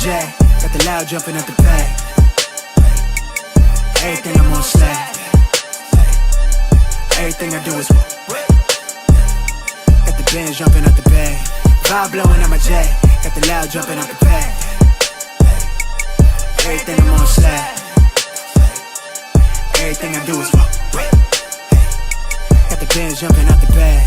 jet, got the loud jumping at the back. Everything I'm on slack. Everything I do is got the bands jumping at the bag. Vibe blowing at my jet, got the loud jumping at the back. Everything I'm on slack. Everything I do is got the bands jumping at the bag.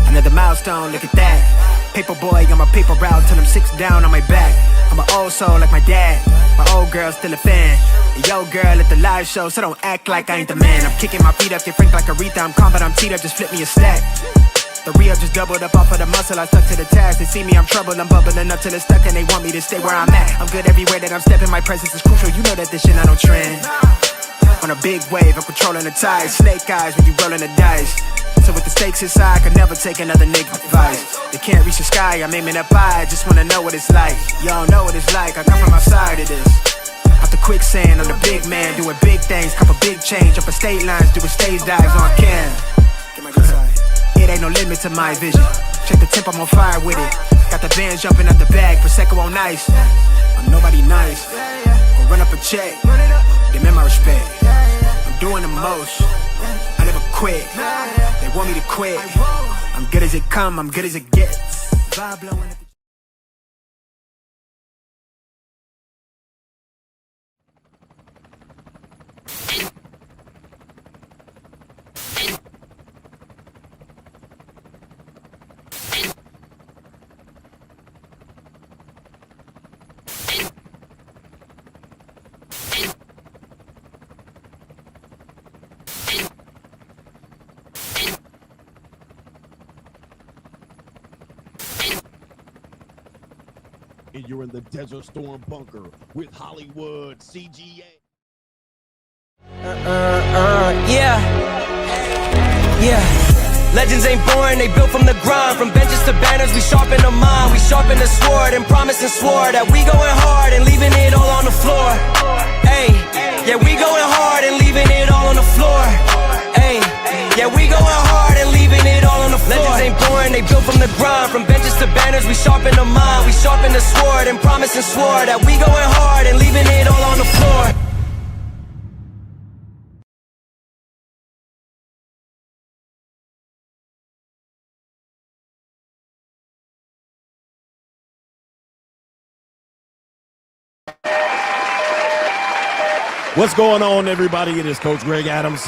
Another milestone, look at that. Paper boy on my paper route till I'm 6 down on my back. I'm an old soul like my dad. My old girl still a fan. Yo girl at the live show, so don't act like I ain't the man. I'm kicking my feet up, get frank like Aretha. I'm calm but I'm teed up, just flip me a stack. The real just doubled up off of the muscle, I stuck to the task. They see me, I'm troubled, I'm bubbling up till it's stuck. And they want me to stay where I'm at. I'm good everywhere that I'm stepping, my presence is crucial. You know that this shit not no trend. On a big wave, I'm controlling the tide. Snake eyes when you rolling the dice. So with the stakes inside, I could never take another nigga advice. They can't reach the sky, I'm aiming up high. I just wanna know what it's like. Y'all know what it's like, I come from outside of this. Out the quicksand, I'm the big man, doing big things. Cop a big change, up a state lines, doing stage dives on cam. It ain't no limit to my vision. Check the temp, I'm on fire with it. Got the bands jumping out the bag, Prosecco on ice. I'm nobody nice, gonna run up a check. Demand my respect, I'm doing the most. I never quit, they want me to quit. I'm good as it come, I'm good as it gets. Vibe blowing at the and you're in the Desert Storm bunker with Hollywood CGA. Legends ain't born, they built from the grind. From benches to banners, we sharpen the mind. We sharpen the sword and promise and swore that we going hard and leaving it all on the floor. Ayy, yeah, we going hard and leaving it all on the floor. Ayy, yeah, we going hard and leaving it all on the floor. Legends ain't born, they built from the grind. From benches to banners, we sharpen the mind. We sharpen the sword and promise and swore that we going hard and leaving it all on the floor. What's going on, everybody? It is Coach Greg Adams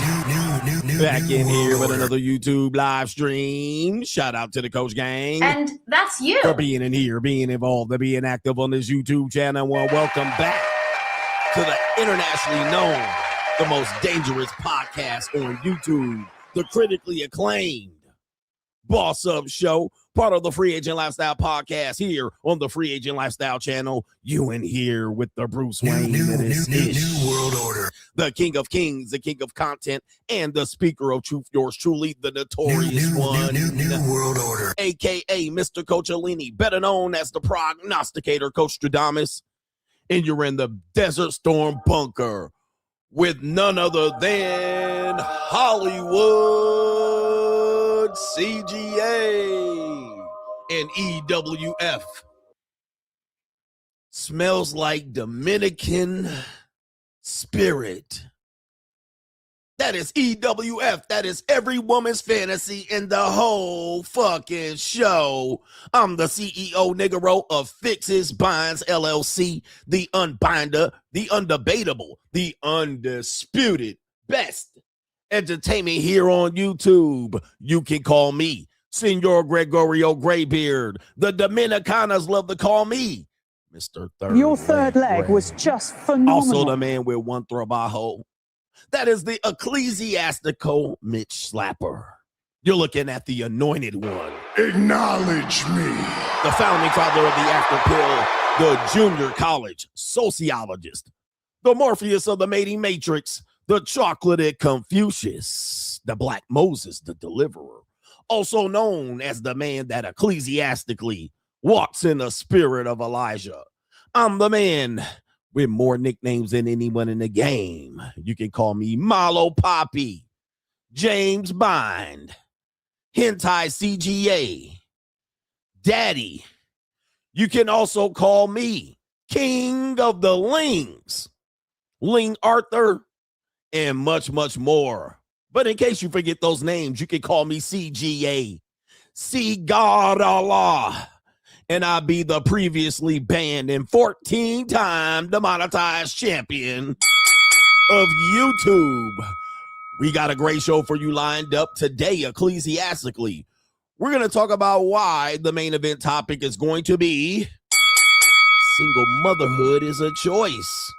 back in here with another YouTube live stream. Shout out to the Coach Gang. And that's you. For being in here, being involved, and being active on this YouTube channel. Well, welcome back to the internationally known, the most dangerous podcast on YouTube, the critically acclaimed Boss Up Show, part of the Free Agent Lifestyle podcast here on the Free Agent Lifestyle channel. You in here with the Bruce Wayne. New world order. The king of kings, the king of content, and the speaker of truth, yours truly, the notorious one. New world order. AKA Mr. Coach Alini, better known as the prognosticator, Coach Stradamus. And you're in the Desert Storm bunker with none other than Hollywood CGA and EWF. Smells like Dominican spirit. That is EWF. That is every woman's fantasy in the whole fucking show. I'm the CEO Niggero of Fixes Binds LLC, the unbinder, the undebatable, the undisputed best entertainment here on YouTube. You can call me Senor Gregorio Graybeard. The Dominicanas love to call me Mr. Third. Your third leg was just phenomenal. Also the man with one trabajo. That is the ecclesiastical Mitch Slapper. You're looking at the anointed one. Acknowledge me. The founding father of the After Pill, the junior college sociologist, the Morpheus of the mating matrix, the chocolated Confucius, the Black Moses, the deliverer, also known as the man that ecclesiastically walks in the spirit of Elijah. I'm the man with more nicknames than anyone in the game. You can call me Malo Poppy, James Bind, Hentai CGA, Daddy. You can also call me King of the Lings, Ling Arthur, and much, much more. But in case you forget those names, you can call me CGA, See God Allah, and I'll be the previously banned and 14-time demonetized champion of YouTube. We got a great show for you lined up today, ecclesiastically. We're going to talk about why the main event topic is going to be single motherhood is a choice.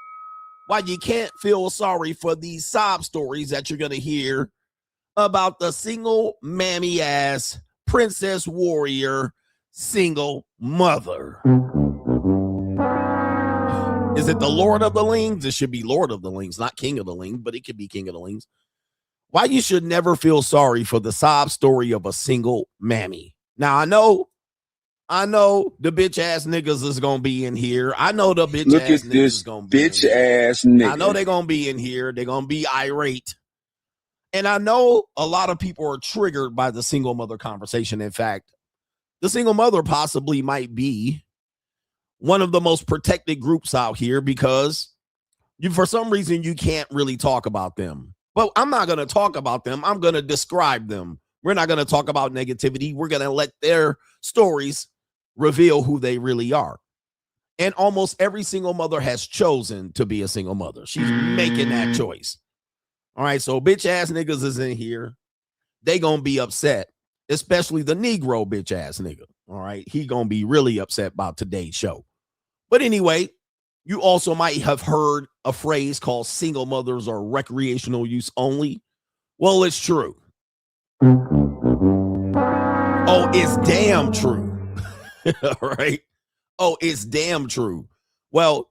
Why you can't feel sorry for these sob stories that you're going to hear about the single mammy ass princess warrior single mother. Is it the Lord of the Lings? It should be Lord of the Lings, not King of the Lings, but it could be King of the Lings. Why you should never feel sorry for the sob story of a single mammy. Now, I know the bitch ass niggas is gonna be in here. I know the bitch Look ass at niggas this is gonna be bitch in here. ass nigga. I know they're gonna be in here. They're gonna be irate. And I know a lot of people are triggered by the single mother conversation. In fact, the single mother possibly might be one of the most protected groups out here because for some reason you can't really talk about them. But I'm not going to talk about them. I'm going to describe them. We're not going to talk about negativity. We're going to let their stories reveal who they really are. And almost every single mother has chosen to be a single mother. She's making that choice. All right, so bitch ass niggas is in here. They going to be upset, especially the Negro bitch ass nigga. All right, he going to be really upset about today's show. But anyway, you also might have heard a phrase called single mothers are recreational use only. Well, it's true. Oh, it's damn true. All right. Oh, it's damn true. Well,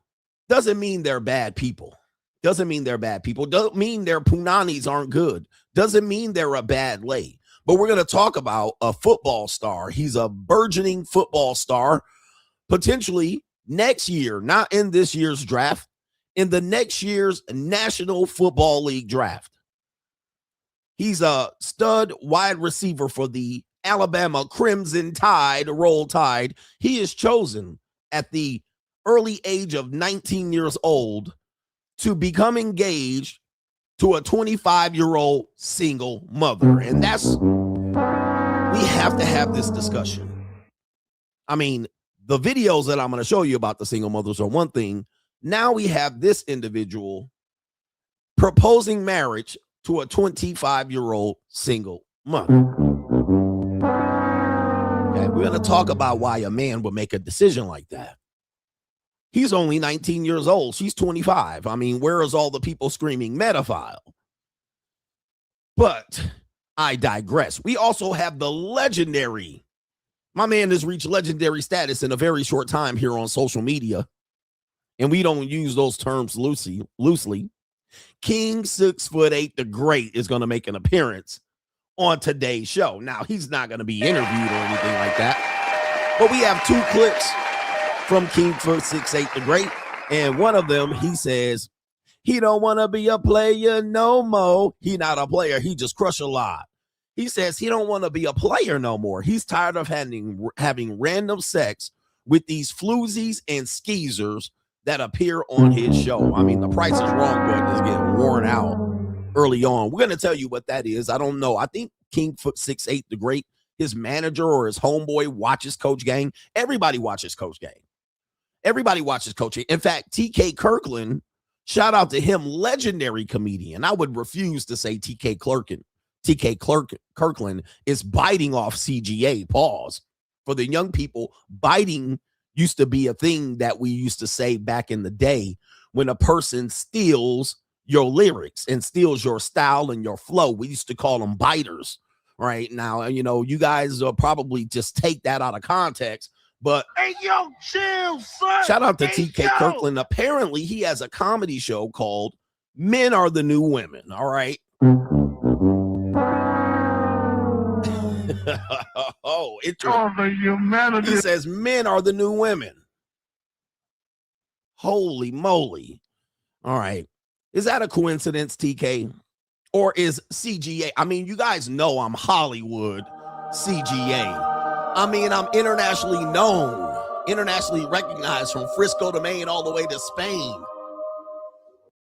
doesn't mean they're bad people. Doesn't mean they're bad people. Doesn't mean their punanis aren't good. Doesn't mean they're a bad lay. But we're going to talk about a football star. He's a burgeoning football star, potentially next year, not in this year's draft, in the next year's National Football League draft. He's a stud wide receiver for the Alabama Crimson Tide, Roll Tide. He is chosen at the early age of 19 years old to become engaged to a 25-year-old single mother. And we have to have this discussion. I mean, the videos that I'm going to show you about the single mothers are one thing. Now we have this individual proposing marriage to a 25-year-old single mother. Okay, we're going to talk about why a man would make a decision like that. He's only 19 years old. She's 25. I mean, where is all the people screaming metaphile? But I digress. We also have the legendary. My man has reached legendary status in a very short time here on social media. And we don't use those terms loosely. King 6'8" the Great is going to make an appearance on today's show. Now, he's not going to be interviewed or anything like that. But we have two clips from King 6'8" the Great. And one of them, he says, he don't want to be a player no more. He not a player. He just crush a lot. He says he don't want to be a player no more. He's tired of having random sex with these floozies and skeezers that appear on his show. I mean, the Price is Wrong button is getting worn out early on. We're going to tell you what that is. I don't know. I think King 6'8" the Great, his manager or his homeboy watches Coach Gang. Everybody watches Coach Gang. Everybody watches Coach Gang. In fact, TK Kirkland, shout out to him, legendary comedian. I would refuse to say TK Kirkland is biting off CGA. Pause. For the young people, biting used to be a thing that we used to say back in the day when a person steals your lyrics and steals your style and your flow. We used to call them biters. Right now, you know, you guys probably just take that out of context. But Hey, yo, chill, son. shout out to Hey, TK yo. Kirkland. Apparently, he has a comedy show called Men Are the New Women. All right. Oh, interesting. All the humanity. He says men are the new women. Holy moly. All right. Is that a coincidence, TK? Or is CGA? I mean, you guys know I'm Hollywood CGA. I mean, I'm internationally known Internationally recognized from Frisco to Maine all the way to Spain.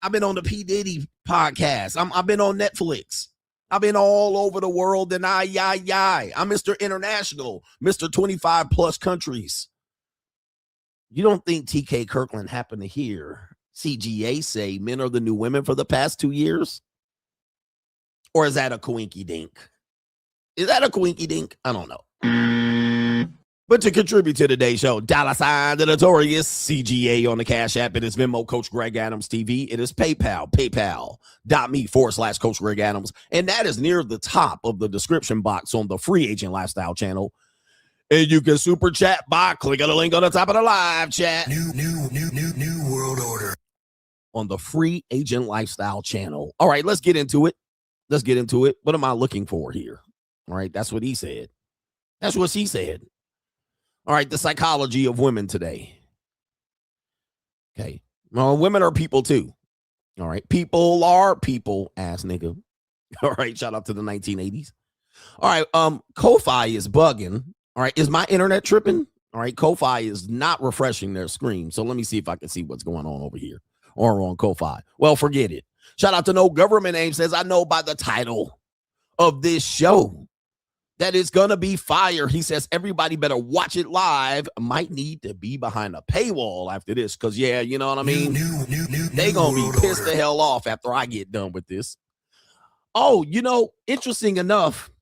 I've been on the P. Diddy podcast. I've been on Netflix. I've been all over the world, and I'm Mr. International, Mr. 25 plus countries. You don't think TK Kirkland happened to hear CGA say men are the new women for the past 2 years? Or is that a coinky dink? Is that a coinky dink? I don't know. But to contribute to today's show, $, the Notorious CGA on the Cash App. It is Venmo, Coach Greg Adams TV. It is PayPal, paypal.me/Coach Greg Adams. And that is near the top of the description box on the Free Agent Lifestyle channel. And you can super chat by clicking the link on the top of the live chat. New world order. On the Free Agent Lifestyle channel. All right, let's get into it. What am I looking for here? All right, that's what he said. That's what she said. All right, the psychology of women today. Okay. Well, women are people too. All right. People are people, ass nigga. All right. Shout out to the 1980s. All right. Ko-Fi is bugging. All right. Is my internet tripping? All right. Ko-Fi is not refreshing their screen. So let me see if I can see what's going on over here or on Ko-Fi. Well, forget it. Shout out to No Government Name says, I know by the title of this show that it's going to be fire. He says, everybody better watch it live. Might need to be behind a paywall after this. Because, yeah, you know what I mean? They going to be pissed the hell off after I get done with this. Oh, you know, interesting enough,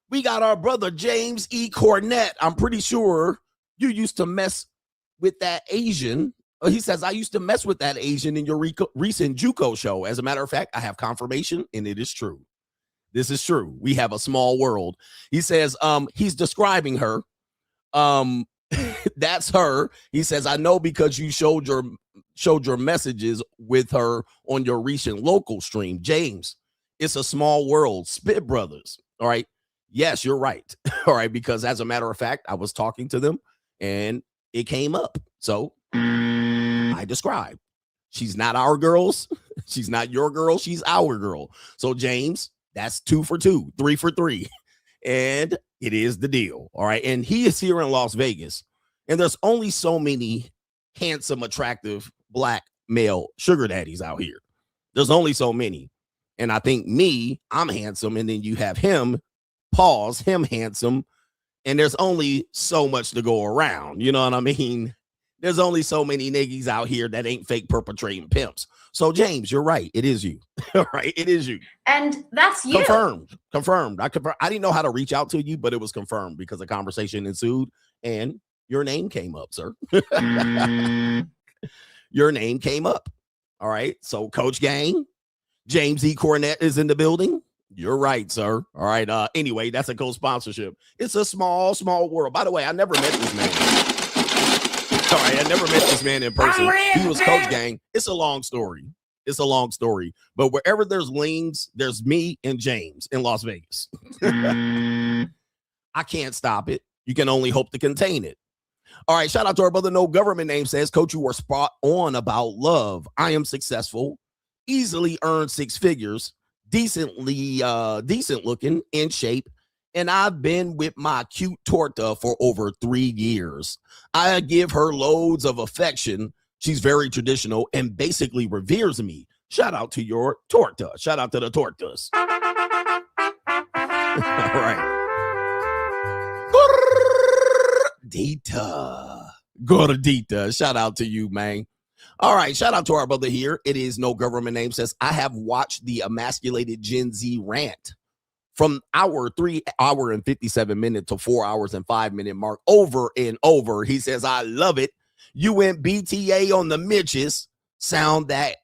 we got our brother James E. Cornett. I'm pretty sure you used to mess with that Asian. He says, I used to mess with that Asian in your recent JUCO show. As a matter of fact, I have confirmation, and it is true. This is true. We have a small world. He says, he's describing her. That's her. He says, I know because you showed your messages with her on your recent local stream. James, it's a small world. Spit Brothers. All right. Yes, you're right. All right. Because as a matter of fact, I was talking to them and it came up. So I described. She's not our girls. She's not your girl. She's our girl. So James, that's 2 for 2, 3 for 3. And it is the deal. All right. And he is here in Las Vegas. And there's only so many handsome, attractive black male sugar daddies out here. There's only so many. And I think I'm handsome. And then you have him, him handsome. And there's only so much to go around. You know what I mean? There's only so many niggas out here that ain't fake perpetrating pimps. So, James, you're right. It is you. All right. It is you. And that's you. Confirmed. I didn't know how to reach out to you, but it was confirmed because the conversation ensued and your name came up, sir. Your name came up. All right. So, Coach Gang, James E. Cornett is in the building. You're right, sir. All right. Anyway, that's a co-sponsorship. It's a small, small world. By the way, I never met this man. All right, I never met this man in person. He was Coach Gang. It's a long story. But wherever there's lanes, there's me and James in Las Vegas. I can't stop it. You can only hope to contain it. All right, shout out to our brother No Government Name says, Coach, you were spot on about love. I am successful, easily earned 6 figures, decent looking, in shape, and I've been with my cute torta for over 3 years. I give her loads of affection. She's very traditional and basically reveres me. Shout out to your torta. Shout out to the tortas. All right. Gordita. Shout out to you, man. All right. Shout out to our brother here. It is No Government Name says, I have watched the emasculated Gen Z rant from our 3 hour and 57 minute to 4 hours and 5 minute mark over and over. He says, I love it. You went BTA on the Mitches. Sounded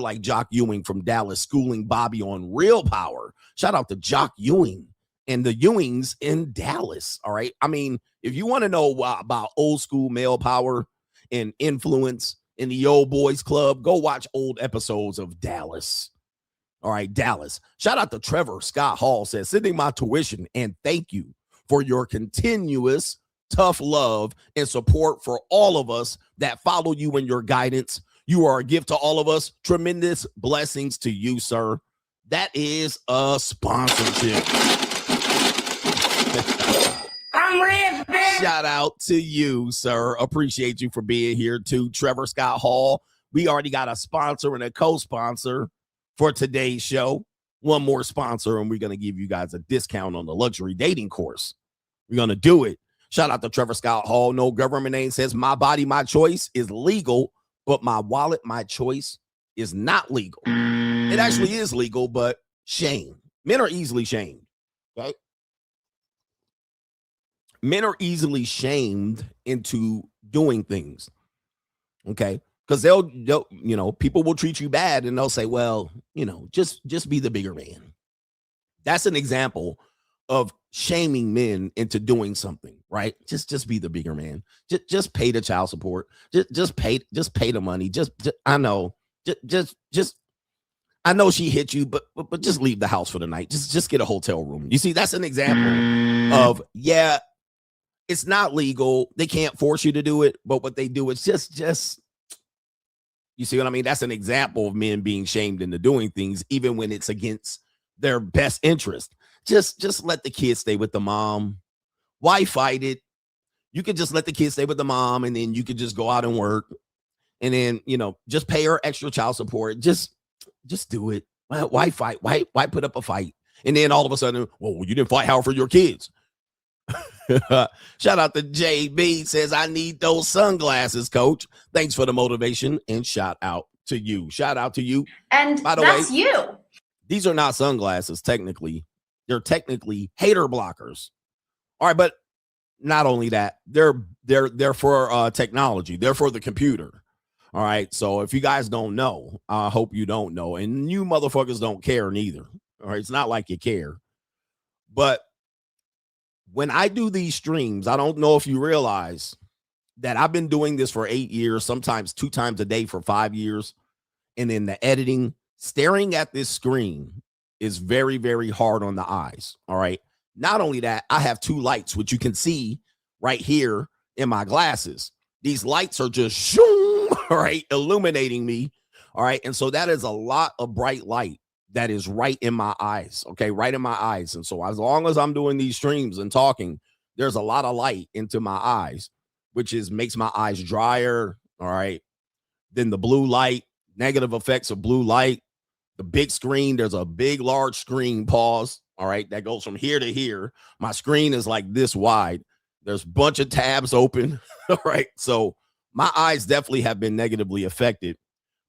like Jock Ewing from Dallas schooling Bobby on Real Power. Shout out to Jock Ewing and the Ewings in Dallas. All right. I mean, if you want to know about old school male power and influence in the old boys club, go watch old episodes of Dallas. All right, Dallas. Shout out to Trevor Scott Hall says, sending my tuition and thank you for your continuous tough love and support for all of us that follow you in your guidance. You are a gift to all of us. Tremendous blessings to you, sir. That is a sponsorship. I'm ribs, bitch. Shout out to you, sir. Appreciate you for being here too. Trevor Scott Hall. We already got a sponsor and a co-sponsor for today's show. One more sponsor, and we're going to give you guys a discount on the luxury dating course. We're going to do it. Shout out to Trevor Scott Hall. No government name says my body, my choice is legal, but my wallet, my choice is not legal. It actually is legal, but shame. Men are easily shamed. Okay. Men are easily shamed into doing things. Okay. Because they'll, you know, people will treat you bad and they'll say, well, you know, just be the bigger man. That's an example of shaming men into doing something, right? Just be the bigger man. Just pay the child support. Just pay the money. I know. Just I know she hit you, but just leave the house for the night. Just get a hotel room. You see, that's an example of, yeah, it's not legal. They can't force you to do it, but what they do is just you see what I mean? That's an example of men being shamed into doing things, even when it's against their best interest. Just let the kids stay with the mom. Why fight it? You could just let the kids stay with the mom, and then you could just go out and work, and then, you know, just pay her extra child support. Just do it. Why fight? Why put up a fight? And then all of a sudden, well, you didn't fight hard for your kids. Shout out to JB, says, I need those sunglasses, coach. Thanks for the motivation, and shout out to you. Shout out to you. And by the that's way, you. These are not sunglasses, technically. They're technically hater blockers. All right, but not only that, they're for technology. They're for the computer. All right, so if you guys don't know, I hope you don't know, and you motherfuckers don't care neither. All right, it's not like you care. But when I do these streams, I don't know if you realize that I've been doing this for 8 years, sometimes 2 times a day for 5 years. And in the editing, staring at this screen is very, very hard on the eyes. All right. Not only that, I have 2 lights, which you can see right here in my glasses. These lights are just shoom, all right, illuminating me. All right. And so that is a lot of bright light that is right in my eyes. Okay. Right in my eyes. And so as long as I'm doing these streams and talking, there's a lot of light into my eyes, which makes my eyes drier. All right. Then the blue light, negative effects of blue light, the big screen. There's a big, large screen, pause. All right. That goes from here to here. My screen is like this wide. There's a bunch of tabs open. All right. So my eyes definitely have been negatively affected.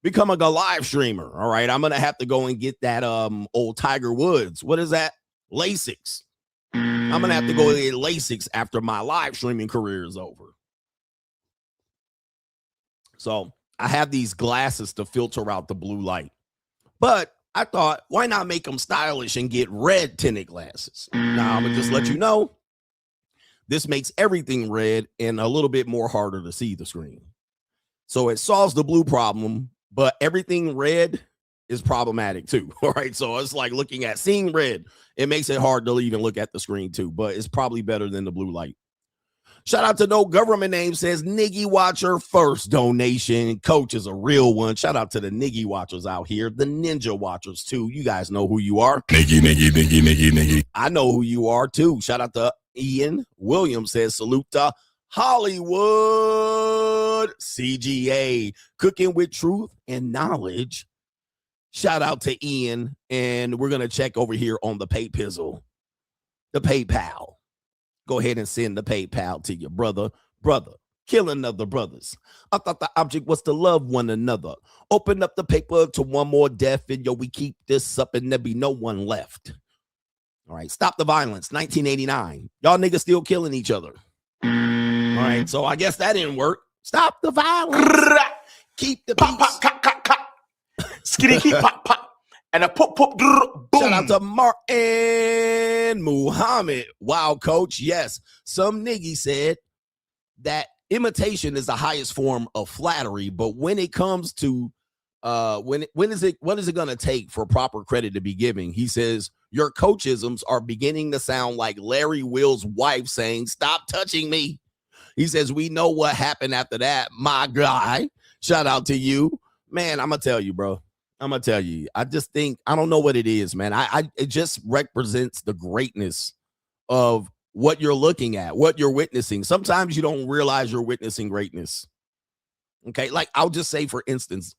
Becoming a live streamer. All right. I'm going to have to go and get that old Tiger Woods. What is that? LASIX. I'm going to have to go get LASIX after my live streaming career is over. So I have these glasses to filter out the blue light. But I thought, why not make them stylish and get red tinted glasses? Now, I'm going to just let you know, this makes everything red and a little bit more harder to see the screen. So it solves the blue problem, but everything red is problematic too. All right. So it's like seeing red. It makes it hard to even look at the screen too, but it's probably better than the blue light. Shout out to No Government Name, says Niggy Watcher first donation. Coach is a real one. Shout out to the Niggy Watchers out here, the Ninja Watchers too. You guys know who you are. Niggy. I know who you are too. Shout out to Ian Williams, says salute to Hollywood CGA, cooking with truth and knowledge. Shout out to Ian, and we're gonna check over here on the PayPal. The PayPal. Go ahead and send the PayPal to your brother, killing other brothers. I thought the object was to love one another. Open up the paper to one more death, and yo, we keep this up and there be no one left. All right, stop the violence, 1989. Y'all niggas still killing each other. All right, so I guess that didn't work. Stop the violence. Keep the peace. Skitty keep pop pop. And a pop pop boom. Shout out to Martin Muhammad. Wow, coach. Yes, some niggy said that imitation is the highest form of flattery, but when it comes to what is it going to take for proper credit to be given? He says your coachisms are beginning to sound like Larry Will's wife saying, "Stop touching me." He says we know what happened after that, my guy. Shout out to you, man. I'm gonna tell you, bro. I'm gonna tell you. I just think I don't know what it is, man. It just represents the greatness of what you're looking at, what you're witnessing. Sometimes you don't realize you're witnessing greatness. Okay, like I'll just say, for instance,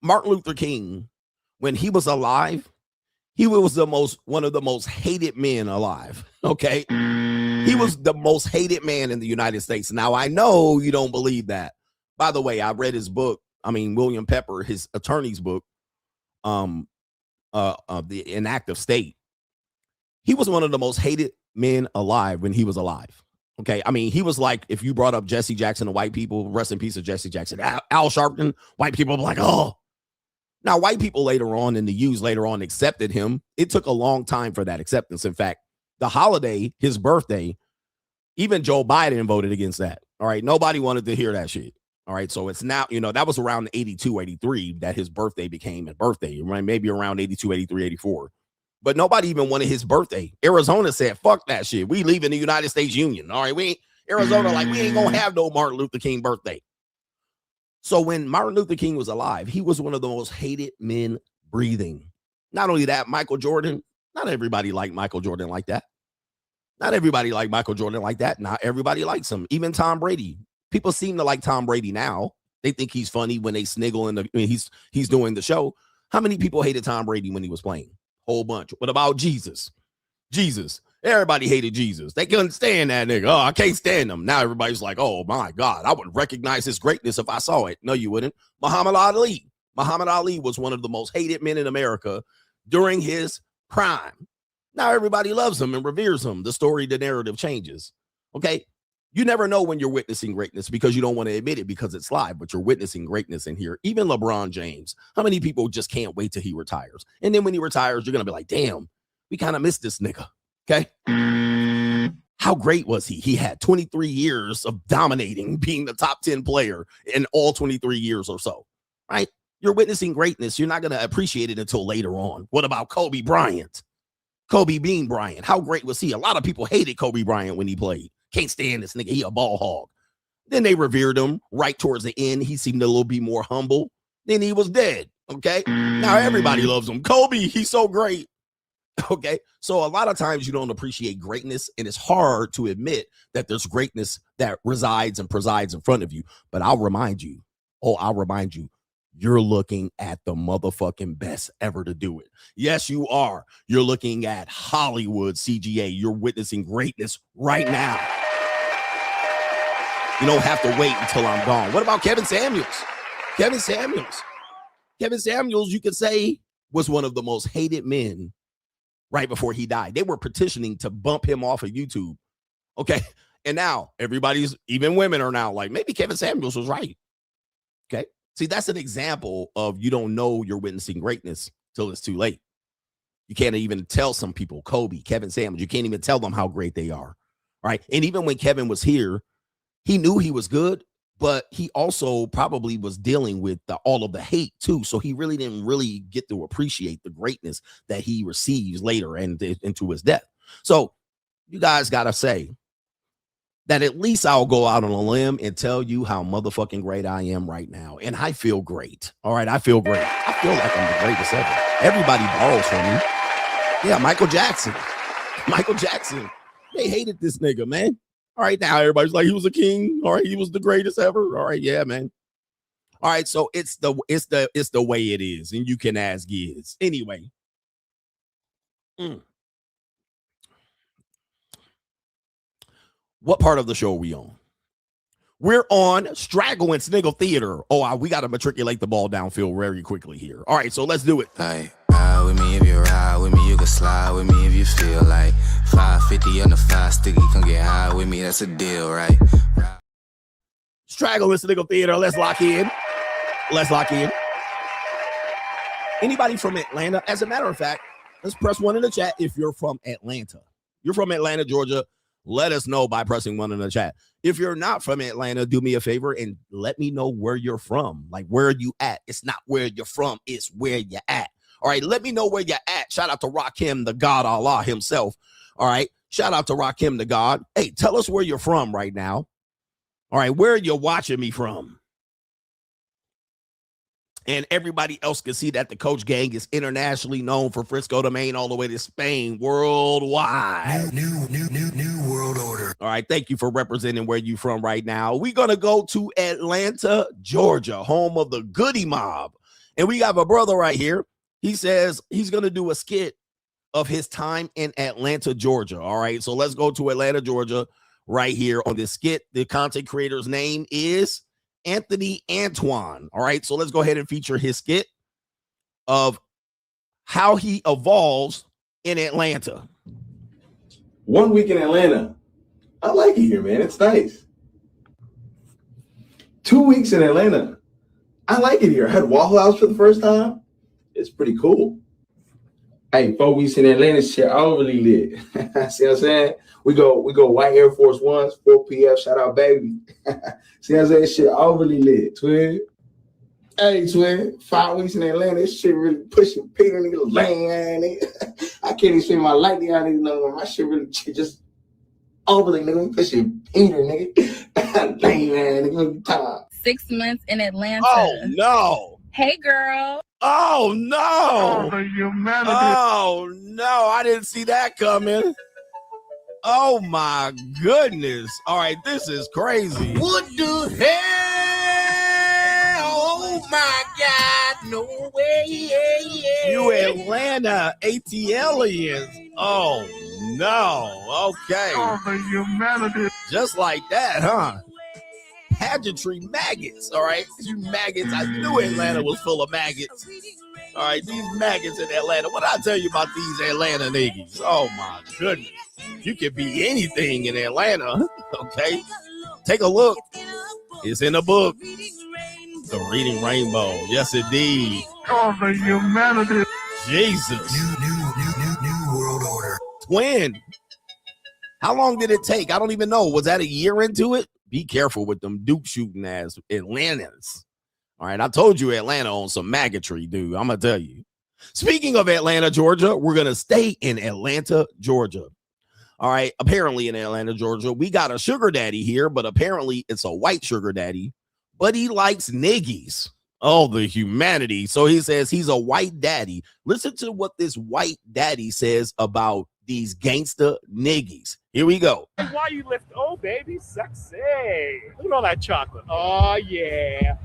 Martin Luther King, when he was alive, he was one of the most hated men alive. Okay, he was the most hated man in the United States. Now, I know you don't believe that. By the way, I read his book. I mean, William Pepper, his attorney's book, the In Active State. He was one of the most hated men alive when he was alive. Okay, I mean, he was like, if you brought up Jesse Jackson to white people, rest in peace of Jesse Jackson, Al Sharpton, white people were like, oh. Now, white people later on in the U's later on accepted him. It took a long time for that acceptance. In fact, the holiday, his birthday, even Joe Biden voted against that. All right, nobody wanted to hear that shit. All right, so it's now, that was around 82, 83 that his birthday became a birthday, right? Maybe around 82, 83, 84. But nobody even wanted his birthday. Arizona said, fuck that shit. We leaving the United States Union. All right, Arizona, like, we ain't gonna have no Martin Luther King birthday. So when Martin Luther King was alive, he was one of the most hated men breathing. Not only that, Michael Jordan, not everybody liked Michael Jordan like that. Not everybody liked Michael Jordan like that. Not everybody likes him. Even Tom Brady. People seem to like Tom Brady now. They think he's funny when they sniggle he's doing the show. How many people hated Tom Brady when he was playing? Whole bunch. What about Jesus? Everybody hated Jesus. They couldn't stand that nigga. Oh, I can't stand him. Now everybody's like, oh my God, I would recognize his greatness if I saw it. No, you wouldn't. Muhammad Ali. Muhammad Ali was one of the most hated men in America during his prime. Now everybody loves him and reveres him. The narrative changes. Okay. You never know when you're witnessing greatness because you don't want to admit it because it's live, but you're witnessing greatness in here. Even LeBron James. How many people just can't wait till he retires? And then when he retires, you're going to be like, damn, we kind of missed this nigga. Okay. How great was he? He had 23 years of dominating, being the top 10 player in all 23 years or so, right? You're witnessing greatness. You're not going to appreciate it until later on. What about Kobe Bryant? Kobe Bean Bryant. How great was he? A lot of people hated Kobe Bryant when he played. Can't stand this nigga. He a ball hog. Then they revered him right towards the end. He seemed a little bit more humble. Then he was dead. Okay. Now everybody loves him. Kobe, he's so great. Okay. So a lot of times you don't appreciate greatness, and it's hard to admit that there's greatness that resides and presides in front of you. But I'll remind you, you're looking at the motherfucking best ever to do it. Yes, you are. You're looking at Hollywood CGA. You're witnessing greatness right now. You don't have to wait until I'm gone. What about Kevin Samuels? Kevin Samuels, you could say, was one of the most hated men right before he died. They were petitioning to bump him off of YouTube. Okay. And now even women are now like, maybe Kevin Samuels was right. Okay. See, that's an example of you don't know you're witnessing greatness till it's too late. You can't even tell some people, Kobe, Kevin Samuels, you can't even tell them how great they are. Right. And even when Kevin was here, he knew he was good, but he also probably was dealing with all of the hate too. So he really didn't get to appreciate the greatness that he receives later and into his death. So you guys got to say that at least I'll go out on a limb and tell you how motherfucking great I am right now. And I feel great. All right. I feel great. I feel like I'm the greatest ever. Everybody borrows from me. Yeah. Michael Jackson. They hated this nigga, man. All right, now everybody's like, he was a king. All right, he was the greatest ever. All right, yeah, man. All right, so it's the way it is, and you can ask Giz. Anyway. What part of the show are we on? We're on Straggle and Sniggle Theater. Oh, we got to matriculate the ball downfield very quickly here. All right, so let's do it. Like, ride with me if you ride with me. You can slide with me if you feel like 550 on the 5 sticky. Come get high with me. That's a deal, right? Straggle and Sniggle Theater. Let's lock in. Anybody from Atlanta? As a matter of fact, let's press 1 in the chat if you're from Atlanta. You're from Atlanta, Georgia. Let us know by pressing 1 in the chat. If you're not from Atlanta, do me a favor and let me know where you're from. Like, where are you at? It's not where you're from. It's where you're at. All right. Let me know where you're at. Shout out to Rakim, the God Allah himself. All right. Shout out to Rakim, the God. Hey, tell us where you're from right now. All right. Where are you watching me from? And everybody else can see that the Coach Gang is internationally known from Frisco to Maine all the way to Spain, worldwide. New world order. All right, thank you for representing where you from right now. We're going to go to Atlanta, Georgia, home of the Goody Mob. And we got a brother right here. He says he's going to do a skit of his time in Atlanta, Georgia. All right, so let's go to Atlanta, Georgia right here on this skit. The content creator's name is Anthony Antoine. All right, so let's go ahead and feature his skit of how he evolves in Atlanta. 1 week in Atlanta. I like it here, man. It's nice. 2 weeks in Atlanta. I like it here. I had Waffle House for the first time. It's pretty cool. Hey, 4 weeks in Atlanta, shit overly lit. See what I'm saying? We go white Air Force Ones, 4 p.m. Shout out, baby. See what I'm saying? Shit overly lit, twin. Hey, twin. 5 weeks in Atlanta, this shit really pushing Peter, nigga, lame, nigga. I can't even see my light down, nigga. No, my shit really just overly, nigga. Pushing Peter, nigga. Lame, man, nigga. Time. 6 months in Atlanta. Oh, no. Hey, girl. Oh, no. Oh, the humanity. Oh, no. I didn't see that coming. Oh, my goodness. All right, this is crazy. What the hell? Oh my God! No way! You Atlanta ATLians. Oh, no. Okay. Oh, the humanity. Just like that, huh? Pageantry maggots, all right? You maggots. I knew Atlanta was full of maggots. All right, these maggots in Atlanta. What did I tell you about these Atlanta niggas? Oh, my goodness. You can be anything in Atlanta, okay? Take a look. It's in the book. The Reading Rainbow. Yes, indeed. Oh, the humanity. Jesus. New world order. Twin. How long did it take? I don't even know. Was that a year into it? Be careful with them Duke shooting ass Atlantas. All right, I told you Atlanta on some maggotry, dude. I'm going to tell you. Speaking of Atlanta, Georgia, we're going to stay in Atlanta, Georgia. All right, apparently in Atlanta, Georgia, we got a sugar daddy here, but apparently it's a white sugar daddy, but he likes niggies. Oh, the humanity. So he says he's a white daddy. Listen to what this white daddy says about these gangster niggies. Here we go. Why you lift? Oh, baby, sexy. Look at all that chocolate. Oh, yeah.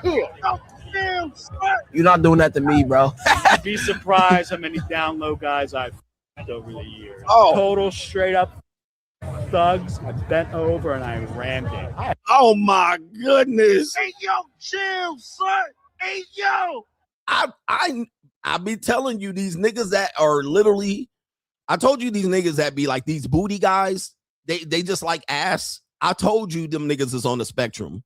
Oh, damn, son. You're not doing that to me, bro. You'd be surprised how many down low guys I've f***ed over the years. Oh. Total straight up thugs. I bent over and I rammed it. Oh, my goodness. Hey, yo, chill, son. Hey, yo. I be telling you, these niggas that are literally, I told you these niggas that be like these booty guys, they just like ass. I told you them niggas is on the spectrum.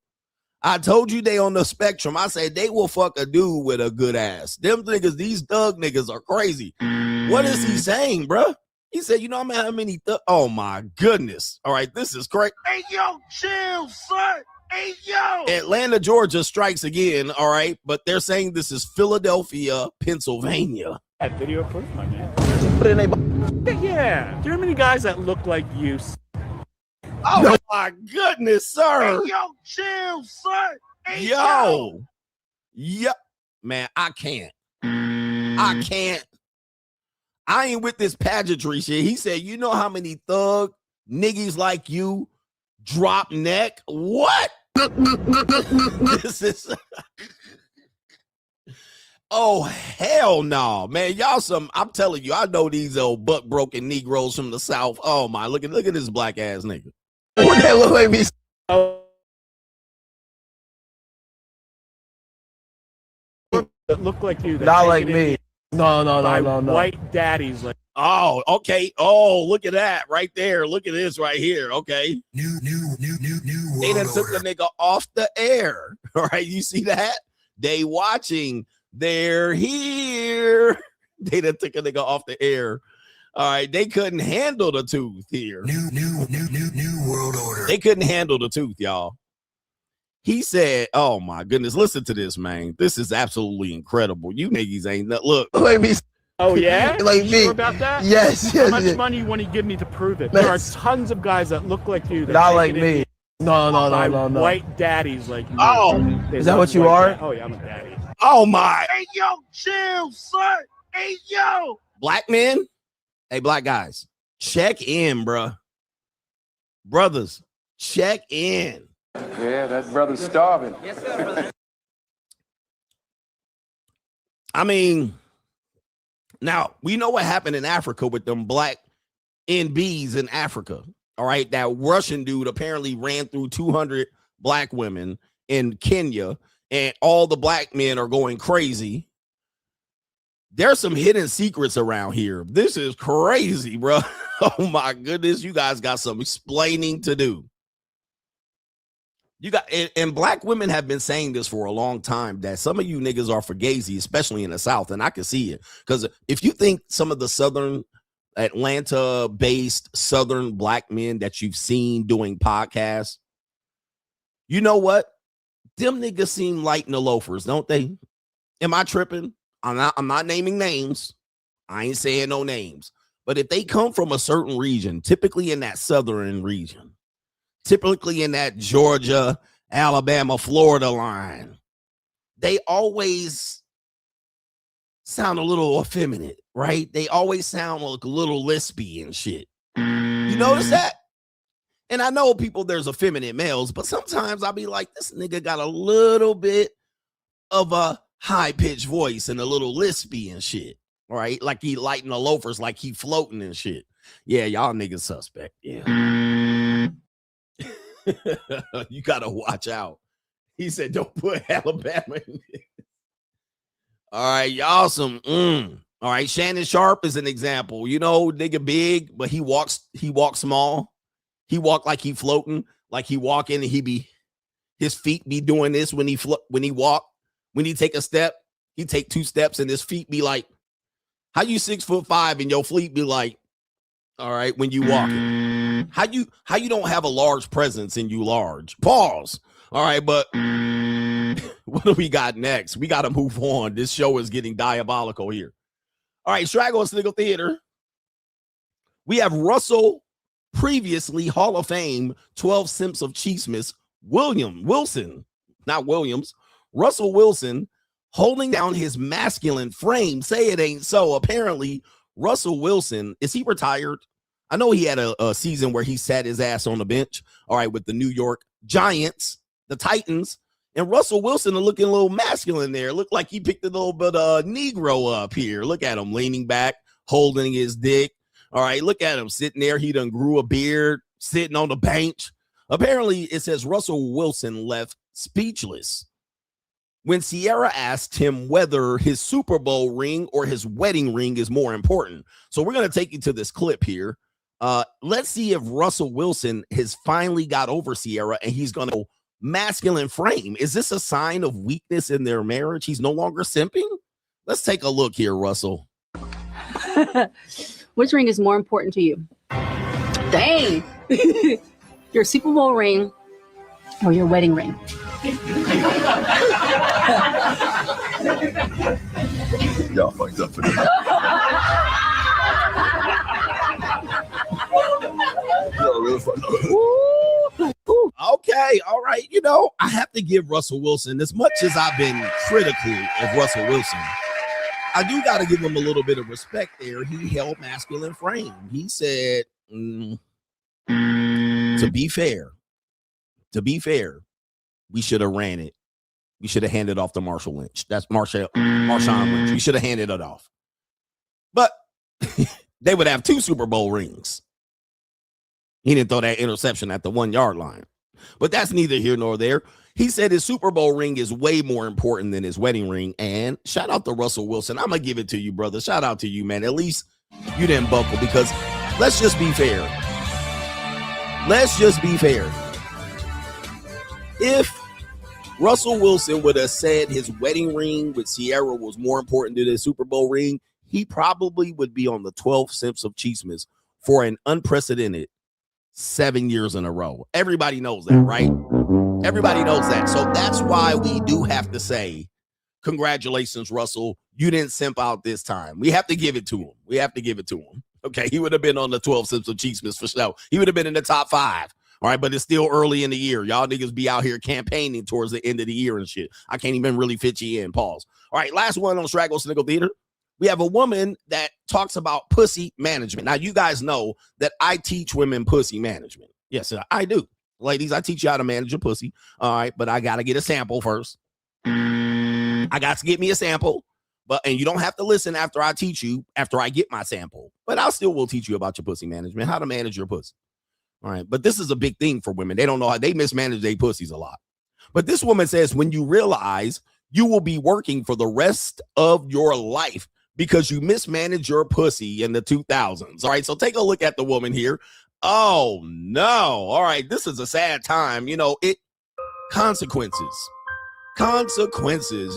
I told you they on the spectrum. I said they will fuck a dude with a good ass. Them niggas, these thug niggas are crazy. What is he saying, bro? He said, you know how many oh my goodness. All right, this is crazy. Hey, yo, chill, son. Hey, yo. Atlanta, Georgia strikes again, all right? But they're saying this is Philadelphia, Pennsylvania. That video proof, my man. Put it in a Yeah. Do you know how many guys that look like you? Oh, no. My goodness, sir. Hey, yo, chill, son. Hey, Yo. Yep. Man, I can't. I can't. I ain't with this pageantry shit. He said, you know how many thug niggas like you drop neck? What? This is... Oh, hell no, man. Y'all some, I'm telling you, I know these old butt broken Negroes from the South. Oh my, look at this black ass nigga. What that look like me? That look like you. Not like me. No. White daddies like. Oh, okay. Oh, look at that right there. Look at this right here. Okay. New They done took the nigga off the air. All right. You see that? They watching. They're here. They done took a nigga off the air. All right. They couldn't handle the tooth here. New world order. They couldn't handle the tooth, y'all. He said, oh my goodness, listen to this, man. This is absolutely incredible. You niggas ain't that. Look. Like me. Oh, yeah? Like you me. Sure about that? Yes. How much money you want to give me to prove it? There are tons of guys that look like you. That not like me. No. White daddies like me. Oh, is that what you are? Oh yeah, I'm a daddy. Oh my. Hey, yo, chill, son. Hey, yo. Black men, hey, black guys, check in, bruh. Brothers, check in. Yeah, that brother's starving. Yes, sir, brother. I mean, now we know what happened in Africa with them black NBs in Africa. All right, that Russian dude apparently ran through 200 black women in Kenya, and all the black men are going crazy. There's some hidden secrets around here. This is crazy, bro. Oh my goodness, you guys got some explaining to do. You got, and black women have been saying this for a long time, that some of you niggas are fugazi, especially in the South, and I can see it. Because if you think some of the Southern Atlanta-based Southern black men that you've seen doing podcasts, you know what? Them niggas seem light in the loafers, don't they? Am I tripping? I'm not naming names. I ain't saying no names. But if they come from a certain region, typically in that Southern region, typically in that Georgia, Alabama, Florida line, they always sound a little effeminate, right? They always sound like a little lispy and shit. You notice that? And I know people, there's effeminate males, but sometimes I'll be like, this nigga got a little bit of a high-pitched voice and a little lispy and shit, right? Like he lighting the loafers, like he floating and shit. Yeah, y'all niggas suspect. Yeah. You gotta watch out. He said, don't put Alabama in it. All right, y'all some all right, Shannon Sharp is an example. You know, nigga big, but he walks small. He walk like he floating, like he walking and his feet be doing this when he walk. When he take a step, he take 2 steps and his feet be like, how you 6'5" and your feet be like, all right, when you walking? How you don't have a large presence and you large? Pause. All right, but what do we got next? We got to move on. This show is getting diabolical here. All right, Straggle and Sniggle Theater. We have Russell, previously Hall of Fame, 12 Simps of Cheesemas, Russell Wilson, holding down his masculine frame. Say it ain't so. Apparently, Russell Wilson, is he retired? I know he had a season where he sat his ass on the bench, all right, with the New York Giants, the Titans, and Russell Wilson looking a little masculine there. Looked like he picked a little bit of Negro up here. Look at him leaning back, holding his dick. All right, look at him sitting there. He done grew a beard, sitting on the bench. Apparently, it says Russell Wilson left speechless when Ciara asked him whether his Super Bowl ring or his wedding ring is more important. So we're going to take you to this clip here. Let's see if Russell Wilson has finally got over Ciara and he's going to go masculine frame. Is this a sign of weakness in their marriage? He's no longer simping? Let's take a look here, Russell. Which ring is more important to you? Dang. Your Super Bowl ring or your wedding ring? Y'all fucked up for this. Y'all really fucked up. Okay, all right. You know, I have to give Russell Wilson, as much as I've been critical of Russell Wilson, I do got to give him a little bit of respect there. He held masculine frame. He said, to be fair, we should have ran it. We should have handed off to Marshawn Lynch. That's Marshawn Lynch. We should have handed it off. But they would have 2 Super Bowl rings. He didn't throw that interception at the 1-yard line. But that's neither here nor there. He said his Super Bowl ring is way more important than his wedding ring. And shout out to Russell Wilson. I'm going to give it to you, brother. Shout out to you, man. At least you didn't buckle, because let's just be fair. If Russell Wilson would have said his wedding ring with Ciara was more important than his Super Bowl ring, he probably would be on the 12 Simps of Cheesemas for an unprecedented 7 years in a row. Everybody knows that, right? Everybody knows that. So that's why we do have to say, congratulations, Russell. You didn't simp out this time. We have to give it to him. Okay, he would have been on the 12 Simps of Cheesemas for sure. He would have been in the top 5. All right, but it's still early in the year. Y'all niggas be out here campaigning towards the end of the year and shit. I can't even really fit you in. Pause. All right, last one on Straggle Sniggle Theater. We have a woman that talks about pussy management. Now, you guys know that I teach women pussy management. Yes, I do. Ladies, I teach you how to manage a pussy. All right, but I got to get a sample first. I got to get me a sample. And you don't have to listen after I teach you, after I get my sample. But I still will teach you about your pussy management, how to manage your pussy. All right, but this is a big thing for women. They don't know how they mismanage their pussies a lot. But this woman says when you realize you will be working for the rest of your life because you mismanage your pussy in the 2000s. All right, so take a look at the woman here. Oh, no. All right, this is a sad time. Consequences.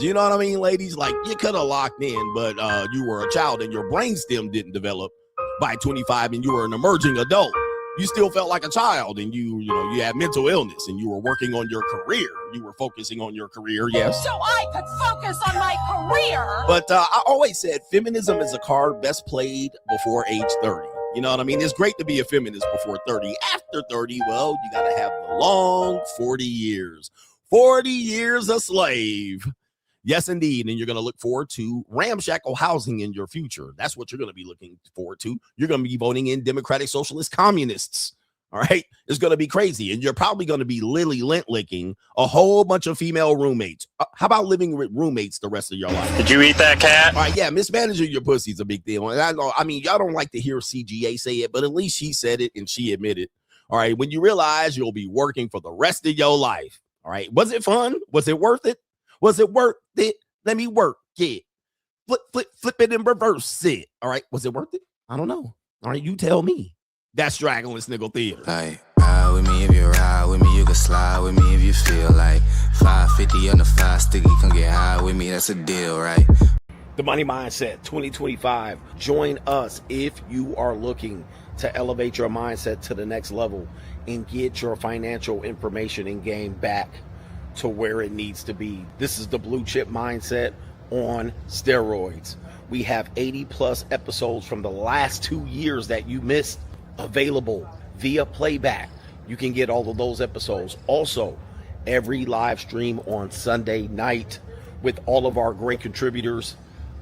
You know what I mean, ladies? Like, you could have locked in, but you were a child and your brainstem didn't develop by 25 and you were an emerging adult. You still felt like a child and you had mental illness and you were working on your career. You were focusing on your career, yes. So I could focus on my career. But I always said feminism is a card best played before age 30. You know what I mean? It's great to be a feminist before 30. After 30, well, you got to have the long 40 years. 40 years a slave. Yes, indeed. And you're going to look forward to ramshackle housing in your future. That's what you're going to be looking forward to. You're going to be voting in Democratic Socialist Communists. All right. It's going to be crazy. And you're probably going to be lily lint licking a whole bunch of female roommates. How about living with roommates the rest of your life? Did you eat that cat? All right. Yeah. Mismanaging your pussy is a big deal. And I mean, y'all don't like to hear CGA say it, but at least she said it and she admitted. All right. When you realize you'll be working for the rest of your life. All right. Was it fun? Was it worth it? Was it worth it? Let me work it. Flip it and reverse it. All right. Was it worth it? I don't know. All right. You tell me. That's Straggle Sniggle Theater. Like, ride with me if you ride with me. You can slide with me if you feel like 550 on the 5 sticky. Come get high with me. That's a deal, right? The Money Mindset 2025. Join us if you are looking to elevate your mindset to the next level and get your financial information and game back to where it needs to be. This is the Blue Chip Mindset on steroids. We have 80 plus episodes from the last 2 years that you missed available via playback. You can get all of those episodes. Also, every live stream on Sunday night with all of our great contributors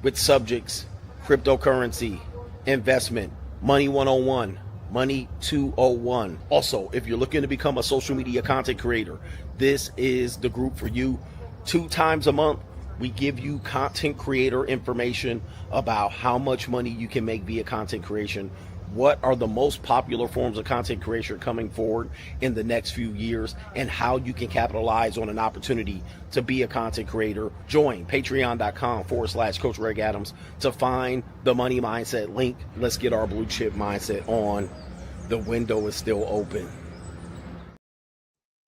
with subjects, cryptocurrency, investment, Money 101, Money 201. Also, if you're looking to become a social media content creator, this is the group for you. 2 times a month, we give you content creator information about how much money you can make via content creation. What are the most popular forms of content creation coming forward in the next few years and how you can capitalize on an opportunity to be a content creator. Join patreon.com/Coach Greg Adams to find the Money Mindset link. Let's get our blue chip mindset on. The window is still open.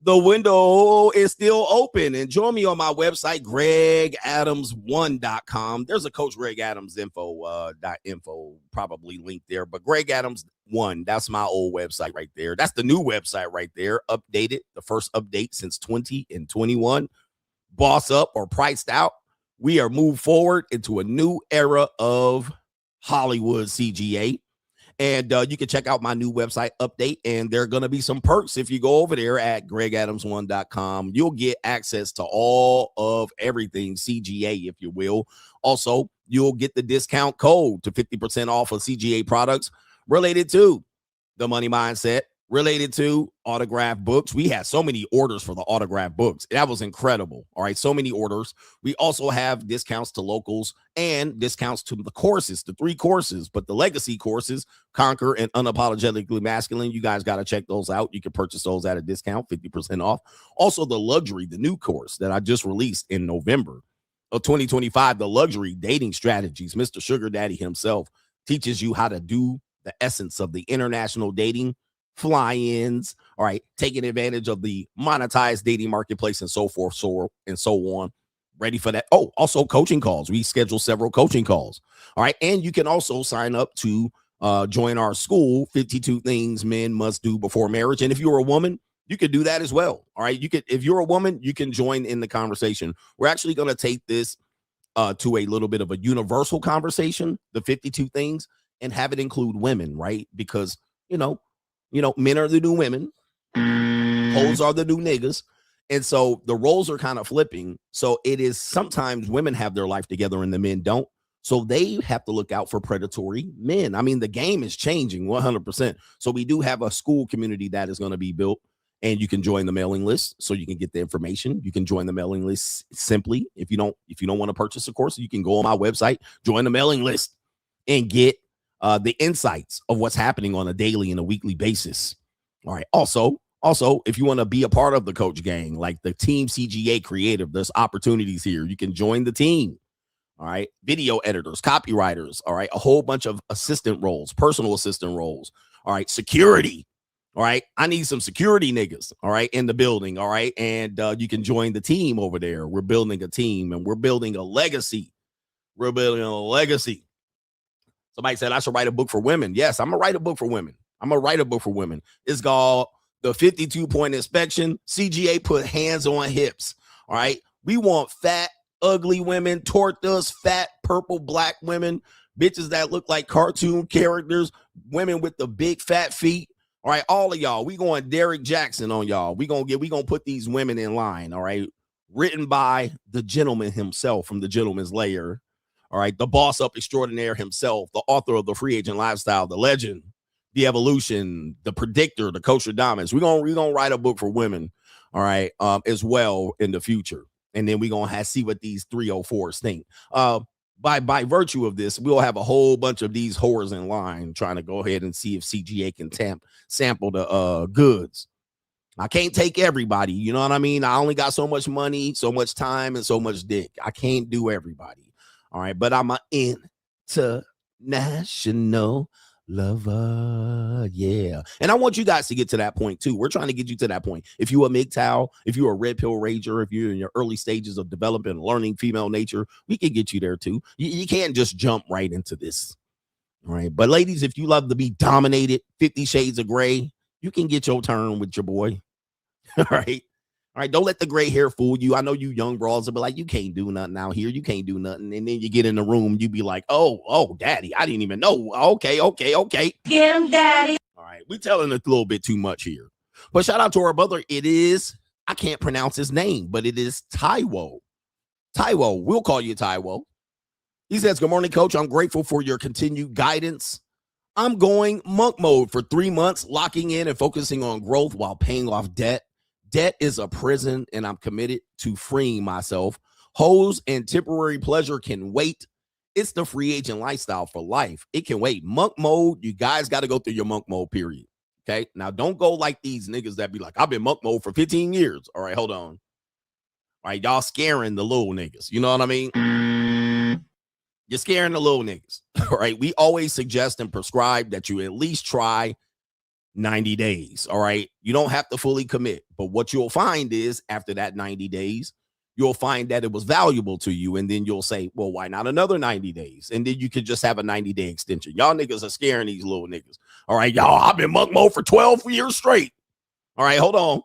The window is still open, and join me on my website, gregadams1.com. There's a Coach Greg Adams info probably linked there, but Greg Adams 1, that's my old website right there. That's the new website right there, updated, the first update since 20 and 21. Boss up or priced out. We are moved forward into a new era of Hollywood CGA. And you can check out my new website update, and there are going to be some perks if you go over there at gregadams1.com. You'll get access to all of everything CGA, if you will. Also, you'll get the discount code to 50% off of CGA products related to the Money Mindset, related to autographed books. We had so many orders for the autographed books. That was incredible. All right, so many orders. We also have discounts to locals and discounts to the courses, the 3 courses, but the legacy courses, Conquer and Unapologetically Masculine, you guys got to check those out. You can purchase those at a discount, 50% off. Also, the luxury, the new course that I just released in November of 2025, the luxury dating strategies. Mr. Sugar Daddy himself teaches you how to do the essence of the international dating fly-ins, all right, taking advantage of the monetized dating marketplace and so forth, so on. Ready for that? Oh, also coaching calls. We schedule several coaching calls. All right, and you can also sign up to join our school, 52 Things Men Must Do Before Marriage. And if you're a woman, you could do that as well. All right, you could. If you're a woman, you can join in the conversation. We're actually going to take this to a little bit of a universal conversation, the 52 things, and have it include women, right? Because men are the new women. Hoes are the new niggas. And so the roles are kind of flipping. So it is sometimes women have their life together and the men don't. So they have to look out for predatory men. I mean, the game is changing 100%. So we do have a school community that is going to be built, and you can join the mailing list so you can get the information. You can join the mailing list simply. If you don't want to purchase a course, you can go on my website, join the mailing list, and get the insights of what's happening on a daily and a weekly basis. All right. Also, if you want to be a part of the coach gang, like the Team CGA Creative, there's opportunities here. You can join the team. All right. Video editors, copywriters. All right. A whole bunch of assistant roles, personal assistant roles. All right. Security. All right. I need some security niggas. All right. In the building. All right. And you can join the team over there. We're building a team and we're building a legacy. We're building a legacy. Somebody said I should write a book for women. Yes, I'm going to write a book for women. It's called The 52-Point Inspection. CGA put hands on hips. All right. We want fat, ugly women, tortas, fat, purple, black women, bitches that look like cartoon characters, women with the big fat feet. All right, all of y'all, we going Derek Jackson on y'all. We gonna put these women in line. All right, written by the gentleman himself from the Gentleman's Lair. All right, the boss up extraordinaire himself, the author of the Free Agent Lifestyle, the legend, the evolution, the predictor, the coach of dominance. We're gonna write a book for women. All right, as well in the future. And then we're going to see what these 304s think. By virtue of this, we'll have a whole bunch of these whores in line trying to go ahead and see if CGA can sample the goods. I can't take everybody. You know what I mean? I only got so much money, so much time, and so much dick. I can't do everybody. All right. But I'm an international lover, yeah. And I want you guys to get to that point too. We're trying to get you to that point. If you a MGTOW, if you're a red pill rager, if you're in your early stages of developing and learning female nature, we can get you there too. You can't just jump right into this. All right. But ladies, if you love to be dominated, 50 Shades of Gray, you can get your turn with your boy. All right. All right, don't let the gray hair fool you. I know you young bras will be like, you can't do nothing out here. You can't do nothing. And then you get in the room, you be like, oh, daddy, I didn't even know. Okay. Get him, daddy. All right, we're telling a little bit too much here. But shout out to our brother. It is, I can't pronounce his name, but it is Taiwo. Taiwo, we'll call you Taiwo. He says, good morning, coach. I'm grateful for your continued guidance. I'm going monk mode for 3 months, locking in and focusing on growth while paying off debt. Debt is a prison, and I'm committed to freeing myself. Hoes and temporary pleasure can wait. It's the free agent lifestyle for life. It can wait. Monk mode, you guys got to go through your monk mode period. Okay? Now, don't go like these niggas that be like, I've been monk mode for 15 years. All right, hold on. All right, y'all scaring the little niggas. You know what I mean? You're scaring the little niggas. All right, we always suggest and prescribe that you at least try 90 days. All right. You don't have to fully commit, but what you'll find is after that 90 days, you'll find that it was valuable to you. And then you'll say, well, why not another 90 days? And then you could just have a 90-day extension. Y'all niggas are scaring these little niggas. All right. Y'all, I've been monk mode for 12 years straight. All right. Hold on.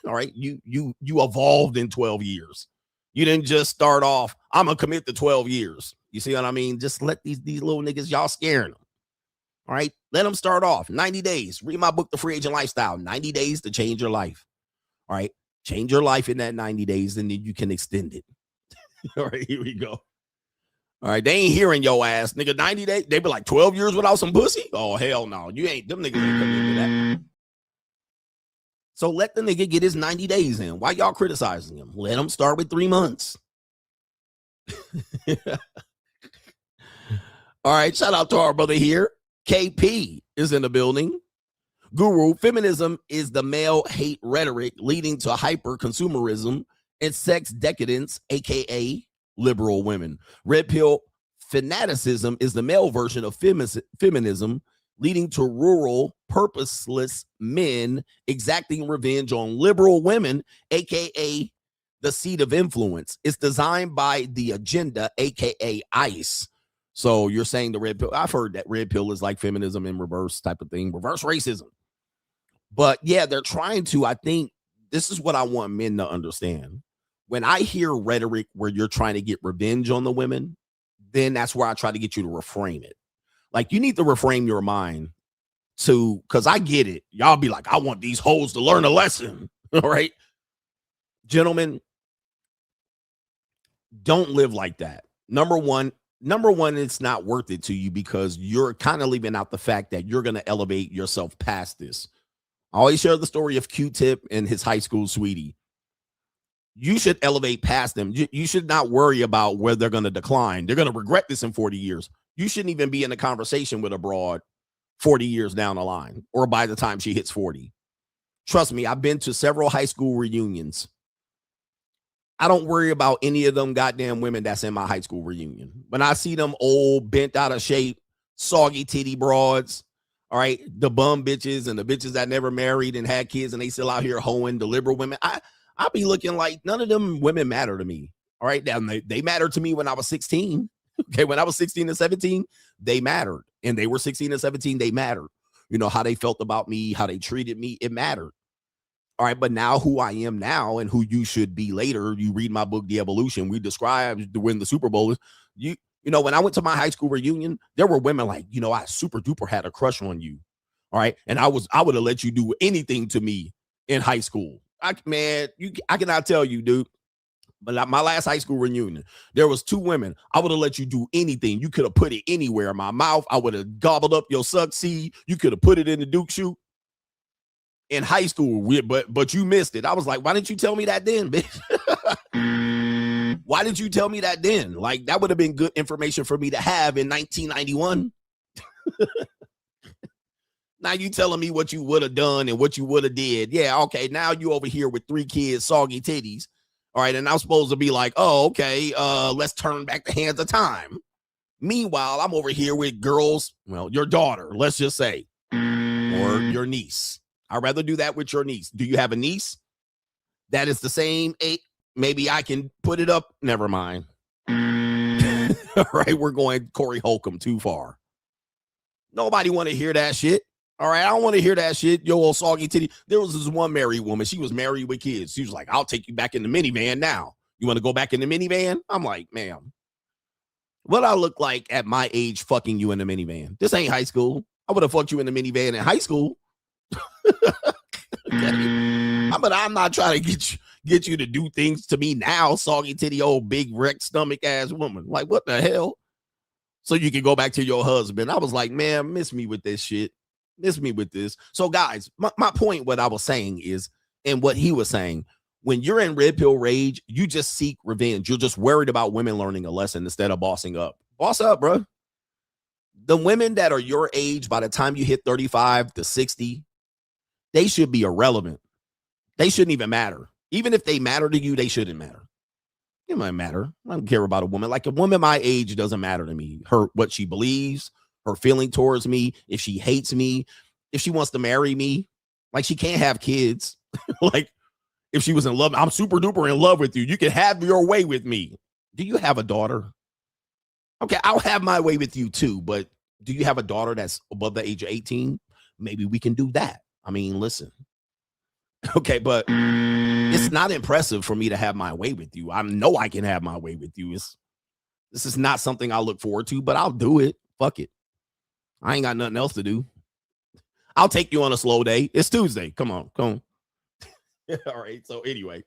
All right. You evolved in 12 years. You didn't just start off, I'm going to commit to 12 years. You see what I mean? Just let these little niggas, y'all scaring them. All right, let them start off 90 days. Read my book, The Free Agent Lifestyle, 90 days to change your life. All right, change your life in that 90 days, and then you can extend it. All right, here we go. All right, they ain't hearing your ass, nigga. 90 days, they be like 12 years without some pussy? Oh, hell no. You ain't, them niggas ain't coming into that. So let the nigga get his 90 days in. Why y'all criticizing him? Let him start with 3 months. All right, shout out to our brother here. KP is in the building. Guru, feminism is the male hate rhetoric leading to hyper consumerism and sex decadence, aka liberal women. Red pill fanaticism is the male version of feminism leading to rural, purposeless men exacting revenge on liberal women, aka the seat of influence. It's designed by the agenda, aka ICE. So you're saying the red pill, I've heard that red pill is like feminism in reverse type of thing, reverse racism. But yeah, they're trying to, I think this is what I want men to understand. When I hear rhetoric where you're trying to get revenge on the women, then that's where I try to get you to reframe it. Like you need to reframe your mind because I get it. Y'all be like, I want these hoes to learn a lesson. All right. Gentlemen, don't live like that. Number one, it's not worth it to you because you're kind of leaving out the fact that you're going to elevate yourself past this. I always share the story of Q-Tip and his high school sweetie. You should elevate past them. You should not worry about where they're going to decline. They're going to regret this in 40 years. You shouldn't even be in a conversation with a broad 40 years down the line or by the time she hits 40. Trust me, I've been to several high school reunions. I don't worry about any of them goddamn women that's in my high school reunion. When I see them old, bent out of shape, soggy titty broads, all right, the bum bitches and the bitches that never married and had kids and they still out here hoeing the liberal women, I'll be looking like none of them women matter to me. All right, now they mattered to me when I was 16. Okay, when I was 16 and 17, they mattered. And they were 16 and 17, they mattered. You know, how they felt about me, how they treated me, it mattered. All right, but now who I am now and who you should be later, you read my book, The Evolution, we described to win the Super Bowl. You know, when I went to my high school reunion, there were women like, you know, I super duper had a crush on you. All right. And I would have let you do anything to me in high school. I cannot tell you, dude. But my last high school reunion, there was 2 women. I would have let you do anything. You could have put it anywhere in my mouth. I would have gobbled up your suck seed. You could have put it in the Duke shoe. In high school, but you missed it. I was like, why didn't you tell me that then, bitch? Why did you tell me that then? Like, that would have been good information for me to have in 1991. Now you telling me what you would have done and what you would have did. Yeah, okay, now you over here with 3 kids, soggy titties. All right, and I'm supposed to be like, oh, okay, let's turn back the hands of time. Meanwhile, I'm over here with girls, well, your daughter, let's just say, or your niece. I'd rather do that with your niece. Do you have a niece that is the same age? Maybe I can put it up. Never mind. All right, we're going Corey Holcomb too far. Nobody want to hear that shit. All right, I don't want to hear that shit. Yo, old soggy titty. There was this one married woman. She was married with kids. She was like, I'll take you back in the minivan now. You want to go back in the minivan? I'm like, ma'am, what I look like at my age fucking you in the minivan? This ain't high school. I would have fucked you in the minivan in high school. Okay. But I'm not trying to get you to do things to me now, soggy titty, old big wrecked stomach ass woman. Like, what the hell? So you can go back to your husband. I was like, man, miss me with this shit. Miss me with this. So guys, my point, what I was saying is, and what he was saying, when you're in red pill rage, you just seek revenge. You're just worried about women learning a lesson instead of bossing up. Boss up, bro. The women that are your age, by the time you hit 35 to 60, they should be irrelevant. They shouldn't even matter. Even if they matter to you, they shouldn't matter. It might matter. I don't care about a woman. Like, a woman my age doesn't matter to me. What she believes, her feeling towards me, if she hates me, if she wants to marry me, like, she can't have kids. Like, if she was in love, I'm super duper in love with you. You can have your way with me. Do you have a daughter? Okay, I'll have my way with you too, but do you have a daughter that's above the age of 18? Maybe we can do that. I mean, listen. Okay, but it's not impressive for me to have my way with you. I know I can have my way with you. This is not something I look forward to, but I'll do it. Fuck it. I ain't got nothing else to do. I'll take you on a slow day. It's Tuesday. Come on. All right. So anyway,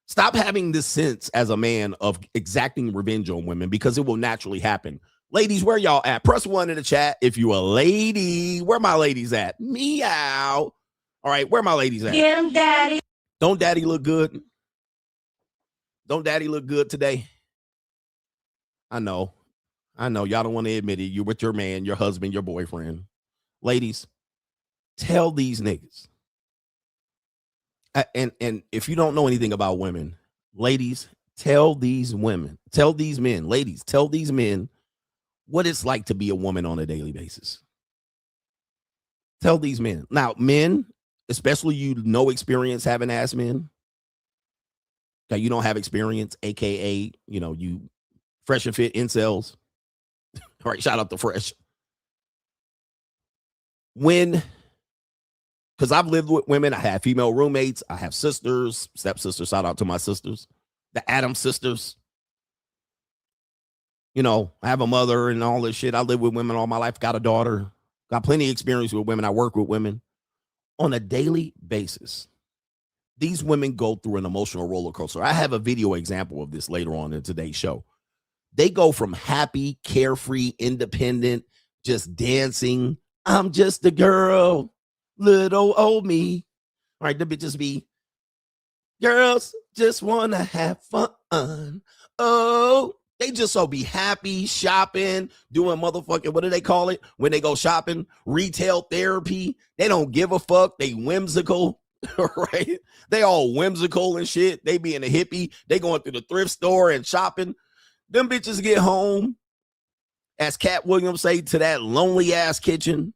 stop having this sense as a man of exacting revenge on women, because it will naturally happen. Ladies, where y'all at? Press 1 in the chat if you a lady. Where my ladies at? Meow. All right, where my ladies at? Get 'em, daddy. Don't daddy look good? Don't daddy look good today? I know. Y'all don't want to admit it. You're with your man, your husband, your boyfriend. Ladies, tell these niggas. And if you don't know anything about women, ladies, tell these women, tell these men, ladies, tell these men what it's like to be a woman on a daily basis. Tell these men. Now, men, especially you no experience having ass men, that you don't have experience, aka, you fresh and fit incels. All right, shout out to Fresh. Because I've lived with women, I have female roommates, I have sisters, stepsisters, shout out to my sisters, the Adams sisters. I have a mother and all this shit. I live with women all my life, got a daughter, Got plenty of experience with women. I work with women on a daily basis. These women go through an emotional roller coaster. I have a video example of this later on in today's show. They go from happy, carefree, independent, just dancing. I'm just a girl, little old me. All right, the bitches be, girls just want to have fun. Oh, they just so be happy, shopping, doing motherfucking, what do they call it? When they go shopping, retail therapy. They don't give a fuck. They whimsical, right? They all whimsical and shit. They being a hippie. They going through the thrift store and shopping. Them bitches get home, as Cat Williams say, to that lonely ass kitchen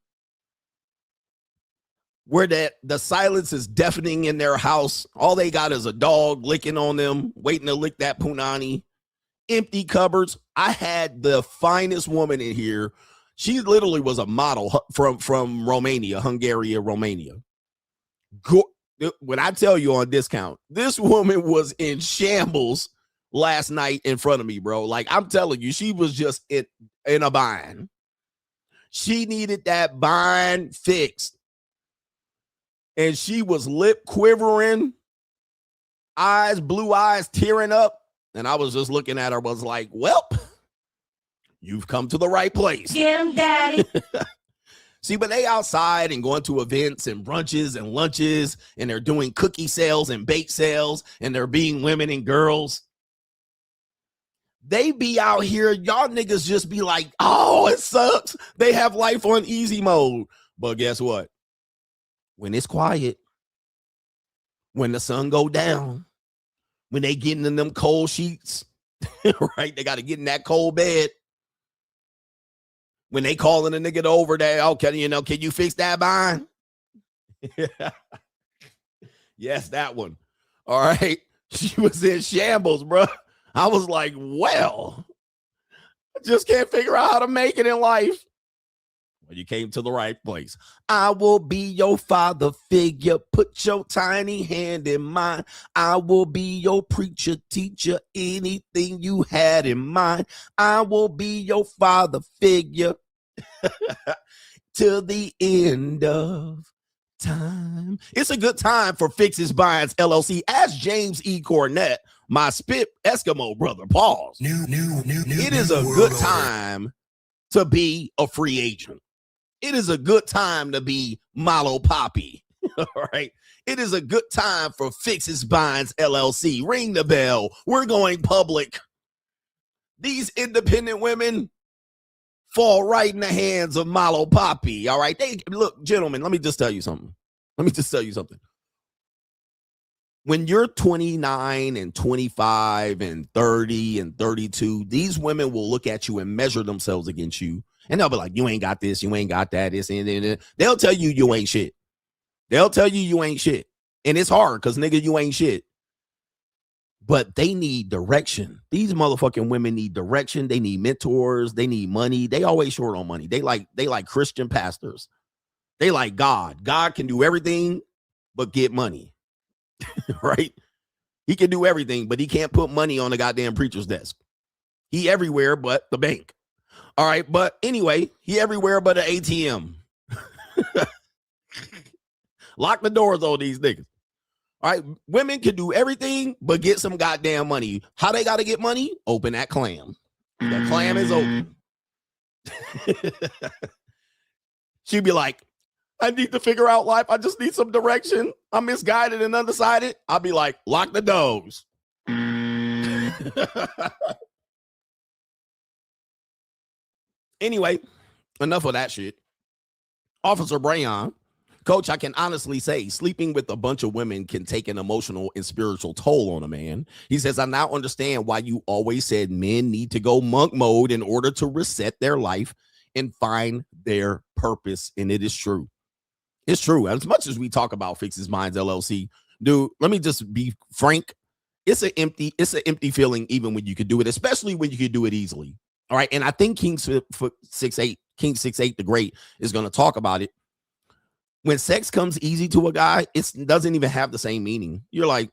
where the silence is deafening in their house. All they got is a dog licking on them, waiting to lick that punani. Empty cupboards. I had the finest woman in here. She literally was a model from Romania, Romania. When I tell you on discount, this woman was in shambles last night in front of me, bro. Like, I'm telling you, she was just in a bind. She needed that bind fixed. And she was lip quivering, blue eyes tearing up. And I was just looking at her, was like, well, you've come to the right place. Get him, daddy. See, but they outside and going to events and brunches and lunches, and they're doing cookie sales and bake sales, and they're being women and girls. They be out here, y'all niggas just be like, oh, it sucks. They have life on easy mode. But guess what? When it's quiet, when the sun go down, when they getting in them cold sheets, right? They got to get in that cold bed. When they calling a nigga over there, okay, can you fix that bind? Yes, that one. All right. She was in shambles, bro. I was like, well, I just can't figure out how to make it in life. Well, you came to the right place. I will be your father figure. Put your tiny hand in mine. I will be your preacher, teacher, anything you had in mind. I will be your father figure till the end of time. It's a good time for Fixes Binds LLC. Ask James E. Cornett, my spit Eskimo brother. Pause. It is a good time to be a free agent. It is a good time to be Malo Poppy. All right. It is a good time for Fixes Binds LLC. Ring the bell. We're going public. These independent women fall right in the hands of Malo Poppy. All right. Look, gentlemen, let me just tell you something. When you're 29 and 25 and 30 and 32, these women will look at you and measure themselves against you. And they'll be like, you ain't got this, you ain't got that, this, and they'll tell you you ain't shit. They'll tell you you ain't shit. And it's hard because, nigga, you ain't shit. But they need direction. These motherfucking women need direction. They need mentors. They need money. They always short on money. They like Christian pastors. They like God. God can do everything but get money. Right? He can do everything, but he can't put money on the goddamn preacher's desk. He everywhere but the bank. All right, but anyway, he everywhere but an ATM. Lock the doors on these niggas. All right, women can do everything but get some goddamn money. How they got to get money? Open that clam. The clam is open. She'd be like, I need to figure out life. I just need some direction. I'm misguided and undecided. I'll be like, lock the doors. Anyway, enough of that shit. Officer Brayon, Coach, I can honestly say sleeping with a bunch of women can take an emotional and spiritual toll on a man. He says, I now understand why you always said men need to go monk mode in order to reset their life and find their purpose. And it is true. It's true. As much as we talk about Fixes Minds LLC, dude, let me just be frank. It's an empty feeling even when you could do it, especially when you could do it easily. All right. And I think King 68 the Great is going to talk about it. When sex comes easy to a guy, it doesn't even have the same meaning. You're like,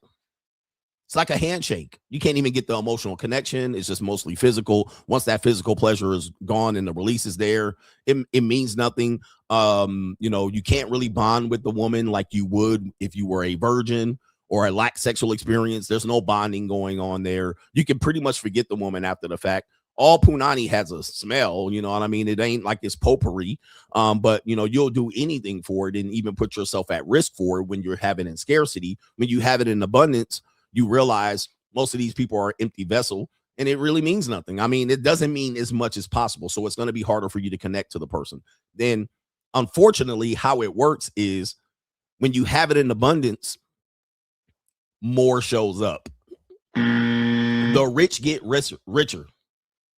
It's like a handshake. You can't even get the emotional connection. It's just mostly physical. Once that physical pleasure is gone and the release is there, it means nothing. You can't really bond with the woman like you would if you were a virgin or a lack sexual experience. There's no bonding going on there. You can pretty much forget the woman after the fact. All punani has a smell, you know what I mean? It ain't like it's potpourri, but you'll do anything for it and even put yourself at risk for it when you're having it in scarcity. When you have it in abundance, you realize most of these people are empty vessel, and it really means nothing. I mean, it doesn't mean as much as possible, so it's going to be harder for you to connect to the person. Then, unfortunately, how it works is when you have it in abundance, more shows up. The rich get richer.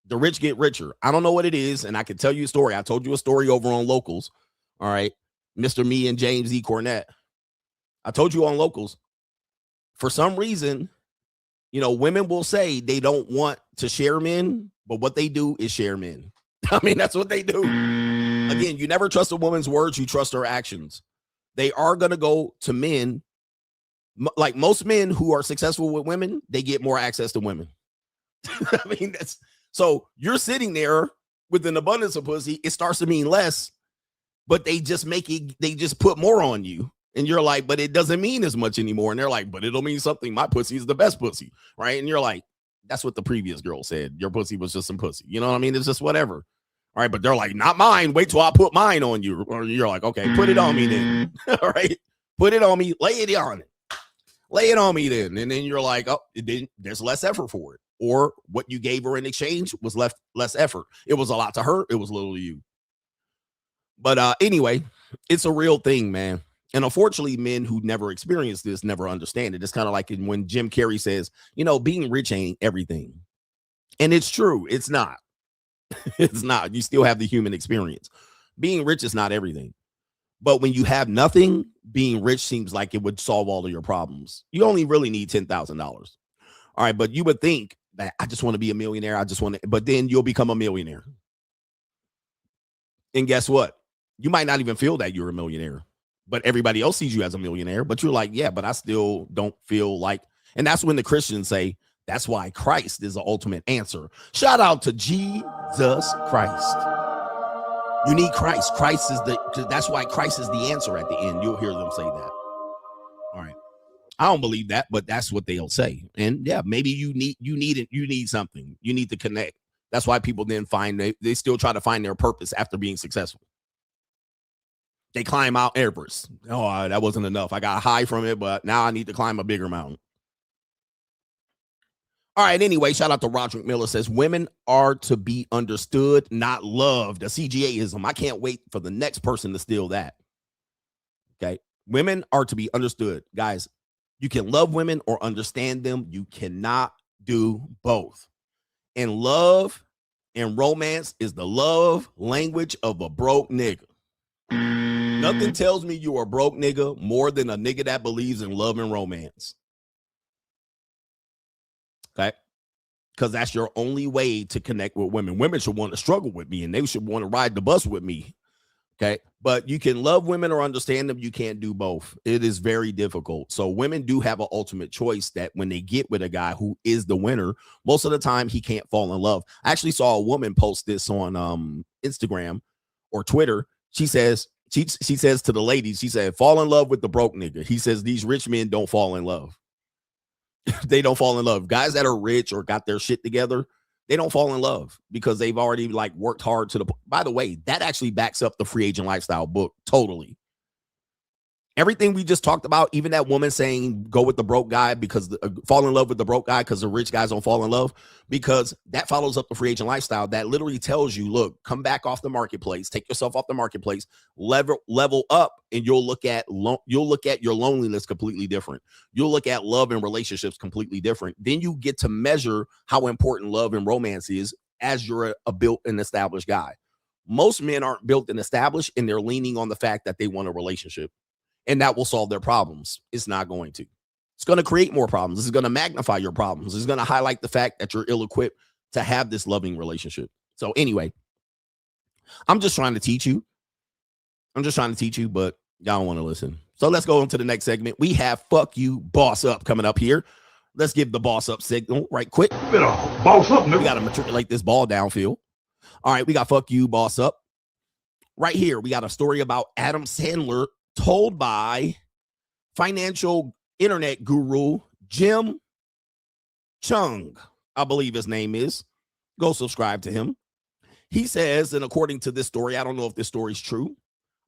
The rich get richer. I don't know what it is, and I can tell you a story. I told you a story over on Locals. All right, Mr. Me and James E. Cornett. I told you on Locals. For some reason, women will say they don't want to share men, but what they do is share men. I mean, that's what they do. Again, you never trust a woman's words. You trust her actions. They are going to go to men. Like most men who are successful with women, they get more access to women. I mean, so you're sitting there with an abundance of pussy. It starts to mean less, but they just put more on you. And you're like, but it doesn't mean as much anymore. And they're like, but it'll mean something. My pussy is the best pussy, right? And you're like, that's what the previous girl said. Your pussy was just some pussy. You know what I mean? It's just whatever. All right, but they're like, not mine. Wait till I put mine on you. Or you're like, okay, put it on me then. All right, put it on me. Lay it on it. Lay it on me then. And then you're like, oh, there's less effort for it. Or what you gave her in exchange was less effort. It was a lot to her. It was little to you. But anyway, it's a real thing, man. And unfortunately, men who never experienced this never understand it. It's kind of like when Jim Carrey says, being rich ain't everything. And it's true. It's not. It's not. You still have the human experience. Being rich is not everything. But when you have nothing, being rich seems like it would solve all of your problems. You only really need $10,000. All right. But you would think that I just want to be a millionaire. But then you'll become a millionaire. And guess what? You might not even feel that you're a millionaire. But everybody else sees you as a millionaire, but you're like, yeah, but I still don't feel like, and that's when the Christians say, that's why Christ is the ultimate answer. Shout out to Jesus Christ. You need Christ. That's why Christ is the answer at the end. You'll hear them say that. All right. I don't believe that, but that's what they'll say. And yeah, maybe you need something. You need to connect. That's why people then they still try to find their purpose after being successful. They climb Mount Everest. Oh, that wasn't enough. I got high from it, but now I need to climb a bigger mountain. All right. Anyway, shout out to Roderick Miller says women are to be understood, not loved. A CGA-ism. I can't wait for the next person to steal that. Okay. Women are to be understood. Guys, you can love women or understand them. You cannot do both. And love and romance is the love language of a broke nigga. Nothing tells me you are a broke nigga more than a nigga that believes in love and romance. Okay? Because that's your only way to connect with women. Women should want to struggle with me, and they should want to ride the bus with me. Okay? But you can love women or understand them. You can't do both. It is very difficult. So women do have an ultimate choice that when they get with a guy who is the winner, most of the time he can't fall in love. I actually saw a woman post this on Instagram or Twitter. She says to the ladies, she said, fall in love with the broke nigga. He says these rich men don't fall in love. They don't fall in love. Guys that are rich or got their shit together, they don't fall in love because they've already worked hard to the. By the way, that actually backs up the Free Agent Lifestyle book totally. Everything we just talked about, even that woman saying go with the broke guy because fall in love with the broke guy because the rich guys don't fall in love, because that follows up the Free Agent Lifestyle that literally tells you, look, come back off the marketplace, take yourself off the marketplace, level up, and you'll look at your loneliness completely different. You'll look at love and relationships completely different. Then you get to measure how important love and romance is as you're a built and established guy. Most men aren't built and established, and they're leaning on the fact that they want a relationship. And that will solve their problems. It's not going to. It's going to create more problems. This is going to magnify your problems. It's going to highlight the fact that you're ill-equipped to have this loving relationship. So anyway, I'm just trying to teach you. But y'all don't want to listen. So let's go on to the next segment. We have Fuck You, Boss Up coming up here. Let's give the boss up signal right quick. Better boss up, nigga. We got to matriculate this ball downfield. All right, we got fuck you, boss up. Right here, we got a story about Adam Sandler told by financial internet guru Jim Chung, I believe his name is. Go subscribe to him. He says, and according to this story, I don't know if this story is true.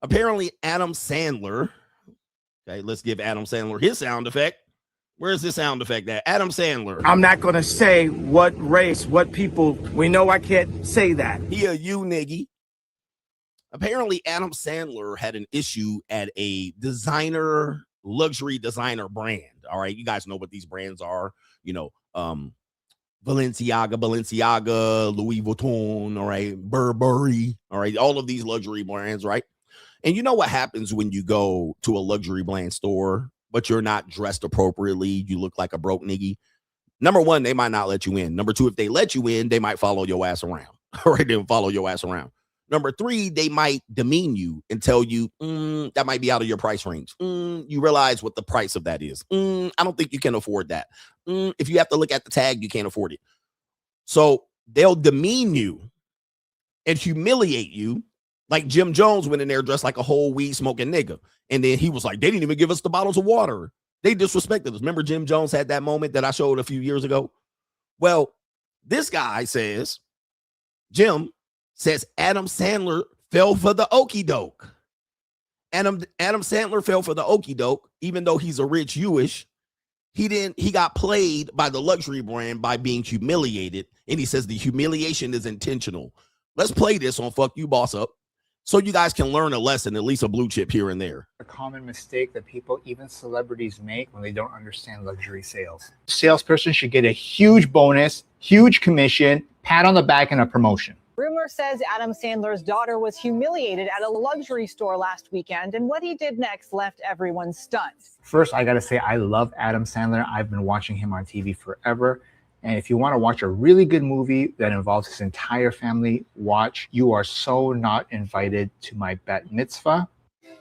Apparently, Adam Sandler. Okay, let's give Adam Sandler his sound effect. Where's this sound effect at? Adam Sandler. I'm not going to say what race, what people. We know I can't say that. He a you niggy. Apparently, Adam Sandler had an issue at a luxury designer brand. All right, you guys know what these brands are. You know, Balenciaga, Louis Vuitton, all right, Burberry, all right, all of these luxury brands, right? And you know what happens when you go to a luxury brand store, but you're not dressed appropriately, you look like a broke niggy. Number one, they might not let you in. Number two, if they let you in, they might follow your ass around, all right? They'll follow your ass around. Number three, they might demean you and tell you that might be out of your price range. You realize what the price of that is. I don't think you can afford that. If you have to look at the tag, you can't afford it. So they'll demean you and humiliate you. Like Jim Jones went in there dressed like a whole weed smoking nigga. And then he was like, they didn't even give us the bottles of water. They disrespected us. Remember Jim Jones had that moment that I showed a few years ago? Well, this guy says, Jim says Adam Sandler fell for the okie doke. Adam Sandler fell for the okie doke, even though he's a rich Jewish. He got played by the luxury brand by being humiliated. And he says the humiliation is intentional. Let's play this on Fuck You Boss Up so you guys can learn a lesson, at least a blue chip here and there. A common mistake that people, even celebrities, make when they don't understand luxury sales. Salesperson should get a huge bonus, huge commission, pat on the back, and a promotion. Rumor says Adam Sandler's daughter was humiliated at a luxury store last weekend, and what he did next left everyone stunned. First, I gotta say, I love Adam Sandler. I've been watching him on TV forever. And if you want to watch a really good movie that involves his entire family, watch You Are So Not Invited to My Bat Mitzvah.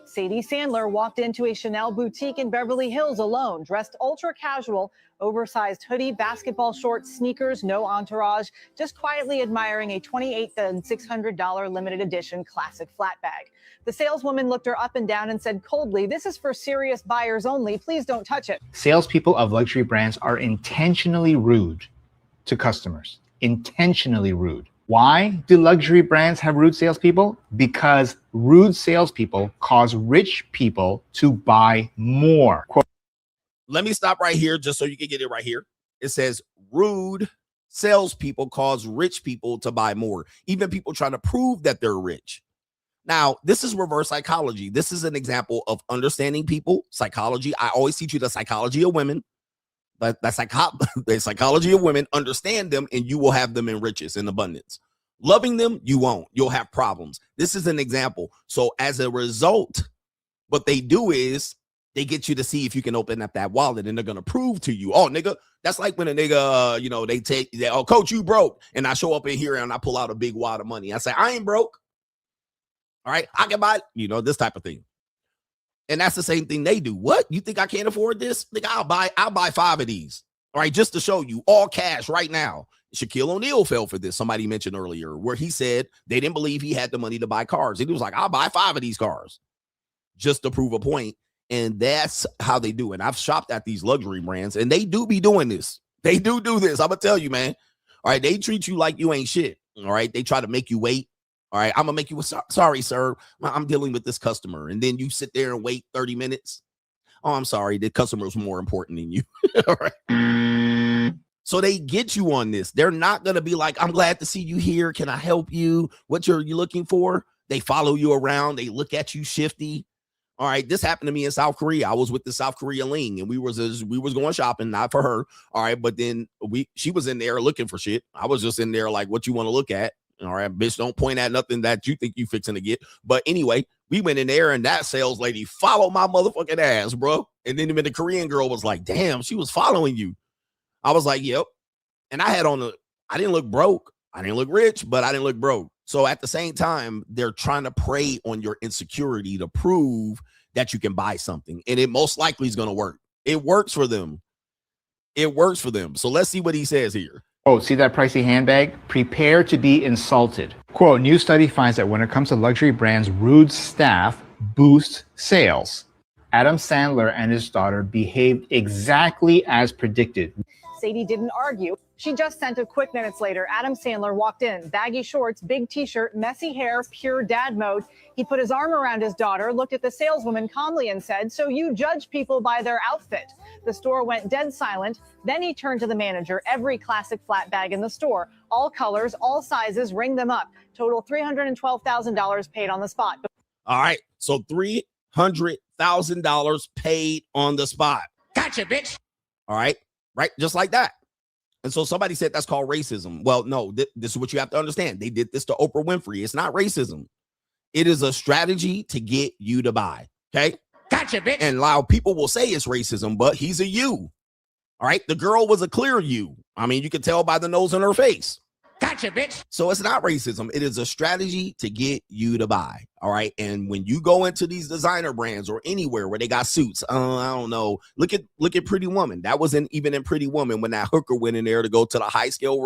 Sadie Sandler walked into a Chanel boutique in Beverly Hills alone, dressed ultra casual, oversized hoodie, basketball shorts, sneakers, no entourage, just quietly admiring a $28,600 limited edition classic flat bag. The saleswoman looked her up and down and said coldly, "This is for serious buyers only. Please don't touch it." Salespeople of luxury brands are intentionally rude to customers. Intentionally rude. Why do luxury brands have rude salespeople? Because rude salespeople cause rich people to buy more. Let me stop right here just so you can get it right here. It says rude salespeople cause rich people to buy more. Even people trying to prove that they're rich. Now, this is reverse psychology. This is an example of understanding people, psychology. I always teach you the psychology of women. The psychology of women, understand them, and you will have them in riches and abundance. Loving them, you won't. You'll have problems. This is an example. So as a result, what they do is they get you to see if you can open up that wallet, and they're going to prove to you, oh, nigga, that's like when a nigga, oh, coach, you broke. And I show up in here and I pull out a big wad of money. I say, I ain't broke. All right, I can buy, this type of thing. And that's the same thing they do. What? You think I can't afford this? Think I'll buy 5 of these. All right, just to show you, all cash right now. Shaquille O'Neal fell for this. Somebody mentioned earlier where he said they didn't believe he had the money to buy cars. And he was like, I'll buy 5 of these cars just to prove a point. And that's how they do it. I've shopped at these luxury brands, and they do be doing this. They do this. I'm going to tell you, man. All right, they treat you like you ain't shit. All right, they try to make you wait. All right, I'm going to make you, sorry, sir, I'm dealing with this customer. And then you sit there and wait 30 minutes. Oh, I'm sorry, the customer is more important than you. All right. So they get you on this. They're not going to be like, I'm glad to see you here. Can I help you? What are you looking for? They follow you around. They look at you shifty. All right, this happened to me in South Korea. I was with the South Korea Ling, and we was going shopping, not for her. All right, but then she was in there looking for shit. I was just in there like, what you want to look at? All right, bitch, don't point at nothing that you think you fixing to get. But anyway, we went in there, and that sales lady followed my motherfucking ass, bro. And then the Korean girl was like, damn, she was following you. I was like, yep. And I didn't look broke. I didn't look rich, but I didn't look broke. So at the same time, they're trying to prey on your insecurity to prove that you can buy something. And it most likely is going to work. It works for them. It works for them. So let's see what he says here. Oh, see that pricey handbag? Prepare to be insulted. Quote, new study finds that when it comes to luxury brands, rude staff boost sales. Adam Sandler and his daughter behaved exactly as predicted. Sadie didn't argue. She just sent a quick minutes later. Adam Sandler walked in, baggy shorts, big t-shirt, messy hair, pure dad mode. He put his arm around his daughter, looked at the saleswoman calmly and said, so you judge people by their outfit. The store went dead silent. Then he turned to the manager. Every classic flat bag in the store, all colors, all sizes, ring them up. Total $312,000 paid on the spot. All right. So $300,000 paid on the spot. Gotcha, bitch. All right. Right. Just like that. And so somebody said that's called racism. Well, no, this is what you have to understand. They did this to Oprah Winfrey. It's not racism. It is a strategy to get you to buy. Okay. Gotcha, bitch. And loud people will say it's racism, but he's a you. All right. The girl was a clear you. I mean, you could tell by the nose on her face. Gotcha, bitch. So it's not racism. It is a strategy to get you to buy. All right. And when you go into these designer brands or anywhere where they got suits, I don't know. Look at Pretty Woman. That wasn't even in Pretty Woman when that hooker went in there to go to the high scale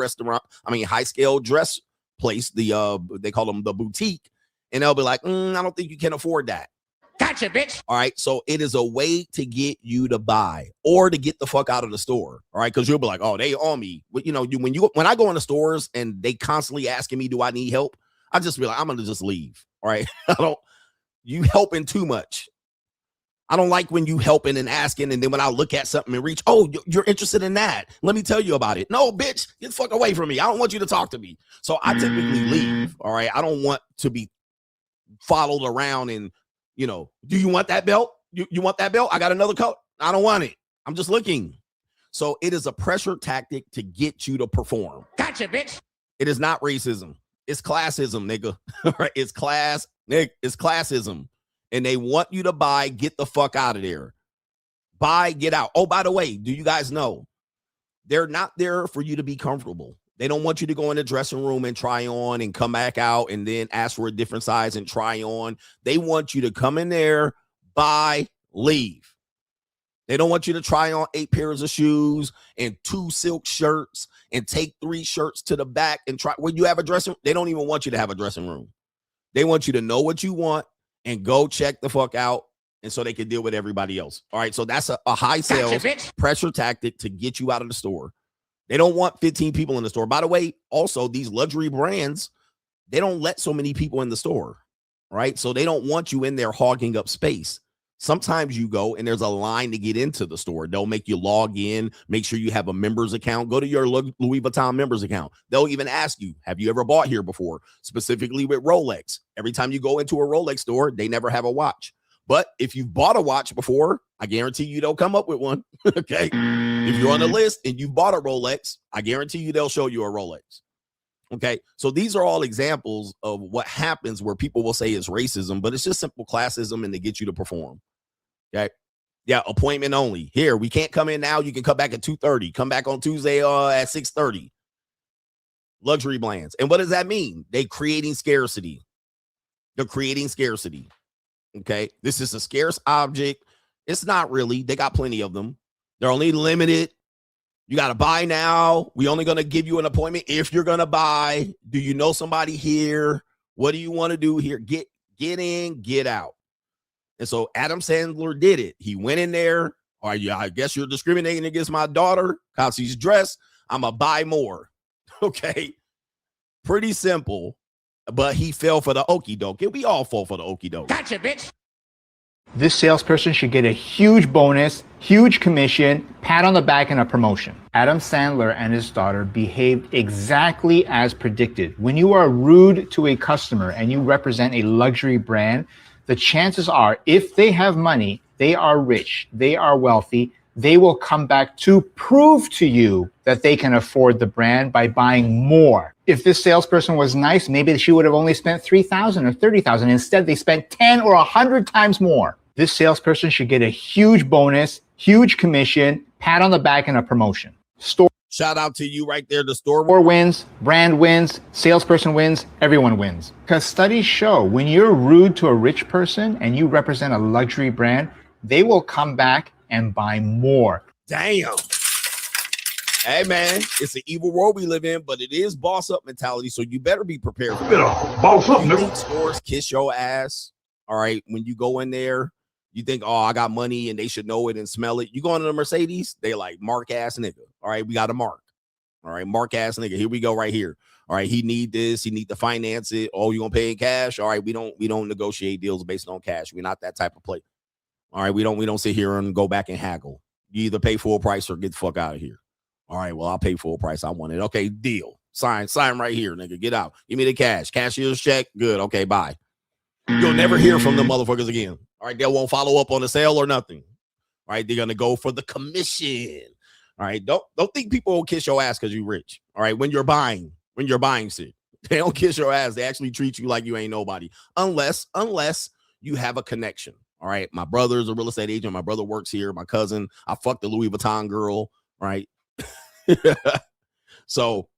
dress place. They call them the boutique. And they'll be like, I don't think you can afford that. Gotcha, bitch. All right. So it is a way to get you to buy or to get the fuck out of the store. All right. Because you'll be like, oh, they on me. But, you know, when I go into stores and they constantly asking me, do I need help? I just be like, I'm going to just leave. All right. You helping too much. I don't like when you helping and asking. And then when I look at something and reach, oh, you're interested in that. Let me tell you about it. No, bitch, get the fuck away from me. I don't want you to talk to me. So I typically leave. All right. I don't want to be followed around and, you know, do you want that belt? You want that belt? I got another coat. I don't want it. I'm just looking. So it is a pressure tactic to get you to perform. Gotcha, bitch. It is not racism. It's classism, nigga. Right? It's classism. And they want you to buy, get the fuck out of there. Buy, get out. Oh, by the way, do you guys know they're not there for you to be comfortable? They don't want you to go in the dressing room and try on and come back out and then ask for a different size and try on. They want you to come in there, buy, leave. They don't want you to try on 8 pairs of shoes and 2 silk shirts and take 3 shirts to the back and try. When you have a dressing room, they don't even want you to have a dressing room. They want you to know what you want and go check the fuck out, and so they can deal with everybody else. All right, so that's a high sales pressure tactic to get you out of the store. They don't want 15 people in the store. By the way, also, these luxury brands, they don't let so many people in the store, right? So they don't want you in there hogging up space. Sometimes you go and there's a line to get into the store. They'll make you log in, make sure you have a member's account. Go to your Louis Vuitton member's account. They'll even ask you, have you ever bought here before? Specifically with Rolex. Every time you go into a Rolex store, they never have a watch. But if you've bought a watch before, I guarantee you they'll come up with one. Okay. If you're on the list and you bought a Rolex, I guarantee you they'll show you a Rolex. Okay. So these are all examples of what happens where people will say it's racism, but it's just simple classism and to get you to perform. Okay. Yeah. Appointment only. Here, we can't come in now. You can come back at 2:30. Come back on Tuesday at 6:30. Luxury brands. And what does that mean? They're creating scarcity. Okay. This is a scarce object. It's not really. They got plenty of them. They're only limited. You got to buy now. We only going to give you an appointment if you're going to buy. Do you know somebody here? What do you want to do here? Get in, get out. And so Adam Sandler did it. He went in there. Or I guess you're discriminating against my daughter because she's dressed. I'm going to buy more. Okay. Pretty simple. But he fell for the okie doke. And we all fall for the okie doke. Gotcha, bitch. This salesperson should get a huge bonus, huge commission, pat on the back, and a promotion. Adam Sandler and his daughter behaved exactly as predicted. When you are rude to a customer and you represent a luxury brand, the chances are, if they have money, they are rich, they are wealthy, they will come back to prove to you that they can afford the brand by buying more. If this salesperson was nice, maybe she would have only spent $3,000 or $30,000. Instead, they spent 10 or 100 times more. This salesperson should get a huge bonus, huge commission, pat on the back, and a promotion. Shout out to you right there. The store wins, brand wins, salesperson wins, everyone wins. Because studies show when you're rude to a rich person and you represent a luxury brand, they will come back and buy more. Damn. Hey man, it's an evil world we live in, but it is boss up mentality, so you better be prepared for Boss up, You nigga. think stores kiss your ass? All right, when you go in there, you think, oh, I got money and they should know it and smell it. You go into the Mercedes, they like mark ass nigga. All right, we got a mark. All right, mark ass nigga. Here we go right here. All right, he need this. He need to finance it. Oh, you gonna pay in cash? All right, we don't negotiate deals based on cash. We're not that type of play. All right, we don't sit here and go back and haggle. You either pay full price or get the fuck out of here. All right, well, I'll pay full price. I want it. Okay, deal. Sign right here, nigga. Get out. Give me the cash. Cashier's check. Good. Okay, bye. You'll never hear from the motherfuckers again. All right, they won't follow up on the sale or nothing. All right, they're gonna go for the commission. All right, don't think people will kiss your ass because you're rich. All right, when you're buying shit, they don't kiss your ass. They actually treat you like you ain't nobody, unless you have a connection. All right, my brother's a real estate agent. My brother works here. My cousin, I fucked the Louis Vuitton girl. Right. So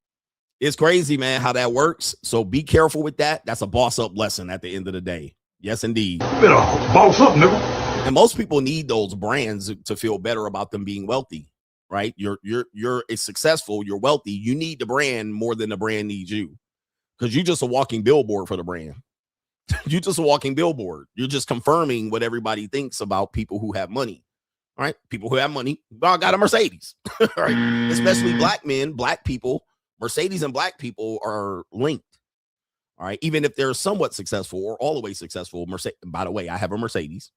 it's crazy, man, how that works. So be careful with that. That's a boss up lesson at the end of the day. Yes, indeed. Boss up, nigga. And most people need those brands to feel better about them being wealthy, right? You're successful, you're wealthy. You need the brand more than the brand needs you, because you're just a walking billboard for the brand. You're just a walking billboard. You're just confirming what everybody thinks about people who have money. All right, people who have money, well, got a Mercedes, right? Especially black men, black people, Mercedes and black people are linked. All right, even if they're somewhat successful or all the way successful. By the way, I have a Mercedes.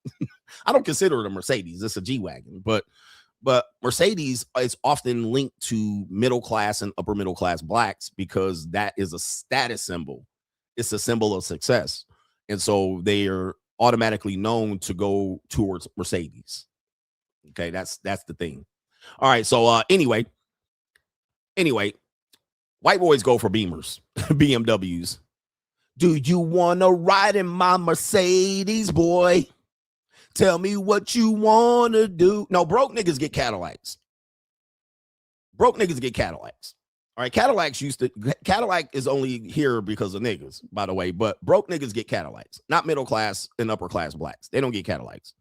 I don't consider it a Mercedes; it's a G-Wagon. But Mercedes is often linked to middle class and upper middle class blacks because that is a status symbol. It's a symbol of success, and so they are automatically known to go towards Mercedes. Okay, that's the thing. All right, so anyway, white boys go for Beamers, BMWs. Do you want to ride in my Mercedes, boy? Tell me what you want to do. No, broke niggas get Cadillacs. Broke niggas get Cadillacs. All right, Cadillac is only here because of niggas, by the way, but broke niggas get Cadillacs, not middle class and upper class blacks. They don't get Cadillacs.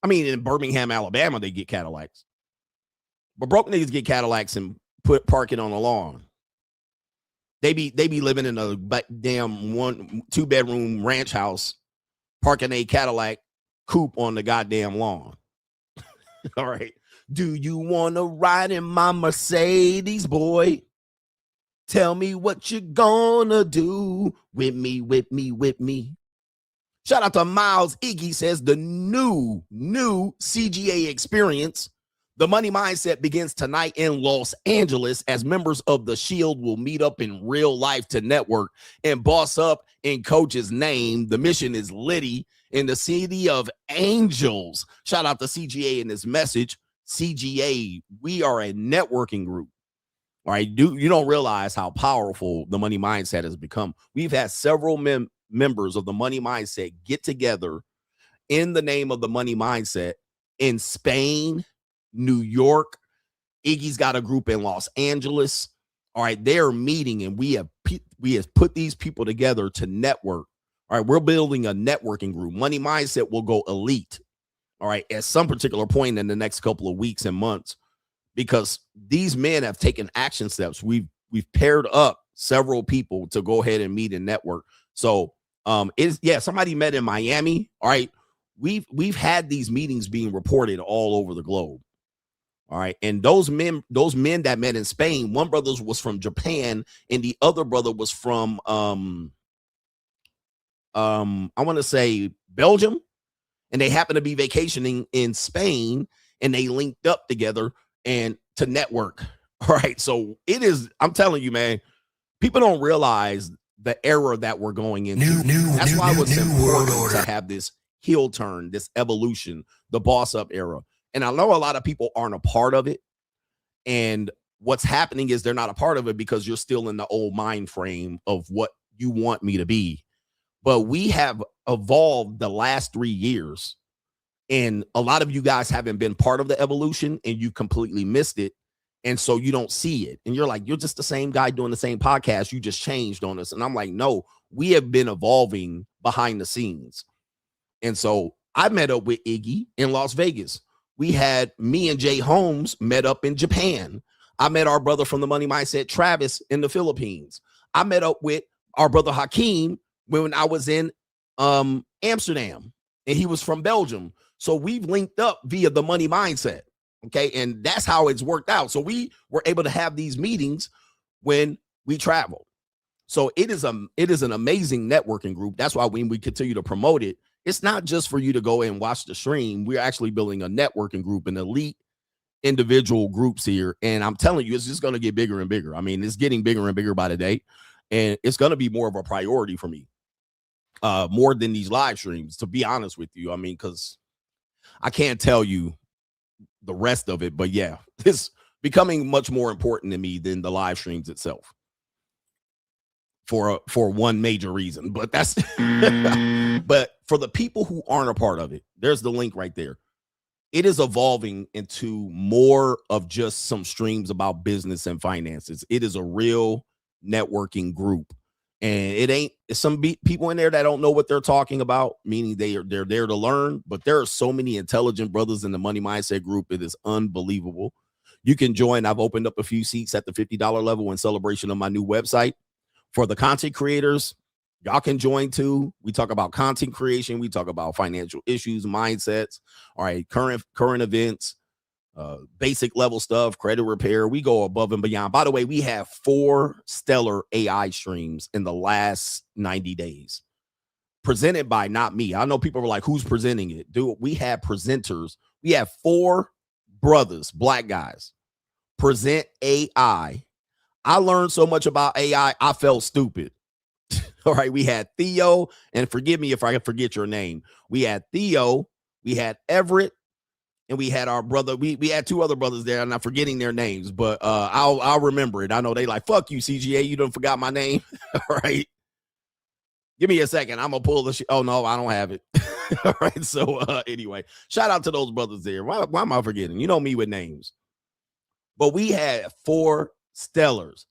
I mean, in Birmingham, Alabama, they get Cadillacs. But broke niggas get Cadillacs and park it on the lawn. They be living in a damn 1-2 bedroom ranch house, parking a Cadillac coupe on the goddamn lawn. All right. Do you want to ride in my Mercedes, boy? Tell me what you gonna do with me. Shout out to Miles Iggy, says the new CGA experience. The Money Mindset begins tonight in Los Angeles as members of the Shield will meet up in real life to network and boss up in Coach's name. The mission is Liddy in the city of Angels. Shout out to CGA in this message. CGA, we are a networking group. All right, you don't realize how powerful the Money Mindset has become. We've had several members of the Money Mindset get together in the name of the Money Mindset in Spain, New York. Iggy's got a group in Los Angeles. All right, they're meeting, and we have put these people together to network. All right, we're building a networking group. Money Mindset will go elite. All right, at some particular point in the next couple of weeks and months, because these men have taken action steps. We've paired up several people to go ahead and meet and network. So somebody met in Miami. All right, we've had these meetings being reported all over the globe. All right, and those men that met in Spain, one brother was from Japan and the other brother was from I want to say Belgium, and they happened to be vacationing in Spain and they linked up together and to network. All right, so it is, I'm telling you, man, people don't realize the era that we're going into. That's why it's important to have this heel turn, this evolution, the boss up era. And I know a lot of people aren't a part of it. And what's happening is they're not a part of it because you're still in the old mind frame of what you want me to be. But we have evolved the last 3 years. And a lot of you guys haven't been part of the evolution and you completely missed it. And so you don't see it. And you're like, you're just the same guy doing the same podcast. You just changed on us. And I'm like, no, we have been evolving behind the scenes. And so I met up with Iggy in Las Vegas. We had me and Jay Holmes met up in Japan. I met our brother from the Money Mindset, Travis, in the Philippines. I met up with our brother Hakeem when I was in Amsterdam, and he was from Belgium. So we've linked up via the Money Mindset. Okay. And that's how it's worked out. So we were able to have these meetings when we travel. So it is an amazing networking group. That's why when we continue to promote it, it's not just for you to go and watch the stream. We're actually building a networking group, an elite individual groups here. And I'm telling you, it's just going to get bigger and bigger. I mean, it's getting bigger and bigger by the day. And it's going to be more of a priority for me, more than these live streams, to be honest with you. I mean, because I can't tell you the rest of it, but yeah, it's becoming much more important to me than the live streams itself for one major reason. But that's but for the people who aren't a part of it, there's the link right there. It is evolving into more of just some streams about business and finances. It is a real networking group, and it's some people in there that don't know what they're talking about, meaning they're there to learn. But there are so many intelligent brothers in the Money Mindset group. It is unbelievable. You can join. I've opened up a few seats at the $50 level in celebration of my new website. For the content creators, y'all can join too. We talk about content creation. We talk about financial issues, mindsets, all right, current events, basic level stuff, credit repair. We go above and beyond. By the way, we have 4 stellar AI streams in the last 90 days. Presented by not me. I know people were like, who's presenting it? Dude, we have presenters. We have 4 brothers, black guys, present AI. I learned so much about AI, I felt stupid. All right, we had Theo, and forgive me if I forget your name. We had Theo, we had Everett, and we had our brother. We had 2 other brothers there. I'm not forgetting their names, but I'll remember it. I know they like, fuck you, CGA. You done forgot my name. All right. Give me a second. I'm gonna pull the oh no, I don't have it. All right. So anyway, shout out to those brothers there. Why am I forgetting? You know me with names. But we had 4 stellars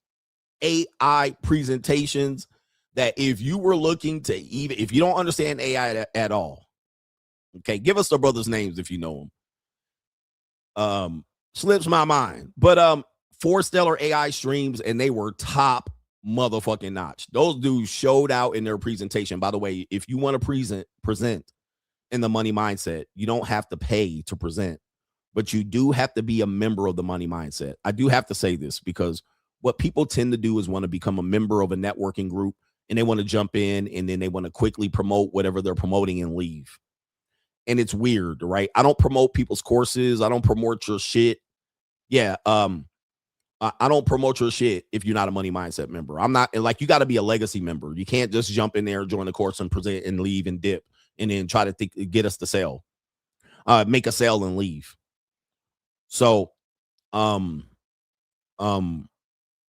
AI presentations that if you were looking to, even if you don't understand AI at all, okay, give us the brothers' names if you know them. Slips my mind, but 4 stellar AI streams, and they were top motherfucking notch. Those dudes showed out in their presentation. By the way, if you want to present in the Money Mindset, you don't have to pay to present, but you do have to be a member of the Money Mindset. I do have to say this because what people tend to do is want to become a member of a networking group, and they want to jump in, and then they want to quickly promote whatever they're promoting and leave. And it's weird, right? I don't promote people's courses. I don't promote your shit. Yeah. I don't promote your shit if you're not a Money Mindset member. I'm not, like, you got to be a legacy member. You can't just jump in there, join the course, and present and leave and dip, and then try to get us to sell, make a sale and leave. So,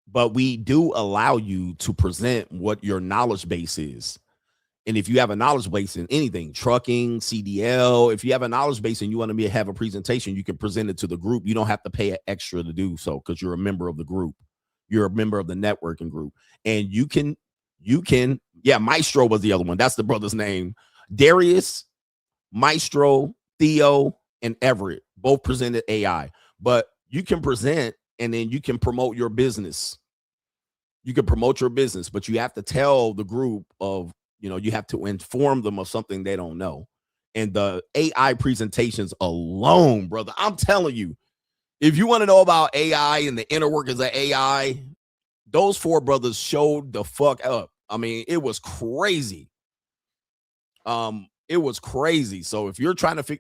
but we do allow you to present what your knowledge base is. And if you have a knowledge base in anything, trucking, CDL, if you have a knowledge base and you want to have a presentation, you can present it to the group. You don't have to pay an extra to do so because you're a member of the group. You're a member of the networking group. And you can, yeah, Maestro was the other one. That's the brother's name. Darius, Maestro, Theo, and Everett both presented AI. But you can present, and then you can promote your business. You can promote your business, but you have to tell the group of, you have to inform them of something they don't know. And the AI presentations alone, brother, I'm telling you, if you want to know about AI and the inner workings of AI, those 4 brothers showed the fuck up. I mean, it was crazy. It was crazy. So if you're trying to,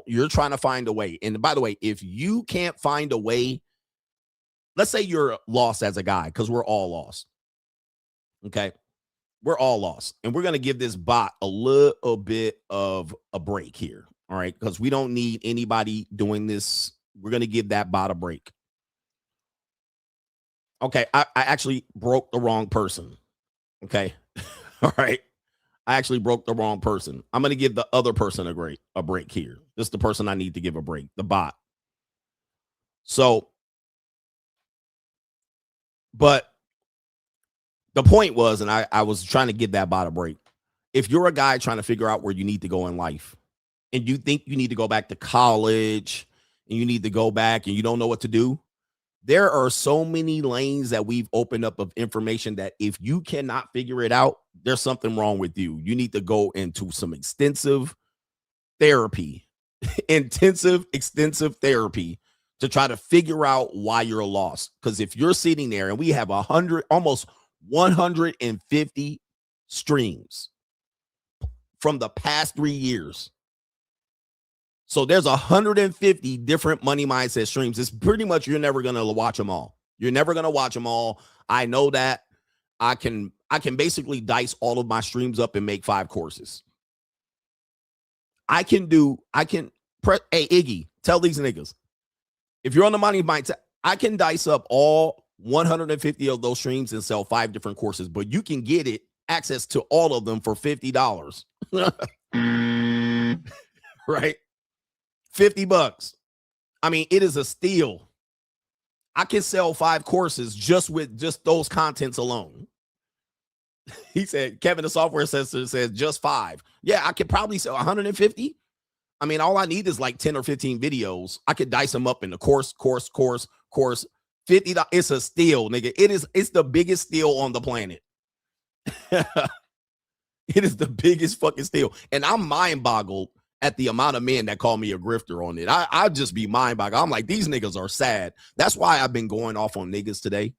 you're trying to find a way. And by the way, if you can't find a way, let's say you're lost as a guy, because we're all lost. Okay. We're all lost. And we're going to give this bot a little bit of a break here. All right. Because we don't need anybody doing this. We're going to give that bot a break. Okay. I actually broke the wrong person. Okay. All right. I actually broke the wrong person. I'm going to give the other person a break here. This is the person I need to give a break, the bot. So, but the point was, and I was trying to give that bot a break. If you're a guy trying to figure out where you need to go in life, and you think you need to go back to college, and you need to go back and you don't know what to do, There are so many lanes that we've opened up of information that if you cannot figure it out, there's something wrong with you. You need to go into some extensive therapy, extensive therapy to try to figure out why you're lost. Because if you're sitting there and we have almost 150 streams from the past 3 years. So there's 150 different money mindset streams. It's pretty much you're never going to watch them all. You're never going to watch them all. I know that. I can basically dice all of my streams up and make 5 courses. Hey, Iggy, tell these niggas. If you're on the money mindset, I can dice up all 150 of those streams and sell 5 different courses, but you can get access to all of them for $50. Right? $50. I mean, it is a steal. I can sell 5 courses just with just those contents alone. He said, Kevin, the software assessor says just 5. Yeah, I could probably sell 150. I mean, all I need is like 10 or 15 videos. I could dice them up in the course. $50. It's a steal, nigga. It's the biggest steal on the planet. It is the biggest fucking steal. And I'm mind boggled at the amount of men that call me a grifter on it. I just be mind boggled. I'm like, these niggas are sad. That's why I've been going off on niggas today,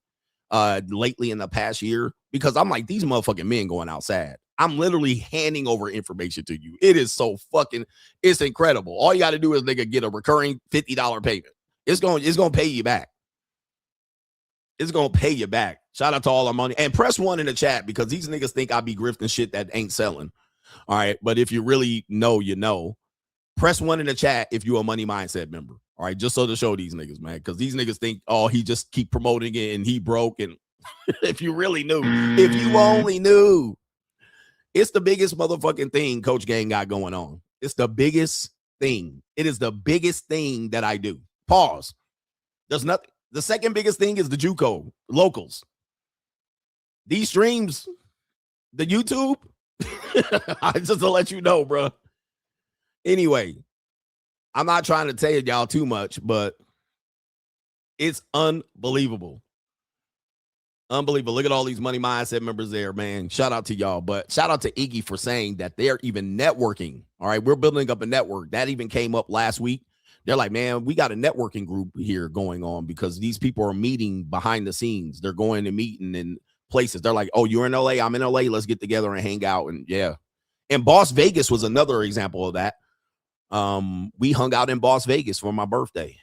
lately in the past year, because I'm like, these motherfucking men going out sad. I'm literally handing over information to you. It is so fucking, it's incredible. All you got to do is nigga get a recurring $50 payment. It's going to pay you back. It's going to pay you back. Shout out to all our money. And press 1 in the chat because these niggas think I be grifting shit that ain't selling. All right. But if you really know, you know. Press 1 in the chat if you're a Money Mindset member. All right. Just so to show these niggas, man. Because these niggas think, oh, he just keep promoting it and he broke. And if you really knew, if you only knew, it's the biggest motherfucking thing Coach Gang got going on. It's the biggest thing. It is the biggest thing that I do. Pause. There's nothing. The second biggest thing is the JUCO locals. These streams, the YouTube, just to let you know, bro. Anyway, I'm not trying to tell y'all too much, but it's unbelievable. Unbelievable. Look at all these Money Mindset members there, man. Shout out to y'all. But shout out to Iggy for saying that they're even networking. All right, we're building up a network. That even came up last week. They're like, man, we got a networking group here going on because these people are meeting behind the scenes. They're going and meeting in places. They're like, oh, you're in LA, I'm in LA. Let's get together and hang out. And yeah. And Boss Vegas was another example of that. We hung out in Boss Vegas for my birthday.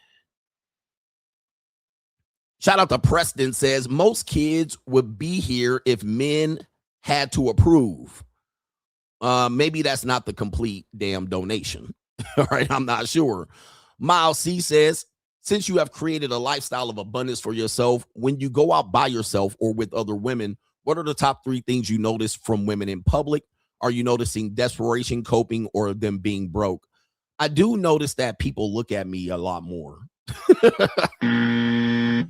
Shout out to Preston says most kids would be here if men had to approve. Maybe that's not the complete damn donation. All right, I'm not sure. Miles C says, since you have created a lifestyle of abundance for yourself, when you go out by yourself or with other women, what are the top 3 things you notice from women in public? Are you noticing desperation, coping, or them being broke? I do notice that people look at me a lot more.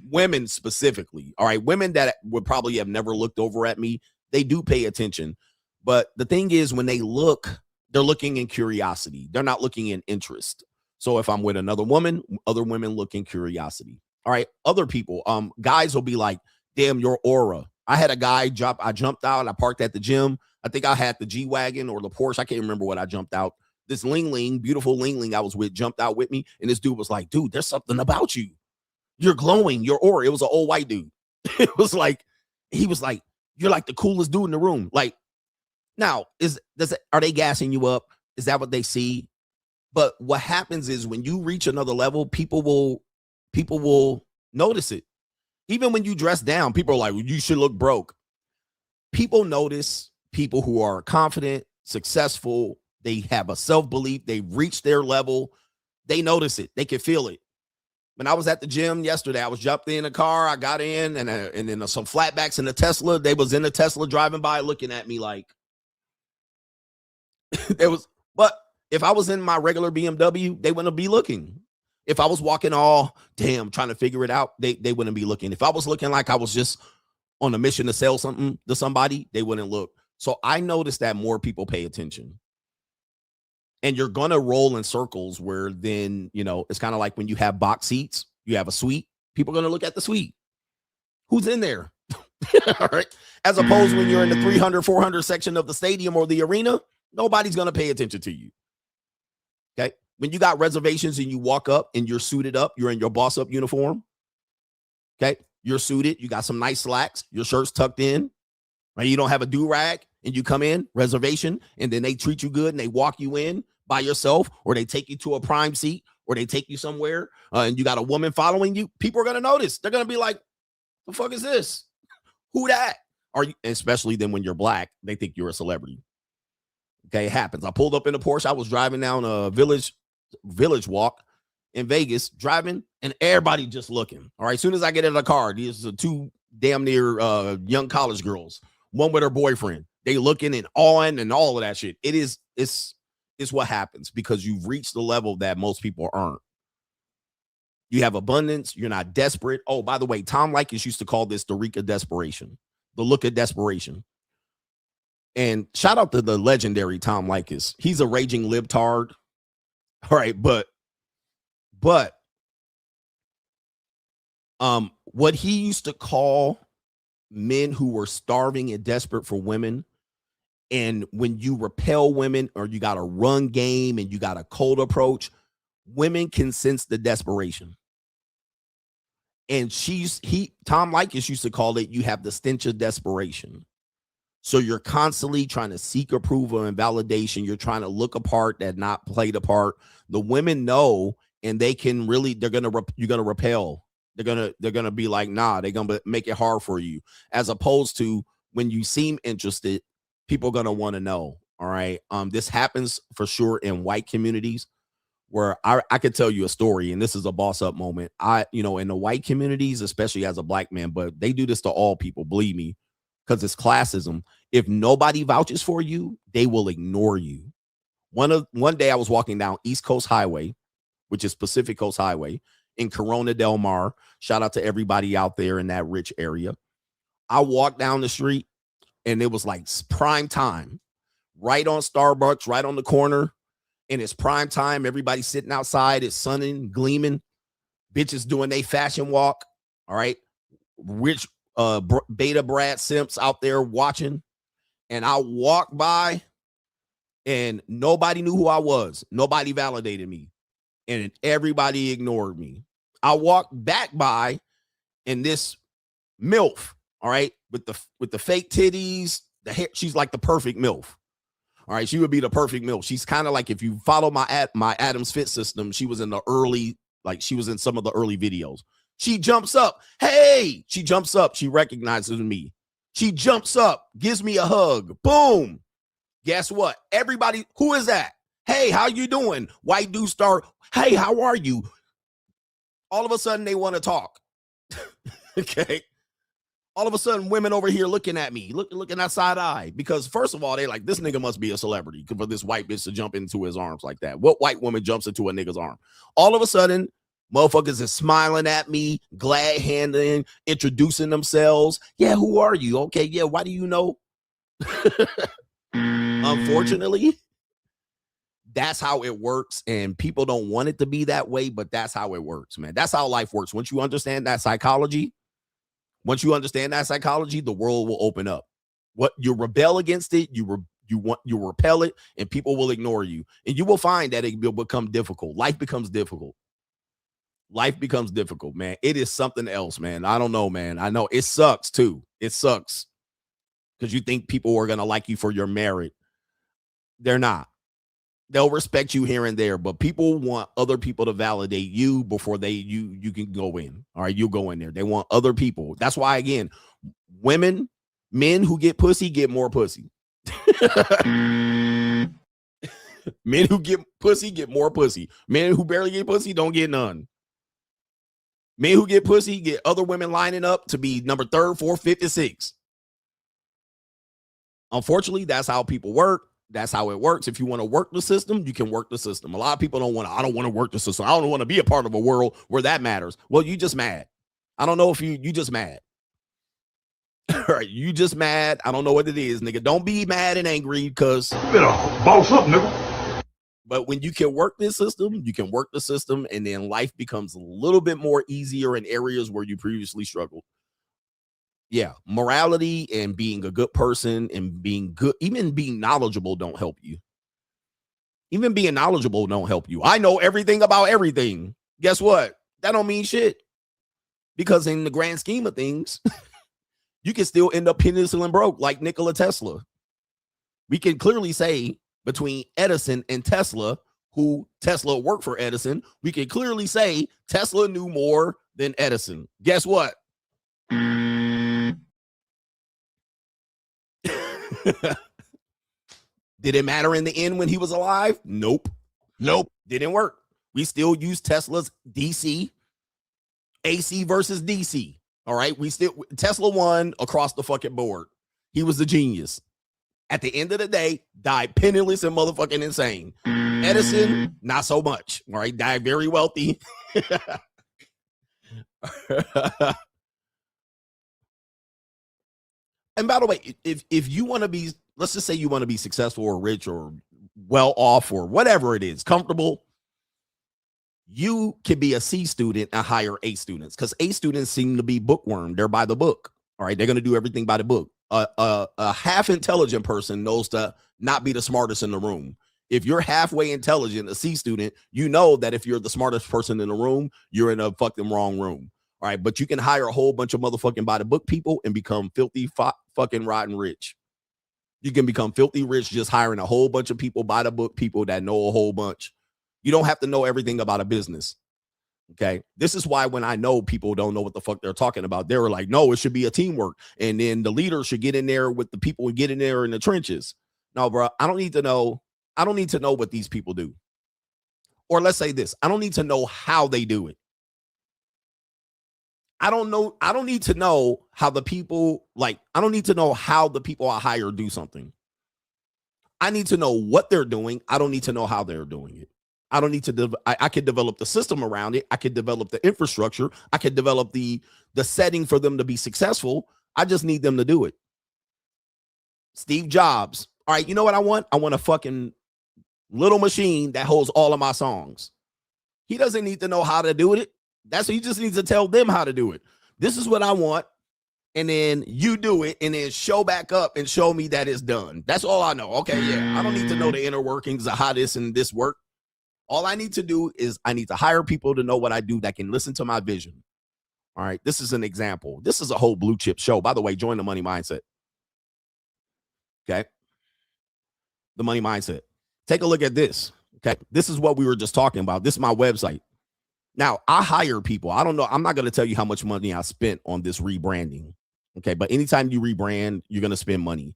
Women specifically. All right. Women that would probably have never looked over at me, they do pay attention. But the thing is, when they look, they're looking in curiosity. They're not looking in interest. So if I'm with another woman, other women look in curiosity. All right. Other people, guys will be like, damn, your aura. I had a guy I jumped out. I parked at the gym. I think I had the G-Wagon or the Porsche. I can't remember what I jumped out. This beautiful Ling I was with, jumped out with me. And this dude was like, dude, there's something about you. You're glowing, your aura. It was an old white dude. It was like, he was like, you're like the coolest dude in the room. Like, now, are they gassing you up? Is that what they see? But what happens is when you reach another level, people will notice it. Even when you dress down, people are like, well, you should look broke. People notice people who are confident, successful, they have a self-belief, they've reached their level, they notice it, they can feel it. When I was at the gym yesterday, I was jumped in a car, I got in, and then some flatbacks in the Tesla, they was in the Tesla driving by looking at me like, but if I was in my regular BMW, they wouldn't be looking. If I was walking all, damn, trying to figure it out, they wouldn't be looking. If I was looking like I was just on a mission to sell something to somebody, they wouldn't look. So I noticed that more people pay attention. And you're going to roll in circles where then, it's kind of like when you have box seats, you have a suite, People are going to look at the suite. Who's in there? All right. As opposed when you're in the 300, 400 section of the stadium or the arena, nobody's going to pay attention to you. Okay. When you got reservations and you walk up and you're suited up, you're in your boss up uniform. Okay. You're suited. You got some nice slacks. Your shirt's tucked in. Right? You don't have a do-rag and you come in, reservation, and then they treat you good and they walk you in by yourself, or they take you to a prime seat, or they take you somewhere and you got a woman following you. People are going to notice. They're going to be like, the fuck is this? Who that? Are you? Especially then when you're black, they think you're a celebrity. Okay, it happens. I pulled up in a Porsche. I was driving down a village walk in Vegas, driving, and everybody just looking. All right, as soon as I get in the car, these are two damn near young college girls, one with her boyfriend. They looking and awing and all of that shit. It's what happens because you've reached the level that most people aren't. You have abundance. You're not desperate. Oh, by the way, Tom Likas used to call this the reek of desperation, the look of desperation. And shout out to the legendary Tom Likas. He's a raging libtard. All right, but what he used to call men who were starving and desperate for women, and when you repel women or you got a run game and you got a cold approach, women can sense the desperation. And Tom Likas used to call it, you have the stench of desperation. So you're constantly trying to seek approval and validation. You're trying to look a part that not play the part. The women know, and they can really, you're going to repel. They're going to be like, nah, they're going to make it hard for you. As opposed to when you seem interested, people are going to want to know. All right. This happens for sure in white communities where I could tell you a story, and this is a boss up moment. In the white communities, especially as a black man, but they do this to all people, believe me, because it's classism. If nobody vouches for you, they will ignore you. One day I was walking down East Coast Highway, which is Pacific Coast Highway in Corona Del Mar. Shout out to everybody out there in that rich area. I walked down the street and it was like prime time, right on Starbucks, right on the corner. And it's prime time. Everybody's sitting outside. It's sunning, gleaming. Bitches doing their fashion walk. All right. Rich beta Brad simps out there watching. And I walked by and nobody knew who I was. Nobody validated me. And everybody ignored me. I walked back by and this MILF, all right, with the fake titties, the hair, she's like the perfect MILF. All right, she would be the perfect MILF. She's kind of like, if you follow my Adam's Fit system, she was in the early, like she was in some of the early videos. She jumps up. Hey, she jumps up. She recognizes me. She jumps up, gives me a hug. Boom. Guess what? Everybody, who is that? Hey, how you doing? White dude start, hey, how are you? All of a sudden, they want to talk. Okay. All of a sudden, women over here looking at me, looking that side eye. Because first of all, they like, this nigga must be a celebrity for this white bitch to jump into his arms like that. What white woman jumps into a nigga's arm? All of a sudden, motherfuckers is smiling at me, glad handing, introducing themselves. Yeah, who are you? Okay, yeah, why do you know? Unfortunately, that's how it works. And people don't want it to be that way, but that's how it works, man. That's how life works. Once you understand that psychology, the world will open up. What you rebel against it, you repel it, and people will ignore you. And you will find that it will become difficult. Life becomes difficult. Life becomes difficult, man. It is something else, man. I don't know, man. I know it sucks too. It sucks because you think people are going to like you for your merit. They're not. They'll respect you here and there, but people want other people to validate you before you can go in. All right, you go in there. They want other people. That's why, again, men who get pussy get more pussy. Men who get pussy get more pussy. Men who barely get pussy don't get none. Men who get pussy get other women lining up to be number 3rd, 4th, 5th, and 6th. Unfortunately, that's how people work. That's how it works. If you want to work the system, you can work the system. A lot of people I don't want to work the system. I don't want to be a part of a world where that matters. Well, you just mad. I don't know if you just mad. All right, you just mad. I don't know what it is, nigga. Don't be mad and angry because you better boss up, nigga. But when you can work this system, you can work the system, and then life becomes a little bit more easier in areas where you previously struggled. Yeah, morality and being a good person and being good, even being knowledgeable don't help you. Even being knowledgeable don't help you. I know everything about everything. Guess what? That don't mean shit. Because in the grand scheme of things, you can still end up penicillin broke like Nikola Tesla. We can clearly say between Edison and Tesla, who Tesla worked for Edison, we can clearly say Tesla knew more than Edison. Guess what? Did it matter in the end when he was alive? Nope. Didn't work. We still use Tesla's DC, AC versus DC. All right. Tesla won across the fucking board. He was a genius. At the end of the day, died penniless and motherfucking insane. Edison, not so much. All right. Died very wealthy. And by the way, if you want to be, let's just say you want to be successful or rich or well off or whatever it is, comfortable, you can be a C student and hire A students, because A students seem to be bookworm. They're by the book. All right. They're going to do everything by the book. A half intelligent person knows to not be the smartest in the room. If you're halfway intelligent, a C student, you know that if you're the smartest person in the room, you're in a fucking wrong room. All right. But you can hire a whole bunch of motherfucking by the book people and become filthy fucking rotten rich. You can become filthy rich just hiring a whole bunch of people by the book, people that know a whole bunch. You don't have to know everything about a business. Okay. This is why when I know people don't know what the fuck they're talking about, they were like, no, it should be a teamwork. And then the leader should get in there with the people and get in there in the trenches. No, bro, I don't need to know. I don't need to know what these people do. Or let's say this, I don't need to know how they do it. I don't need to know how the people, I don't need to know how the people I hire do something. I need to know what they're doing. I don't need to know how they're doing it. I don't need to, I could develop the system around it. I could develop the infrastructure. I could develop the setting for them to be successful. I just need them to do it. Steve Jobs. All right. You know what I want? I want a fucking little machine that holds all of my songs. He doesn't need to know how to do it. He just needs to tell them how to do it. This is what I want. And then you do it and then show back up and show me that it's done. That's all I know. Okay. Yeah. I don't need to know the inner workings of how this and this work. All I need to do is I need to hire people to know what I do that can listen to my vision. All right. This is an example. This is a whole blue chip show. By the way, join the Money Mindset. Okay. The Money Mindset. Take a look at this. Okay. This is what we were just talking about. This is my website. Now, I hire people. I don't know. I'm not going to tell you how much money I spent on this rebranding. Okay. But anytime you rebrand, you're going to spend money.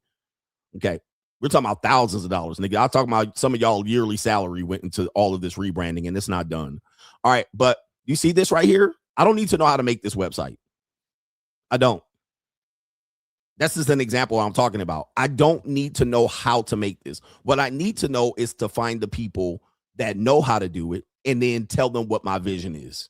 Okay. We're talking about thousands of dollars. Nigga, I'll talk about some of y'all yearly salary went into all of this rebranding and it's not done. All right. But you see this right here? I don't need to know how to make this website. I don't. That's just an example I'm talking about. I don't need to know how to make this. What I need to know is to find the people that know how to do it and then tell them what my vision is.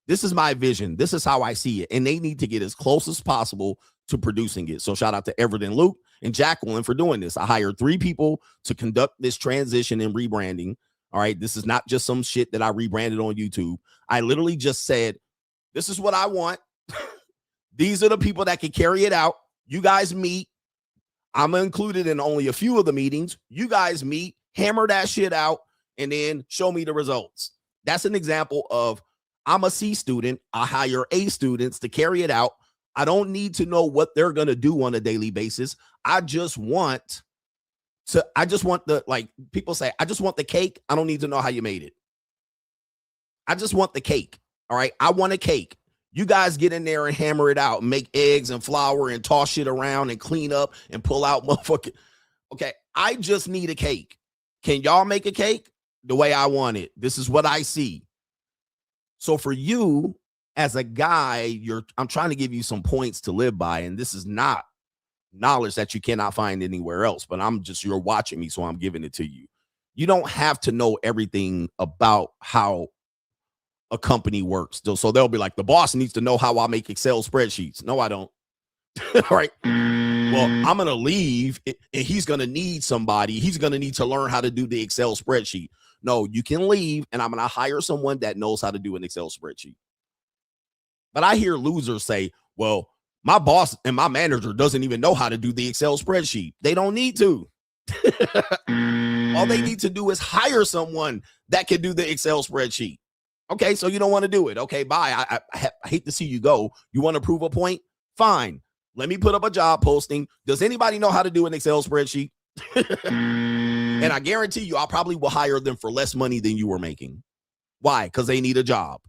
This is my vision. This is how I see it. And they need to get as close as possible to producing it. So shout out to Everett and Luke and Jacqueline for doing this. I hired 3 people to conduct this transition and rebranding. All right. This is not just some shit that I rebranded on YouTube. I literally just said, this is what I want. These are the people that can carry it out. You guys meet. I'm included in only a few of the meetings. You guys meet, hammer that shit out, and then show me the results. That's an example of I'm a C student. I hire A students to carry it out. I don't need to know what they're going to do on a daily basis. I just want the, like people say, I just want the cake. I don't need to know how you made it. I just want the cake. All right. I want a cake. You guys get in there and hammer it out, make eggs and flour and toss shit around and clean up and pull out motherfucking. Okay. I just need a cake. Can y'all make a cake the way I want it? This is what I see. So for you as a guy, I'm trying to give you some points to live by. And this is not knowledge that you cannot find anywhere else, but you're watching me. So I'm giving it to you. You don't have to know everything about how a company works. So they'll be like, the boss needs to know how I make Excel spreadsheets. No, I don't. All right. Well, I'm going to leave and he's going to need somebody. He's going to need to learn how to do the Excel spreadsheet. No, you can leave, and I'm going to hire someone that knows how to do an Excel spreadsheet. But I hear losers say, well, my boss and my manager doesn't even know how to do the Excel spreadsheet. They don't need to. All they need to do is hire someone that can do the Excel spreadsheet. Okay, so you don't want to do it. Okay, bye. I hate to see you go. You want to prove a point? Fine. Let me put up a job posting. Does anybody know how to do an Excel spreadsheet? And I guarantee you, I probably will hire them for less money than you were making. Why? Because they need a job.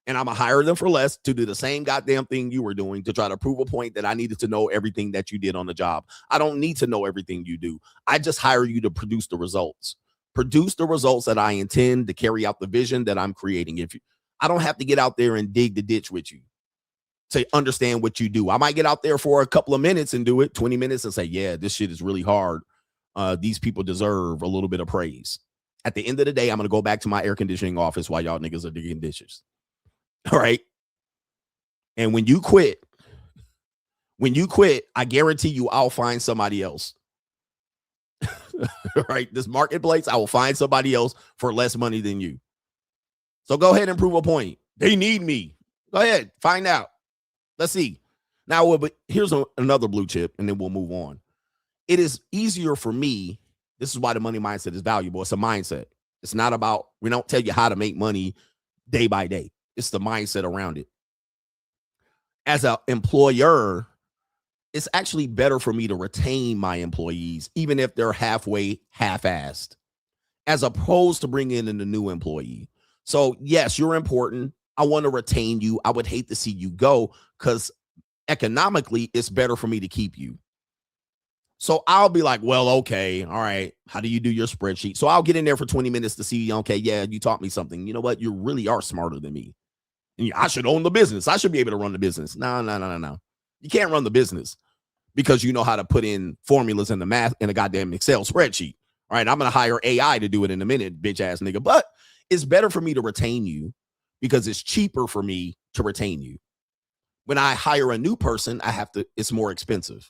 And I'm going to hire them for less to do the same goddamn thing you were doing to try to prove a point that I needed to know everything that you did on the job. I don't need to know everything you do. I just hire you to produce the results. Produce the results that I intend to carry out the vision that I'm creating. I don't have to get out there and dig the ditch with you to understand what you do. I might get out there for a couple of minutes and do it, 20 minutes, and say, yeah, this shit is really hard. These people deserve a little bit of praise. At the end of the day, I'm going to go back to my air conditioning office while y'all niggas are digging dishes. All right. And when you quit, I guarantee you I'll find somebody else. Right? This marketplace, I will find somebody else for less money than you. So go ahead and prove a point. They need me. Go ahead. Find out. Let's see. Now, but here's another blue chip, and then we'll move on. It is easier for me. This is why the money mindset is valuable. It's a mindset. It's not about, we don't tell you how to make money day by day. It's the mindset around it. As an employer, it's actually better for me to retain my employees, even if they're half-assed, as opposed to bringing in a new employee. So yes, you're important. I want to retain you. I would hate to see you go because economically, it's better for me to keep you. So I'll be like, well, okay, all right. How do you do your spreadsheet? So I'll get in there for 20 minutes to see, okay, yeah, you taught me something. You know what? You really are smarter than me. And I should own the business. I should be able to run the business. No. You can't run the business because you know how to put in formulas in the math in a goddamn Excel spreadsheet. All right, I'm going to hire AI to do it in a minute, bitch ass nigga. But it's better for me to retain you because it's cheaper for me to retain you. When I hire a new person, it's more expensive.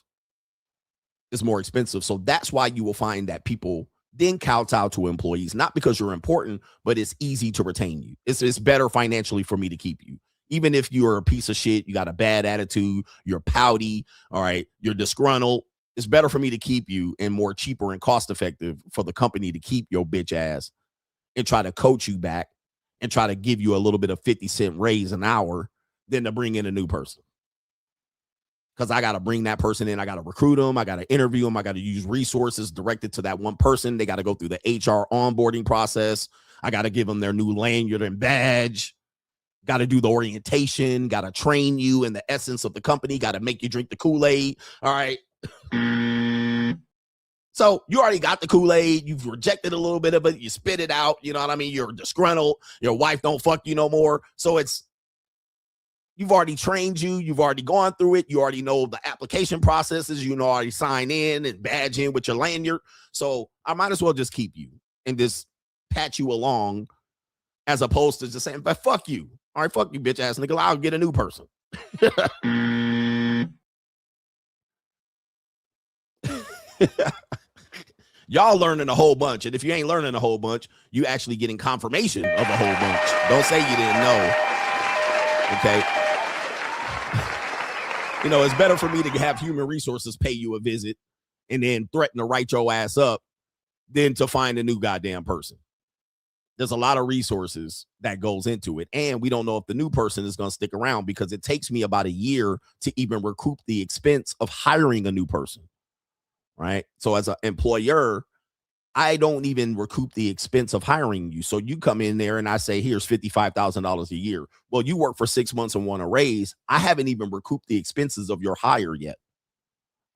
It's more expensive. So that's why you will find that people then kowtow to employees, not because you're important, but it's easy to retain you. It's better financially for me to keep you. Even if you're a piece of shit, you got a bad attitude, you're pouty, all right, you're disgruntled, it's better for me to keep you and more cheaper and cost effective for the company to keep your bitch ass and try to coach you back and try to give you a little bit of 50-cent raise an hour than to bring in a new person. Because I got to bring that person in. I got to recruit them. I got to interview them. I got to use resources directed to that one person. They got to go through the HR onboarding process. I got to give them their new lanyard and badge. Got to do the orientation. Got to train you in the essence of the company. Got to make you drink the Kool-Aid. All right. So you already got the Kool-Aid. You've rejected a little bit of it. You spit it out. You know what I mean? You're disgruntled. Your wife don't fuck you no more. So you've already trained you. You've already gone through it. You already know the application processes. You know, already sign in and badge in with your lanyard. So I might as well just keep you and just pat you along as opposed to just saying, but fuck you. All right, fuck you, bitch ass nigga. I'll get a new person. Y'all learning a whole bunch. And if you ain't learning a whole bunch, you actually getting confirmation of a whole bunch. Don't say you didn't know. Okay. You know, it's better for me to have human resources pay you a visit and then threaten to write your ass up than to find a new goddamn person. There's a lot of resources that goes into it. And we don't know if the new person is going to stick around because it takes me about a year to even recoup the expense of hiring a new person. Right. So as an employer, I don't even recoup the expense of hiring you. So you come in there and I say, here's $55,000 a year. Well, you work for 6 months and want a raise. I haven't even recouped the expenses of your hire yet.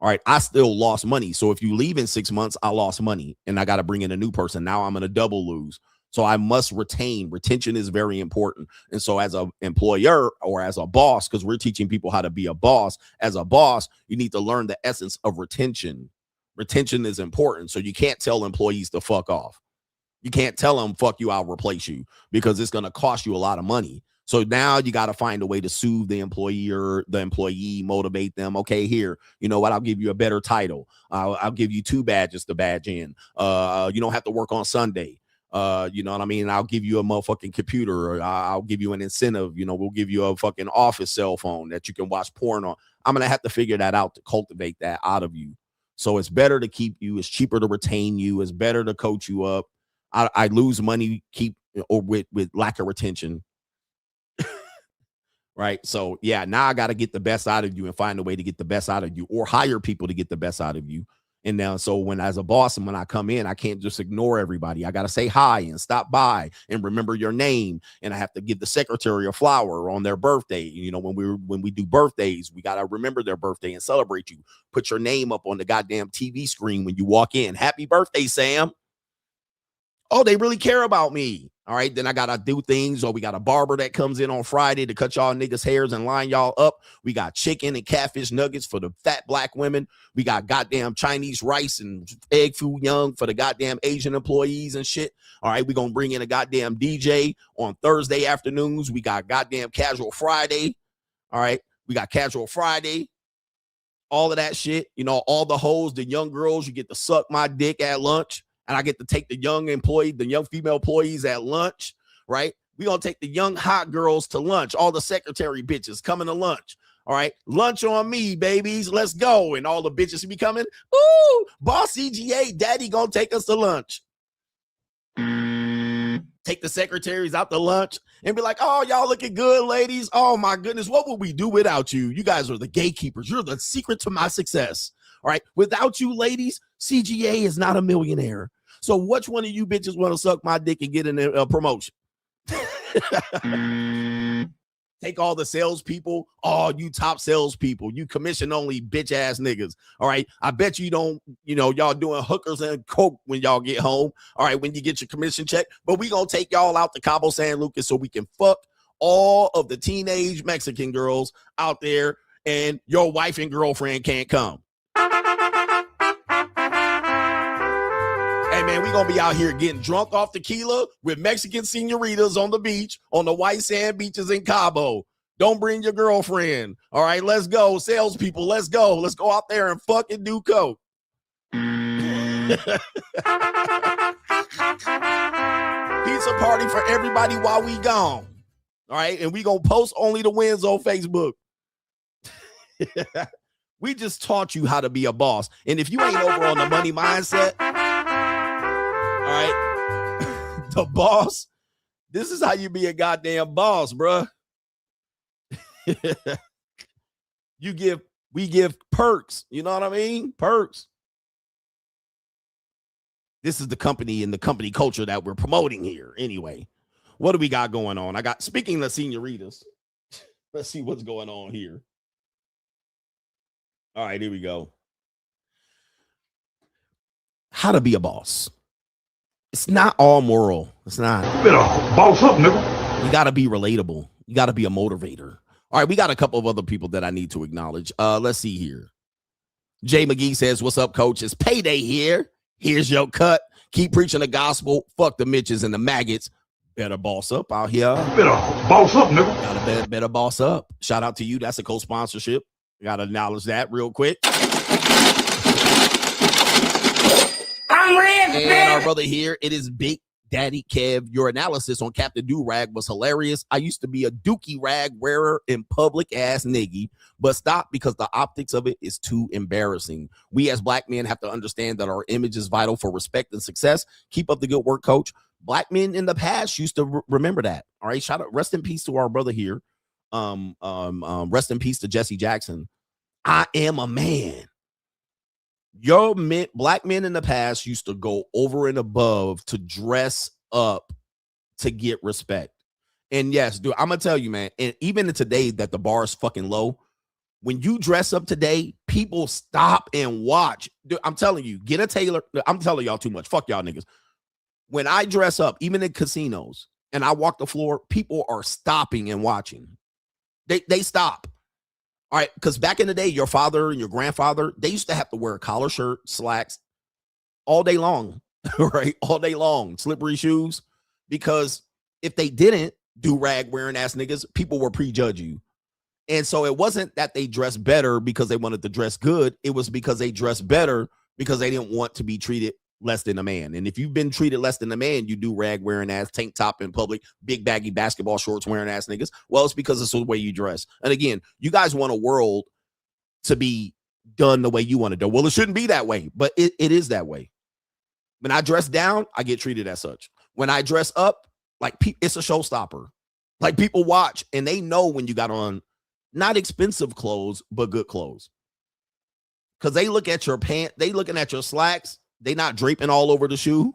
All right. I still lost money. So if you leave in 6 months, I lost money and I got to bring in a new person. Now I'm going to double lose. So I must retain. Retention is very important. And so as an employer or as a boss, because we're teaching people how to be a boss, as a boss, you need to learn the essence of retention. Retention is important. So you can't tell employees to fuck off. You can't tell them, fuck you, I'll replace you, because it's going to cost you a lot of money. So now you got to find a way to soothe the employer, the employee, motivate them. Okay, here, you know what? I'll give you a better title. I'll give you 2 badges to badge in. You don't have to work on Sunday. You know what I mean? I'll give you a motherfucking computer, or I'll give you an incentive. You know, we'll give you a fucking office cell phone that you can watch porn on. I'm going to have to figure that out to cultivate that out of you. So it's better to keep you. It's cheaper to retain you. It's better to coach you up. I lose money with lack of retention. Right. So, yeah, now I got to get the best out of you and find a way to get the best out of you, or hire people to get the best out of you. And now, so when as a boss and when I come in, I can't just ignore everybody. I got to say hi and stop by and remember your name. And I have to give the secretary a flower on their birthday. You know, when we do birthdays, we got to remember their birthday and celebrate you. Put your name up on the goddamn TV screen when you walk in. Happy birthday, Sam. Oh, they really care about me. All right, then I got to do things, or we got a barber that comes in on Friday to cut y'all niggas' hairs and line y'all up. We got chicken and catfish nuggets for the fat black women. We got goddamn Chinese rice and egg foo young for the goddamn Asian employees and shit. All right, we're going to bring in a goddamn DJ on Thursday afternoons. We got goddamn Casual Friday. All right, we got Casual Friday. All of that shit. You know, all the hoes, the young girls, you get to suck my dick at lunch. And I get to take the young female employees at lunch, right? We're going to take the young hot girls to lunch. All the secretary bitches coming to lunch. All right. Lunch on me, babies. Let's go. And all the bitches be coming. Ooh, boss CGA, daddy going to take us to lunch. Take the secretaries out to lunch and be like, oh, y'all looking good, ladies. Oh, my goodness. What would we do without you? You guys are the gatekeepers. You're the secret to my success. All right. Without you, ladies, CGA is not a millionaire. So which one of you bitches want to suck my dick and get a promotion? Take all the salespeople, all you top salespeople, you commission only bitch ass niggas. All right. I bet you don't, y'all doing hookers and coke when y'all get home. All right. When you get your commission check, but we going to take y'all out to Cabo San Lucas so we can fuck all of the teenage Mexican girls out there, and your wife and girlfriend can't come. Hey, man, we going to be out here getting drunk off tequila with Mexican senoritas on the beach, on the white sand beaches in Cabo. Don't bring your girlfriend. All right, let's go. Salespeople, let's go. Let's go out there and fucking do coke. Pizza party for everybody while we gone. All right, and we going to post only the wins on Facebook. We just taught you how to be a boss. And if you ain't over on the money mindset, all right, the boss, this is how you be a goddamn boss, bruh. We give perks. You know what I mean? Perks. This is the company and the company culture that we're promoting here. Anyway, what do we got going on? Speaking of senoritas, let's see what's going on here. All right, here we go. How to be a boss. It's not all moral. It's not. You better boss up, nigga. You got to be relatable. You got to be a motivator. All right, we got a couple of other people that I need to acknowledge. Let's see here. Jay McGee says, what's up, coach? It's payday here. Here's your cut. Keep preaching the gospel. Fuck the Mitches and the maggots. Better boss up out here. You better boss up, nigga. Gotta better boss up. Shout out to you. That's a co-sponsorship. Got to acknowledge that real quick. I'm rich, and our brother here, it is Big Daddy Kev. Your analysis on Captain Do-Rag was hilarious. I used to be a dookie rag wearer in public ass niggy, but stop because the optics of it is too embarrassing. We as black men have to understand that our image is vital for respect and success. Keep up the good work, coach. Black men in the past used to remember that. All right. Shout out, rest in peace to our brother here. Rest in peace to Jesse Jackson. I am a man. Black men in the past used to go over and above to dress up to get respect. And yes, dude, I'm gonna tell you, man, and even in today that the bar is fucking low, when you dress up today, people stop and watch. Dude, I'm telling you, get a tailor. I'm telling y'all too much. Fuck y'all niggas. When I dress up, even in casinos, and I walk the floor, people are stopping and watching. They stop. All right, because back in the day, your father and your grandfather, they used to have to wear a collar shirt, slacks, all day long, right? All day long, slippery shoes. Because if they didn't, do-rag wearing ass niggas, people will prejudge you. And so it wasn't that they dressed better because they wanted to dress good. It was because they dressed better because they didn't want to be treated less than a man. And if you've been treated less than a man, you do rag wearing ass, tank top in public, big baggy basketball shorts wearing ass niggas. Well, it's because it's the way you dress. And again, you guys want a world to be done the way you want to do. Well, it shouldn't be that way, but it is that way. When I dress down, I get treated as such. When I dress up, like it's a showstopper. Like people watch and they know when you got on not expensive clothes, but good clothes. Because they look at your pants, they looking at your slacks, they not draping all over the shoe.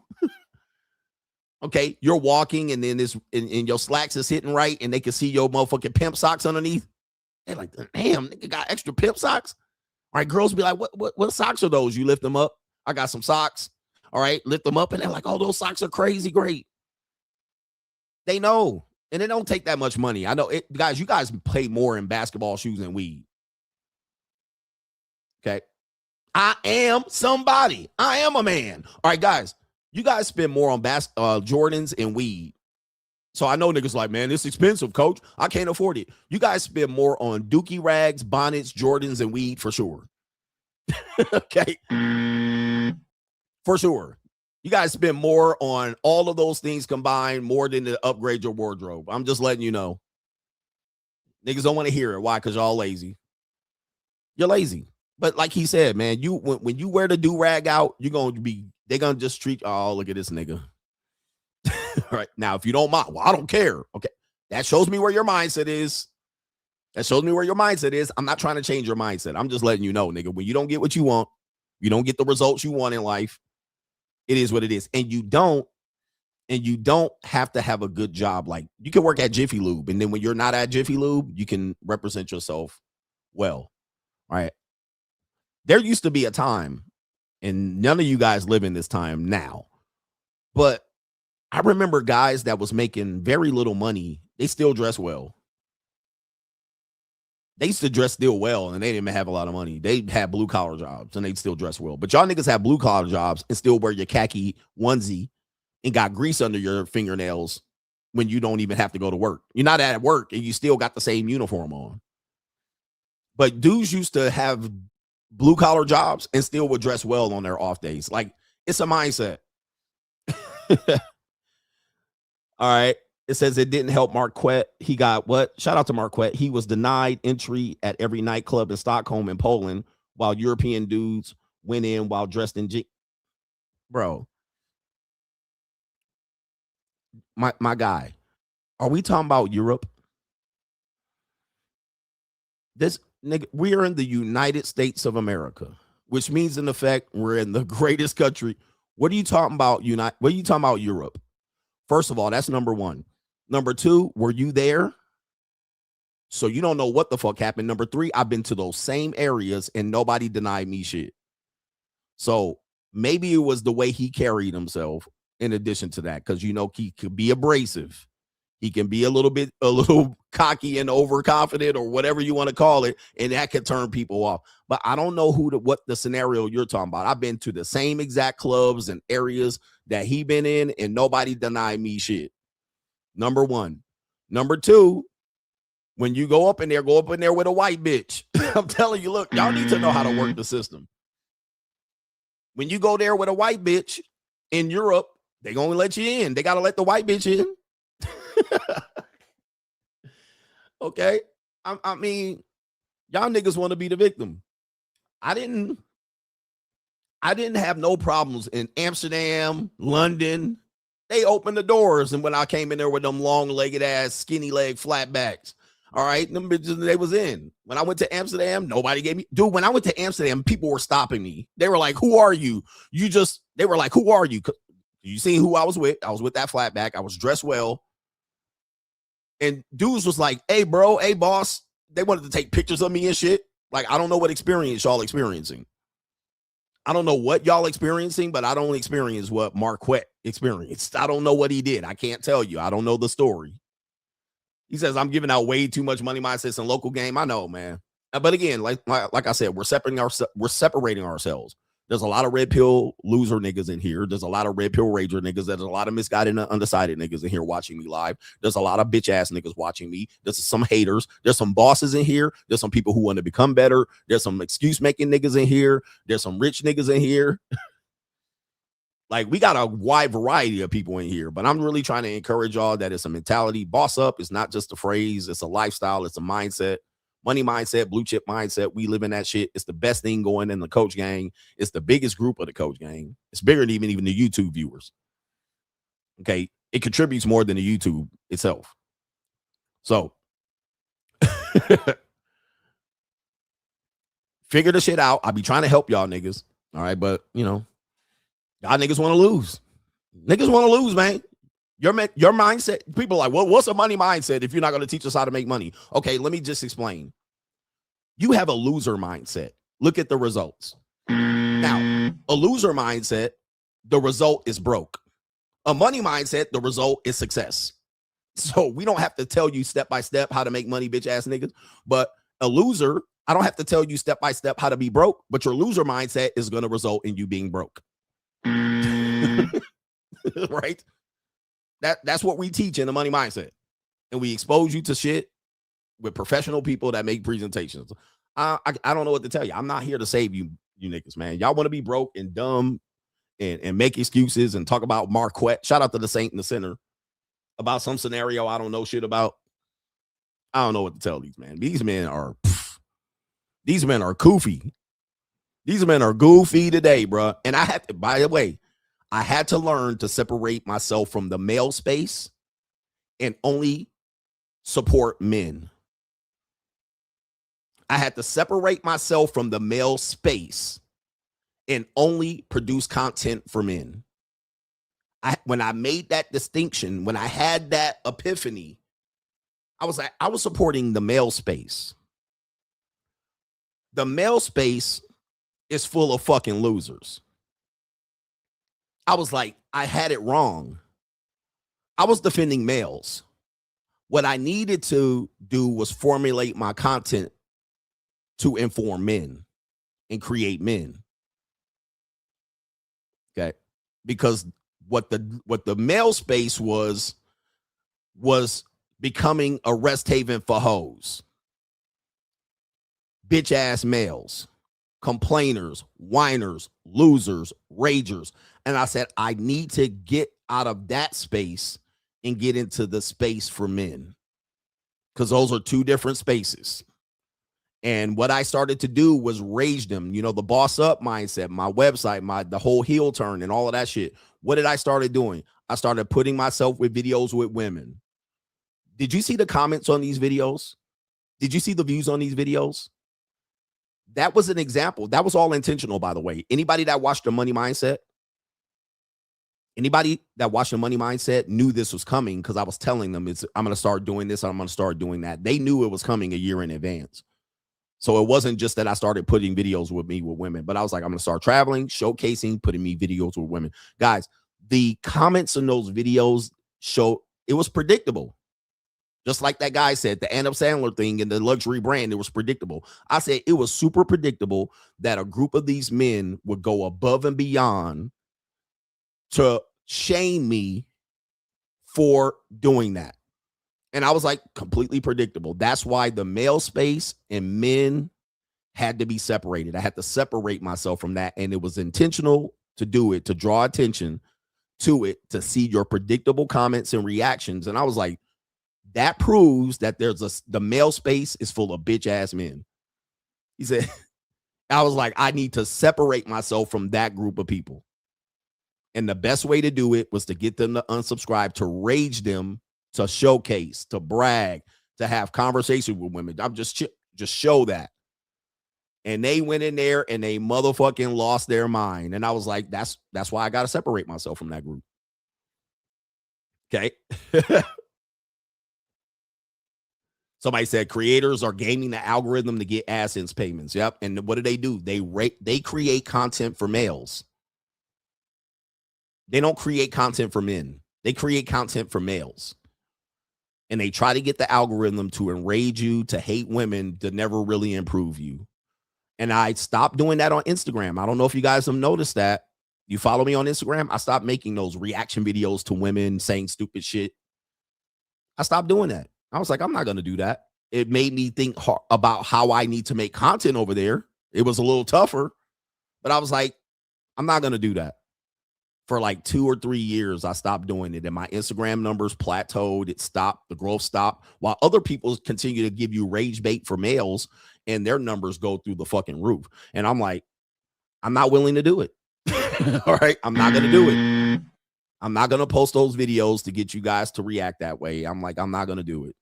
Okay, you're walking and then and your slacks is hitting right and they can see your motherfucking pimp socks underneath. They're like, damn, nigga got extra pimp socks. All right, girls be like, what socks are those? You lift them up. I got some socks. All right, lift them up and they're like, oh, those socks are crazy great. They know. And it don't take that much money. I know it, guys, you guys pay more in basketball shoes than weed. Okay. I am somebody. I am a man. All right, guys, you guys spend more on Jordans and weed. So I know niggas like, man, it's expensive, coach. I can't afford it. You guys spend more on dookie rags, bonnets, Jordans, and weed for sure. Okay. For sure. You guys spend more on all of those things combined more than to upgrade your wardrobe. I'm just letting you know. Niggas don't want to hear it. Why? Because y'all lazy. You're lazy. But like he said, man, when you wear the do-rag out, they're going to just treat, oh, look at this nigga. All right. Now, if you don't mind, well, I don't care. Okay. That shows me where your mindset is. I'm not trying to change your mindset. I'm just letting you know, nigga, when you don't get what you want, you don't get the results you want in life. It is what it is. And you don't have to have a good job. Like you can work at Jiffy Lube. And then when you're not at Jiffy Lube, you can represent yourself well. All right. There used to be a time, and none of you guys live in this time now, but I remember guys that was making very little money. They still dress well. They used to dress still well, and they didn't have a lot of money. They had blue-collar jobs, and they'd still dress well. But y'all niggas have blue-collar jobs and still wear your khaki onesie and got grease under your fingernails when you don't even have to go to work. You're not at work, and you still got the same uniform on. But dudes used to have blue-collar jobs and still would dress well on their off days. Like, it's a mindset. All right. It says it didn't help Marquette. He got what? Shout out to Marquette. He was denied entry at every nightclub in Stockholm and Poland while European dudes went in while dressed in Bro. My guy. Are we talking about Europe? This nigga, we are in the United States of America, which means in effect we're in the greatest country. What are you talking about? What are you talking about Europe? First of all, that's number one. Number two, were you there? So you don't know what the fuck happened. Number three, I've been to those same areas and nobody denied me shit. So maybe it was the way he carried himself in addition to that, because, you know, he could be abrasive. He can be a little cocky and overconfident or whatever you want to call it, and that could turn people off. But I don't know what the scenario you're talking about. I've been to the same exact clubs and areas that he been in, and nobody denied me shit. Number one. Number two, when you go up in there with a white bitch. I'm telling you, look, y'all need to know how to work the system. When you go there with a white bitch in Europe, they gonna let you in. They gotta let the white bitch in. Okay. I mean, y'all niggas want to be the victim. I didn't have no problems in Amsterdam, London. They opened the doors, and when I came in there with them long-legged ass, skinny leg flatbacks, all right, them bitches, they was in. When I went to Amsterdam, nobody gave me. Dude, when I went to Amsterdam, people were stopping me. They were like, "Who are you?" They were like, "Who are you?" You see who I was with? I was with that flatback. I was dressed well. And dudes was like, "Hey, bro, hey, boss." They wanted to take pictures of me and shit. Like, I don't know what experience y'all experiencing. I don't know what y'all experiencing, but I don't experience what Marquette experienced. I don't know what he did. I can't tell you. I don't know the story. He says, I'm giving out way too much money. My assist in local game. I know, man. But again, like I said, we're separating ourselves. There's a lot of red pill loser niggas in here. There's a lot of red pill rager niggas. There's a lot of misguided and undecided niggas in here watching me live. There's a lot of bitch ass niggas watching me. There's some haters. There's some bosses in here. There's some people who want to become better. There's some excuse making niggas in here. There's some rich niggas in here. Like, we got a wide variety of people in here, but I'm really trying to encourage y'all that it's a mentality. Boss up is not just a phrase. It's a lifestyle. It's a mindset. Money mindset, blue chip mindset. We live in that shit. It's the best thing going in the coach gang. It's the biggest group of the coach gang. It's bigger than even the YouTube viewers. Okay. It contributes more than the YouTube itself. So figure the shit out. I'll be trying to help y'all niggas. All right. But y'all niggas want to lose. Niggas want to lose, man. Your mindset, people are like, well, what's a money mindset if you're not going to teach us how to make money? Okay, let me just explain. You have a loser mindset. Look at the results. Now, a loser mindset, the result is broke. A money mindset, the result is success. So we don't have to tell you step by step how to make money, bitch ass niggas. But a loser, I don't have to tell you step by step how to be broke, but your loser mindset is going to result in you being broke. Right? That's what we teach in the money mindset. And we expose you to shit with professional people that make presentations. I don't know what to tell you. I'm not here to save you niggas, man. Y'all want to be broke and dumb and make excuses and talk about Marquette. Shout out to the Saint in the Center about some scenario I don't know shit about. I don't know what to tell these men. These men are goofy. These men are goofy today, bro. And I had to, by the way, I had to learn to separate myself from the male space and only support men. I had to separate myself from the male space and only produce content for men. When I made that distinction, when I had that epiphany, I was supporting the male space. The male space is full of fucking losers. I was like, I had it wrong. I was defending males. What I needed to do was formulate my content to inform men and create men. Okay. Because what the male space was becoming a rest haven for hoes. Bitch ass males, complainers, whiners, losers, ragers. And I said, I need to get out of that space and get into the space for men, because those are two different spaces. And what I started to do was rage them, the boss up mindset, my website, the whole heel turn and all of that shit. What did I started doing? I started putting myself with videos with women. Did you see the comments on these videos? Did you see the views on these videos? That was an example. That was all intentional, by the way. Anybody that watched the money mindset, knew this was coming, because I was telling them I'm going to start doing this. I'm going to start doing that. They knew it was coming a year in advance. So it wasn't just that I started putting videos with women, but I was like, I'm going to start traveling, showcasing, putting me videos with women. Guys, the comments in those videos show it was predictable. Just like that guy said, the Adam Sandler thing and the luxury brand, it was predictable. I said it was super predictable that a group of these men would go above and beyond to shame me for doing that. And I was like, completely predictable. That's why the male space and men had to be separated. I had to separate myself from that. And it was intentional to do it, to draw attention to it, to see your predictable comments and reactions. And I was like, that proves that the male space is full of bitch ass men. He said, I was like, I need to separate myself from that group of people. And the best way to do it was to get them to unsubscribe, to rage them, to showcase, to brag, to have conversation with women. I'm just show that. And they went in there and they motherfucking lost their mind. And I was like, that's why I got to separate myself from that group. Okay. Somebody said creators are gaming the algorithm to get AdSense payments. Yep. And what do? They create content for males. They don't create content for men. They create content for males. And they try to get the algorithm to enrage you, to hate women, to never really improve you. And I stopped doing that on Instagram. I don't know if you guys have noticed that. You follow me on Instagram? I stopped making those reaction videos to women saying stupid shit. I stopped doing that. I was like, I'm not going to do that. It made me think about how I need to make content over there. It was a little tougher, but I was like, I'm not going to do that. for like 2 or 3 years, I stopped doing it, and my Instagram numbers plateaued. It stopped. The growth stopped, while other people continue to give you rage bait for males, and their numbers go through the fucking roof. And I'm like, I'm not willing to do it. All right, I'm not gonna do it. I'm not gonna post those videos to get you guys to react that way. I'm like, I'm not gonna do it.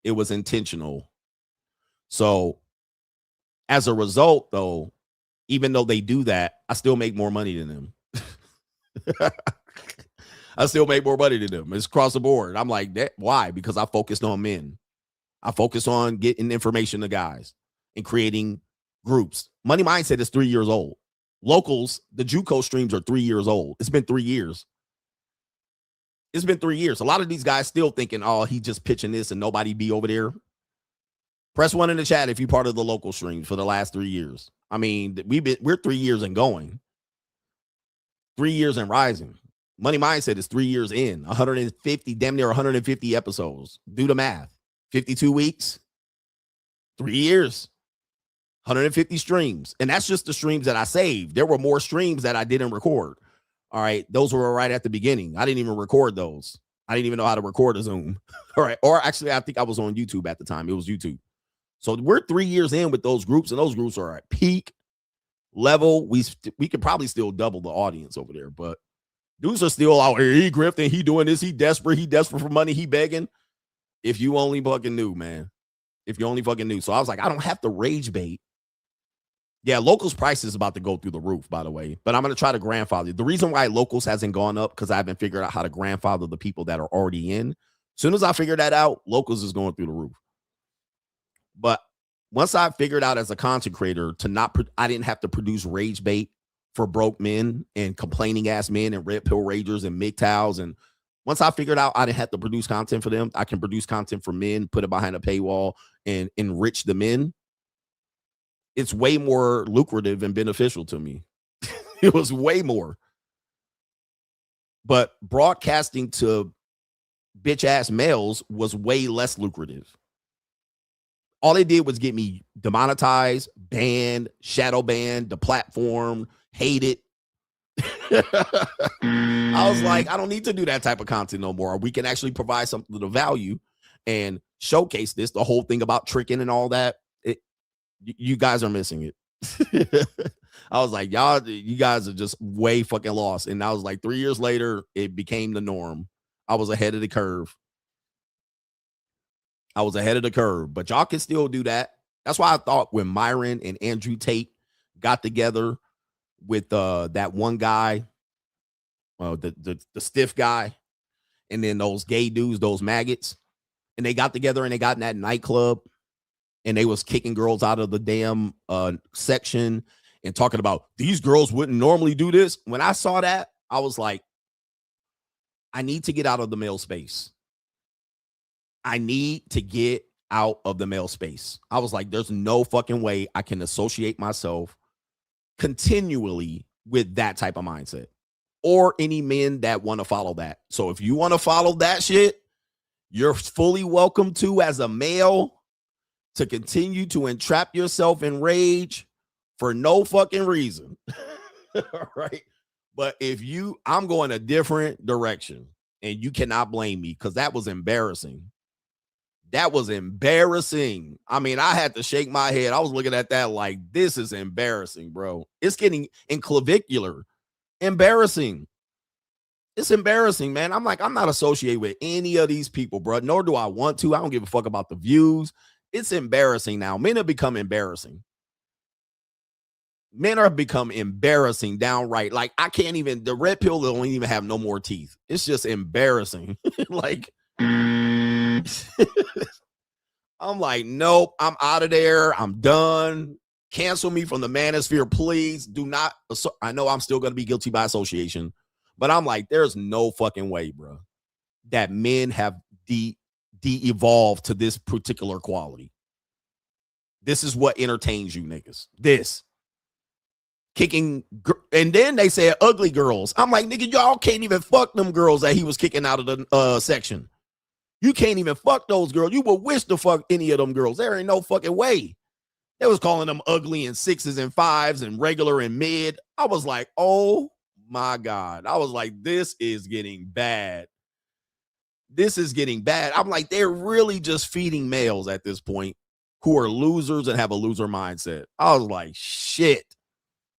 It was intentional. So as a result, though, even though they do that, I still make more money than them. I still make more money than them. It's across the board. I'm like, that. Why? Because I focused on men. I focus on getting information to guys and creating groups. Money Mindset is 3 years old. Locals, the JUCO streams are 3 years old. It's been 3 years. It's been 3 years. A lot of these guys still thinking, oh, he just pitching this and nobody be over there. Press 1 in the chat if you're part of the local streams for the last 3 years. I mean, we're 3 years and going. 3 years and rising. Money Mindset is 3 years in. 150, damn near 150 episodes. Do the math. 52 weeks. 3 years. 150 streams. And that's just the streams that I saved. There were more streams that I didn't record. All right. Those were right at the beginning. I didn't even record those. I didn't even know how to record a Zoom. All right. Or actually, I think I was on YouTube at the time. It was YouTube. So we're 3 years in with those groups, and those groups are at peak level. We could probably still double the audience over there, but dudes are still out here. He grifting. He doing this. He desperate for money. He begging. If you only fucking knew, man. If you only fucking knew. So I was like, I don't have to rage bait. Yeah, locals price is about to go through the roof, by the way. But I'm going to try to grandfather. The reason why locals hasn't gone up, because I haven't figured out how to grandfather the people that are already in. As soon as I figure that out, locals is going through the roof. But once I figured out as a content creator I didn't have to produce rage bait for broke men and complaining ass men and red pill ragers and MGTOWs. And once I figured out I didn't have to produce content for them, I can produce content for men, put it behind a paywall, and enrich the men. It's way more lucrative and beneficial to me. It was way more. But broadcasting to bitch ass males was way less lucrative. All they did was get me demonetized, banned, shadow banned, the platform, hated. I was like, I don't need to do that type of content no more. We can actually provide something of value and showcase this, the whole thing about tricking and all that. You guys are missing it. I was like, you guys are just way fucking lost. And I was like, 3 years later, it became the norm. I was ahead of the curve. But y'all can still do that. That's why I thought when Myron and Andrew Tate got together with that one guy, the stiff guy, and then those gay dudes, those maggots, and they got together and they got in that nightclub and they was kicking girls out of the damn section and talking about these girls wouldn't normally do this. When I saw that, I was like, I need to get out of the male space. I need to get out of the male space. I was like, there's no fucking way I can associate myself continually with that type of mindset or any men that want to follow that. So if you want to follow that shit, you're fully welcome to, as a male, to continue to entrap yourself in rage for no fucking reason. All right. But I'm going a different direction, and you cannot blame me, because that was embarrassing. That was embarrassing. I mean, I had to shake my head. I was looking at that like, this is embarrassing, bro. It's getting in clavicular. Embarrassing. It's embarrassing, man. I'm like, I'm not associated with any of these people, bro. Nor do I want to. I don't give a fuck about the views. It's embarrassing now. Men have become embarrassing. Men are become embarrassing downright. Like, I can't even, the red pill don't even have no more teeth. It's just embarrassing. Like, I'm like, nope, I'm out of there. I'm done. Cancel me from the Manosphere, please. Do not. I know I'm still going to be guilty by association, but I'm like, there's no fucking way, bro, that men have de-evolved to this particular quality. This is what entertains you niggas. This. Kicking, and then they said ugly girls. I'm like, nigga, y'all can't even fuck them girls that he was kicking out of the section. You can't even fuck those girls. You would wish to fuck any of them girls. There ain't no fucking way. They was calling them ugly and 6s and 5s and regular and mid. I was like, oh my God. I was like, this is getting bad. This is getting bad. I'm like, they're really just feeding males at this point who are losers and have a loser mindset. I was like, shit.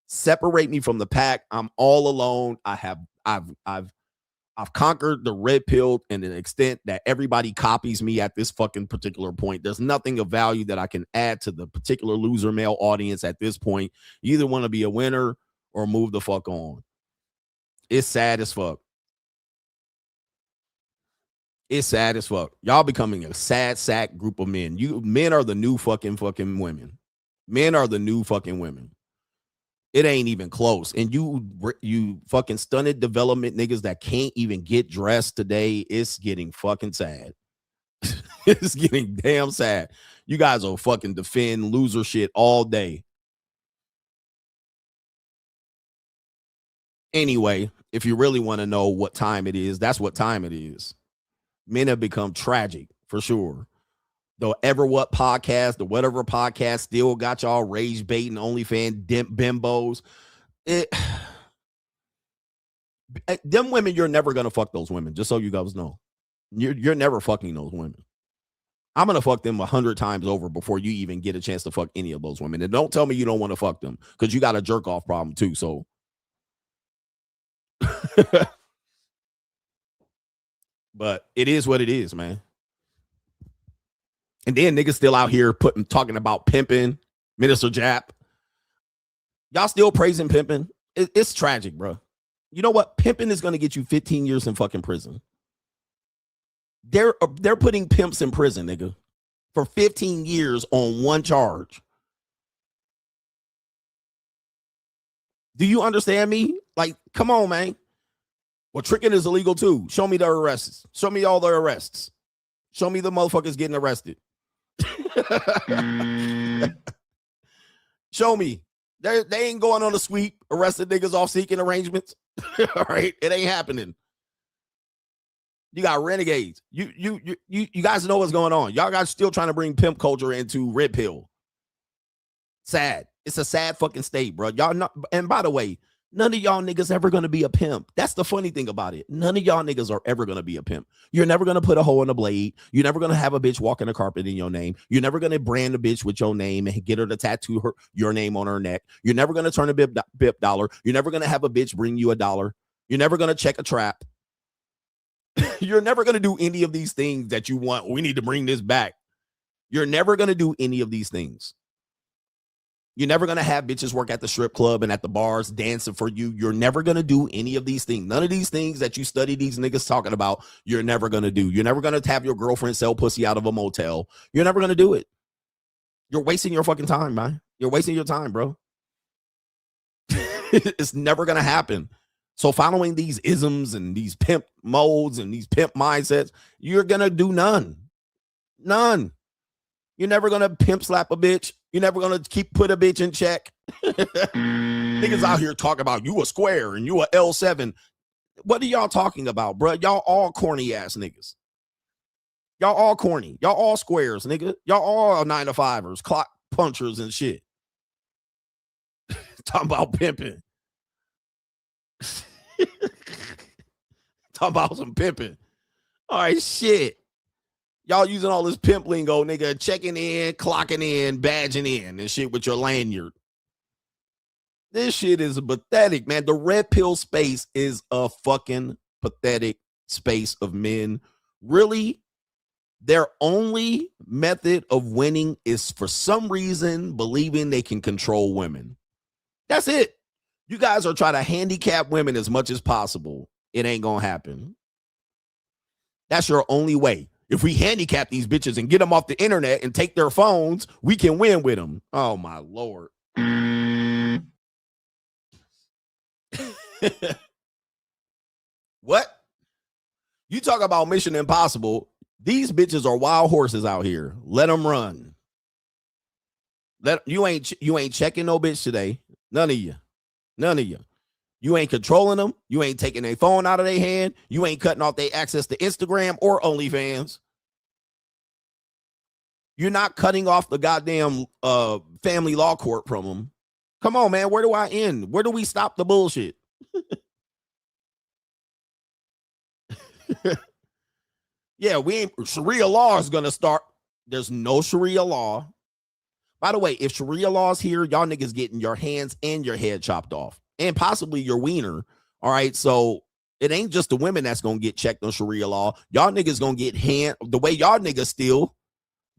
Separate me from the pack. I'm all alone. I've conquered the red pill in an extent that everybody copies me at this fucking particular point. There's nothing of value that I can add to the particular loser male audience at this point. You either want to be a winner or move the fuck on. It's sad as fuck. It's sad as fuck. Y'all becoming a sad sack group of men. You men are the new fucking women. Men are the new fucking women. It ain't even close. And you fucking stunted development niggas that can't even get dressed today. It's getting fucking sad. It's getting damn sad. You guys will fucking defend loser shit all day. Anyway, if you really want to know what time it is, that's what time it is. Men have become tragic for sure. The Ever What podcast, the whatever podcast still got y'all rage baiting OnlyFans bimbos. Them women, you're never going to fuck those women, just so you guys know. You're never fucking those women. I'm going to fuck them 100 times over before you even get a chance to fuck any of those women. And don't tell me you don't want to fuck them, because you got a jerk off problem too. So but it is what it is, man. And then niggas still out here talking about pimping, Minister Jap. Y'all still praising pimping. It's tragic, bro. You know what? Pimping is going to get you 15 years in fucking prison. They're putting pimps in prison, nigga, for 15 years on one charge. Do you understand me? Like, come on, man. Well, tricking is illegal too. Show me the arrests. Show me all the arrests. Show me the motherfuckers getting arrested. Show me. They ain't going on a sweep, arrested niggas off seeking arrangements. All right, it ain't happening. You got renegades. You guys know what's going on. Y'all guys still trying to bring pimp culture into red pill. Sad. It's a sad fucking state, bro. Y'all not. And by the way, none of y'all niggas ever going to be a pimp. That's the funny thing about it. None of y'all niggas are ever going to be a pimp. You're never going to put a hole in a blade. You're never going to have a bitch walking a carpet in your name. You're never going to brand a bitch with your name and get her to tattoo your name on her neck. You're never going to turn a bip dollar. You're never going to have a bitch bring you $1. You're never going to check a trap. You're never going to do any of these things that you want. We need to bring this back. You're never going to do any of these things. You're never going to have bitches work at the strip club and at the bars dancing for you. You're never going to do any of these things. None of these things that you study these niggas talking about, you're never going to do. You're never going to have your girlfriend sell pussy out of a motel. You're never going to do it. You're wasting your fucking time, man. You're wasting your time, bro. It's never going to happen. So following these isms and these pimp modes and these pimp mindsets, you're going to do none. None. You're never going to pimp slap a bitch. You're never going to put a bitch in check. Niggas out here talking about you a square and you a L7. What are y'all talking about, bro? Y'all all corny ass niggas. Y'all all corny. Y'all all squares, nigga. Y'all all 9-to-5ers, clock punchers and shit. Talking about pimping. Talking about some pimping. All right, shit. Y'all using all this pimp lingo, nigga, checking in, clocking in, badging in and shit with your lanyard. This shit is pathetic, man. The red pill space is a fucking pathetic space of men. Really, their only method of winning is for some reason believing they can control women. That's it. You guys are trying to handicap women as much as possible. It ain't gonna happen. That's your only way. If we handicap these bitches and get them off the internet and take their phones, we can win with them. Oh, my Lord. What? You talk about Mission Impossible. These bitches are wild horses out here. Let them run. You ain't checking no bitch today. None of you. None of you. You ain't controlling them. You ain't taking their phone out of their hand. You ain't cutting off their access to Instagram or OnlyFans. You're not cutting off the goddamn family law court from them. Come on, man. Where do I end? Where do we stop the bullshit? Yeah, we ain't. Sharia law is gonna start. There's no Sharia law. By the way, if Sharia law is here, y'all niggas getting your hands and your head chopped off, and possibly your wiener. All right, so it ain't just the women that's gonna get checked on Sharia law. Y'all niggas gonna get hand the way y'all niggas steal.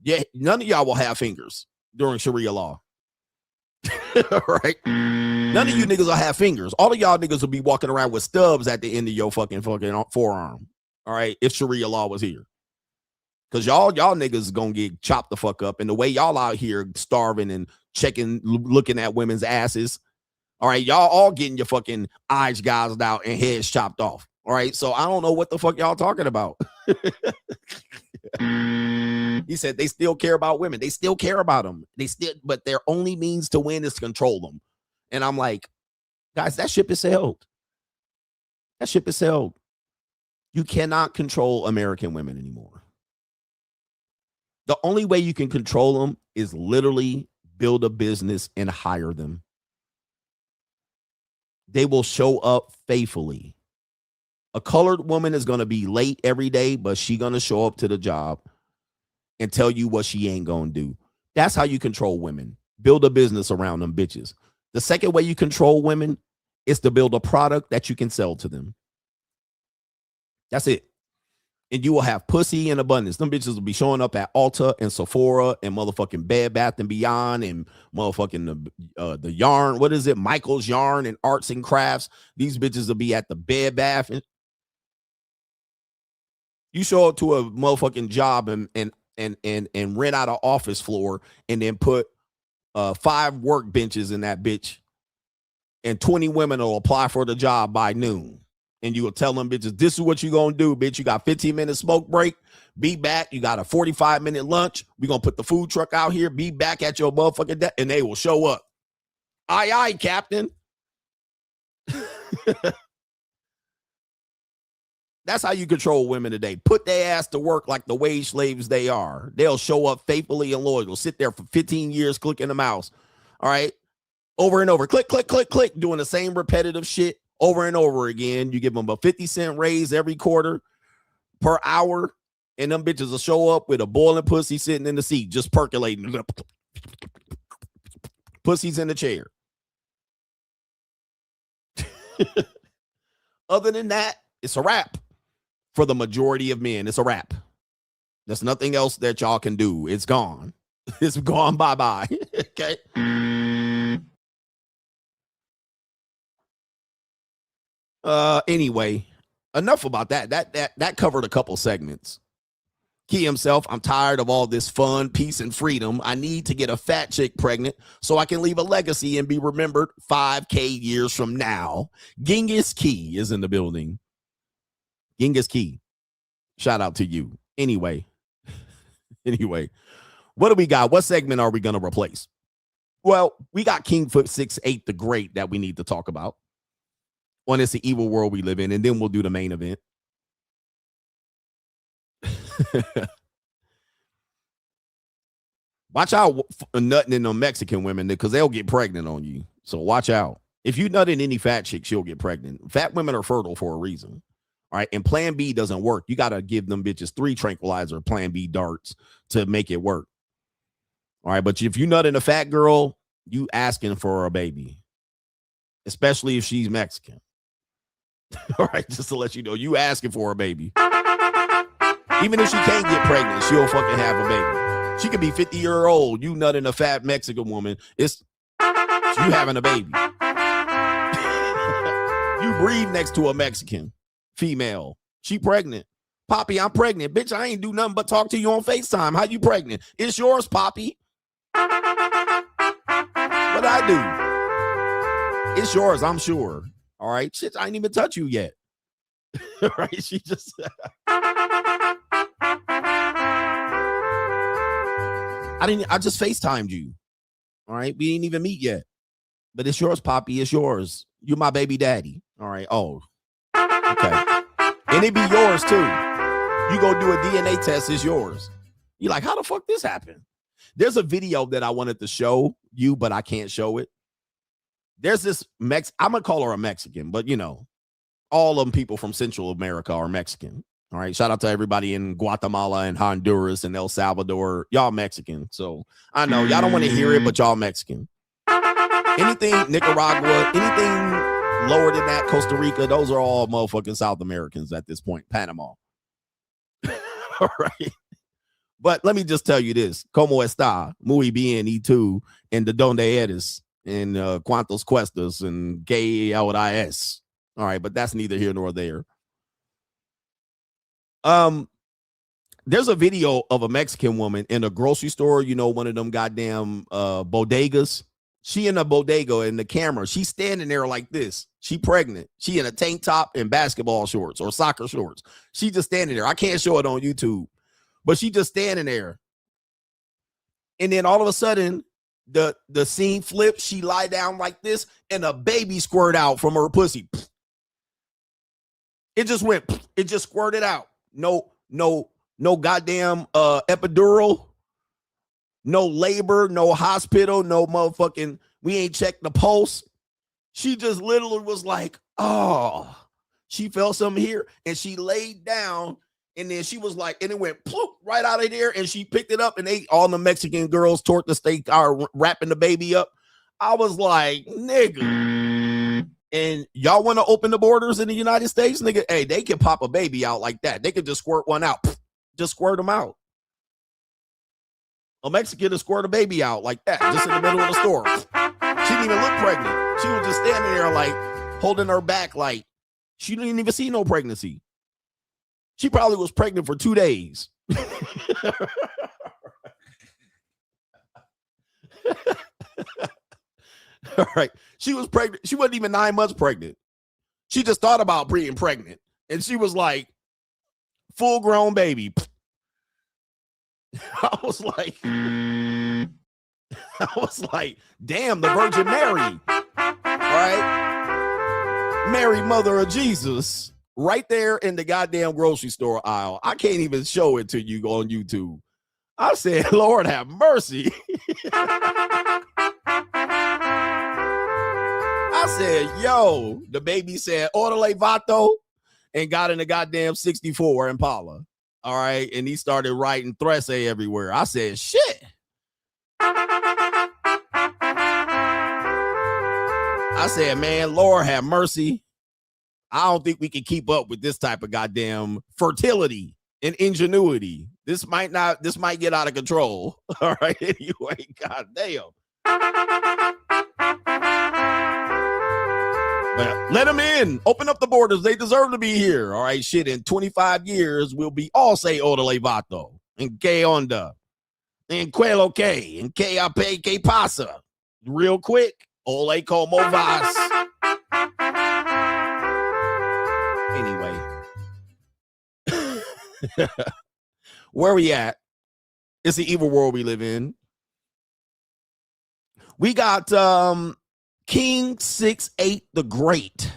Yeah, none of y'all will have fingers during Sharia law. Right? None of you niggas will have fingers. All of y'all niggas will be walking around with stubs at the end of your fucking forearm. All right, if Sharia law was here. Because y'all niggas gonna get chopped the fuck up. And the way y'all out here starving and looking at women's asses. All right, y'all all getting your fucking eyes gouged out and heads chopped off. All right, so I don't know what the fuck y'all talking about. He said they still care about women. They still care about them. But their only means to win is to control them. And I'm like, guys, that ship is sailed. That ship is sailed. You cannot control American women anymore. The only way you can control them is literally build a business and hire them. They will show up faithfully. A colored woman is going to be late every day, but she's going to show up to the job and tell you what she ain't going to do. That's how you control women. Build a business around them bitches. The second way you control women is to build a product that you can sell to them. That's it. And you will have pussy in abundance. Them bitches will be showing up at Ulta and Sephora and motherfucking Bed Bath & Beyond and motherfucking the yarn. What is it? Michael's Yarn and Arts and Crafts. These bitches will be at the Bed Bath. And you show up to a motherfucking job and rent out an office floor and then put 5 work benches in that bitch. And 20 women will apply for the job by noon. And you will tell them bitches, this is what you going to do, bitch. You got 15-minute smoke break. Be back. You got a 45-minute lunch. We're going to put the food truck out here. Be back at your motherfucking desk. And they will show up. Aye, aye, Captain. That's how you control women today. Put their ass to work like the wage slaves they are. They'll show up faithfully and loyal. Sit there for 15 years clicking the mouse. All right? Over and over. Click, click, click, click. Doing the same repetitive shit. Over and over again. You give them a 50-cent raise every quarter per hour, and them bitches will show up with a boiling pussy sitting in the seat, just percolating. Pussy's in the chair. Other than that, it's a wrap for the majority of men. It's a wrap. There's nothing else that y'all can do. It's gone. It's gone. Bye-bye. Okay. Anyway, enough about that. That covered a couple segments. Key himself, I'm tired of all this fun, peace, and freedom. I need to get a fat chick pregnant so I can leave a legacy and be remembered 5K years from now. Genghis Key is in the building. Genghis Key. Shout out to you. Anyway, what do we got? What segment are we going to replace? Well, we got King Foot 6'8" the Great that we need to talk about. One, it's the evil world we live in, and then we'll do the main event. Watch out nutting in them Mexican women because they'll get pregnant on you. So watch out. If you nut in any fat chick, she'll get pregnant. Fat women are fertile for a reason. All right. And plan B doesn't work. You got to give them bitches 3 tranquilizer plan B darts to make it work. All right. But if you nut in a fat girl, you asking for a baby, especially if she's Mexican. All right, just to let you know, you asking for a baby. Even if she can't get pregnant, she'll fucking have a baby. She could be 50-year-old. You nutting a fat Mexican woman. It's you having a baby. You breathe next to a Mexican female. She pregnant. Poppy, I'm pregnant. Bitch, I ain't do nothing but talk to you on FaceTime. How you pregnant? It's yours, Poppy. What I do? It's yours, I'm sure. All right, shit, I ain't even touch you yet. All right, she just. I just FaceTimed you. All right, we didn't even meet yet. But it's yours, Poppy. It's yours. You're my baby daddy. All right. Oh, okay. And it be yours too. You go do a DNA test. It's yours. You're like, how the fuck this happened? There's a video that I wanted to show you, but I can't show it. There's this I'm gonna call her a Mexican, but you know, all them people from Central America are Mexican. All right. Shout out to everybody in Guatemala and Honduras and El Salvador. Y'all Mexican. So I know y'all don't want to hear it, but y'all Mexican. Anything Nicaragua, anything lower than that, Costa Rica, those are all motherfucking South Americans at this point. Panama. All right. But let me just tell you this. Como está? Muy bien, y tú? And de donde eres? And cuantos cuestas? And que ahora. All right, but that's neither here nor there. There's a video of a Mexican woman in a grocery store, you know, one of them goddamn bodegas. She in a bodega in the camera. She's standing there like this. She pregnant. She in a tank top and basketball shorts or soccer shorts. She just standing there. I can't show it on YouTube, but she just standing there. And then all of a sudden, the scene flips. She lie down like this, and a baby squirt out from her pussy. It just went. It just squirted out. No goddamn epidural. No labor, no hospital, no motherfucking, we ain't checked the pulse. She just literally was like, oh, she felt something here. And she laid down, and then she was like, and it went ploop, right out of there. And she picked it up, and all the Mexican girls toward the steak are wrapping the baby up. I was like, nigga. And y'all want to open the borders in the United States? Nigga, hey, they can pop a baby out like that. They could just squirt one out. Just squirt them out. A Mexican to squirt a baby out like that, just in the middle of the store. She didn't even look pregnant. She was just standing there like holding her back like she didn't even see no pregnancy. She probably was pregnant for 2 days. All right. She was pregnant. She wasn't even 9 months pregnant. She just thought about being pregnant. And she was like, full grown baby. I was like, damn, the Virgin Mary. All right. Mary, mother of Jesus, right there in the goddamn grocery store aisle. I can't even show it to you on YouTube. I said, Lord have mercy. I said, yo, the baby said, orderly vato, and got in the goddamn 64 Impala. All right. And he started writing Threse everywhere. I said, shit. I said, man, Lord have mercy. I don't think we can keep up with this type of goddamn fertility and ingenuity. This might get out of control. All right. Anyway, goddamn. But let them in. Open up the borders. They deserve to be here. All right, shit. In 25 years, we'll be all say orderly vato and que onda and quello que and que ape que pasa. Real quick. Ole como vas. Anyway, where we at? It's the evil world we live in. We got King 68 the Great.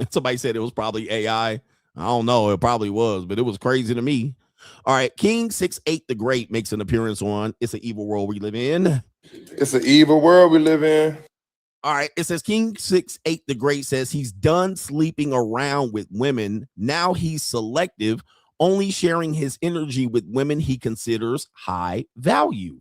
Somebody said it was probably AI. I don't know. It probably was, but it was crazy to me. All right. King 68 the Great makes an appearance on It's an Evil World We Live In. It's an evil world we live in. All right. It says King 68 the Great says he's done sleeping around with women. Now he's selective, only sharing his energy with women he considers high value.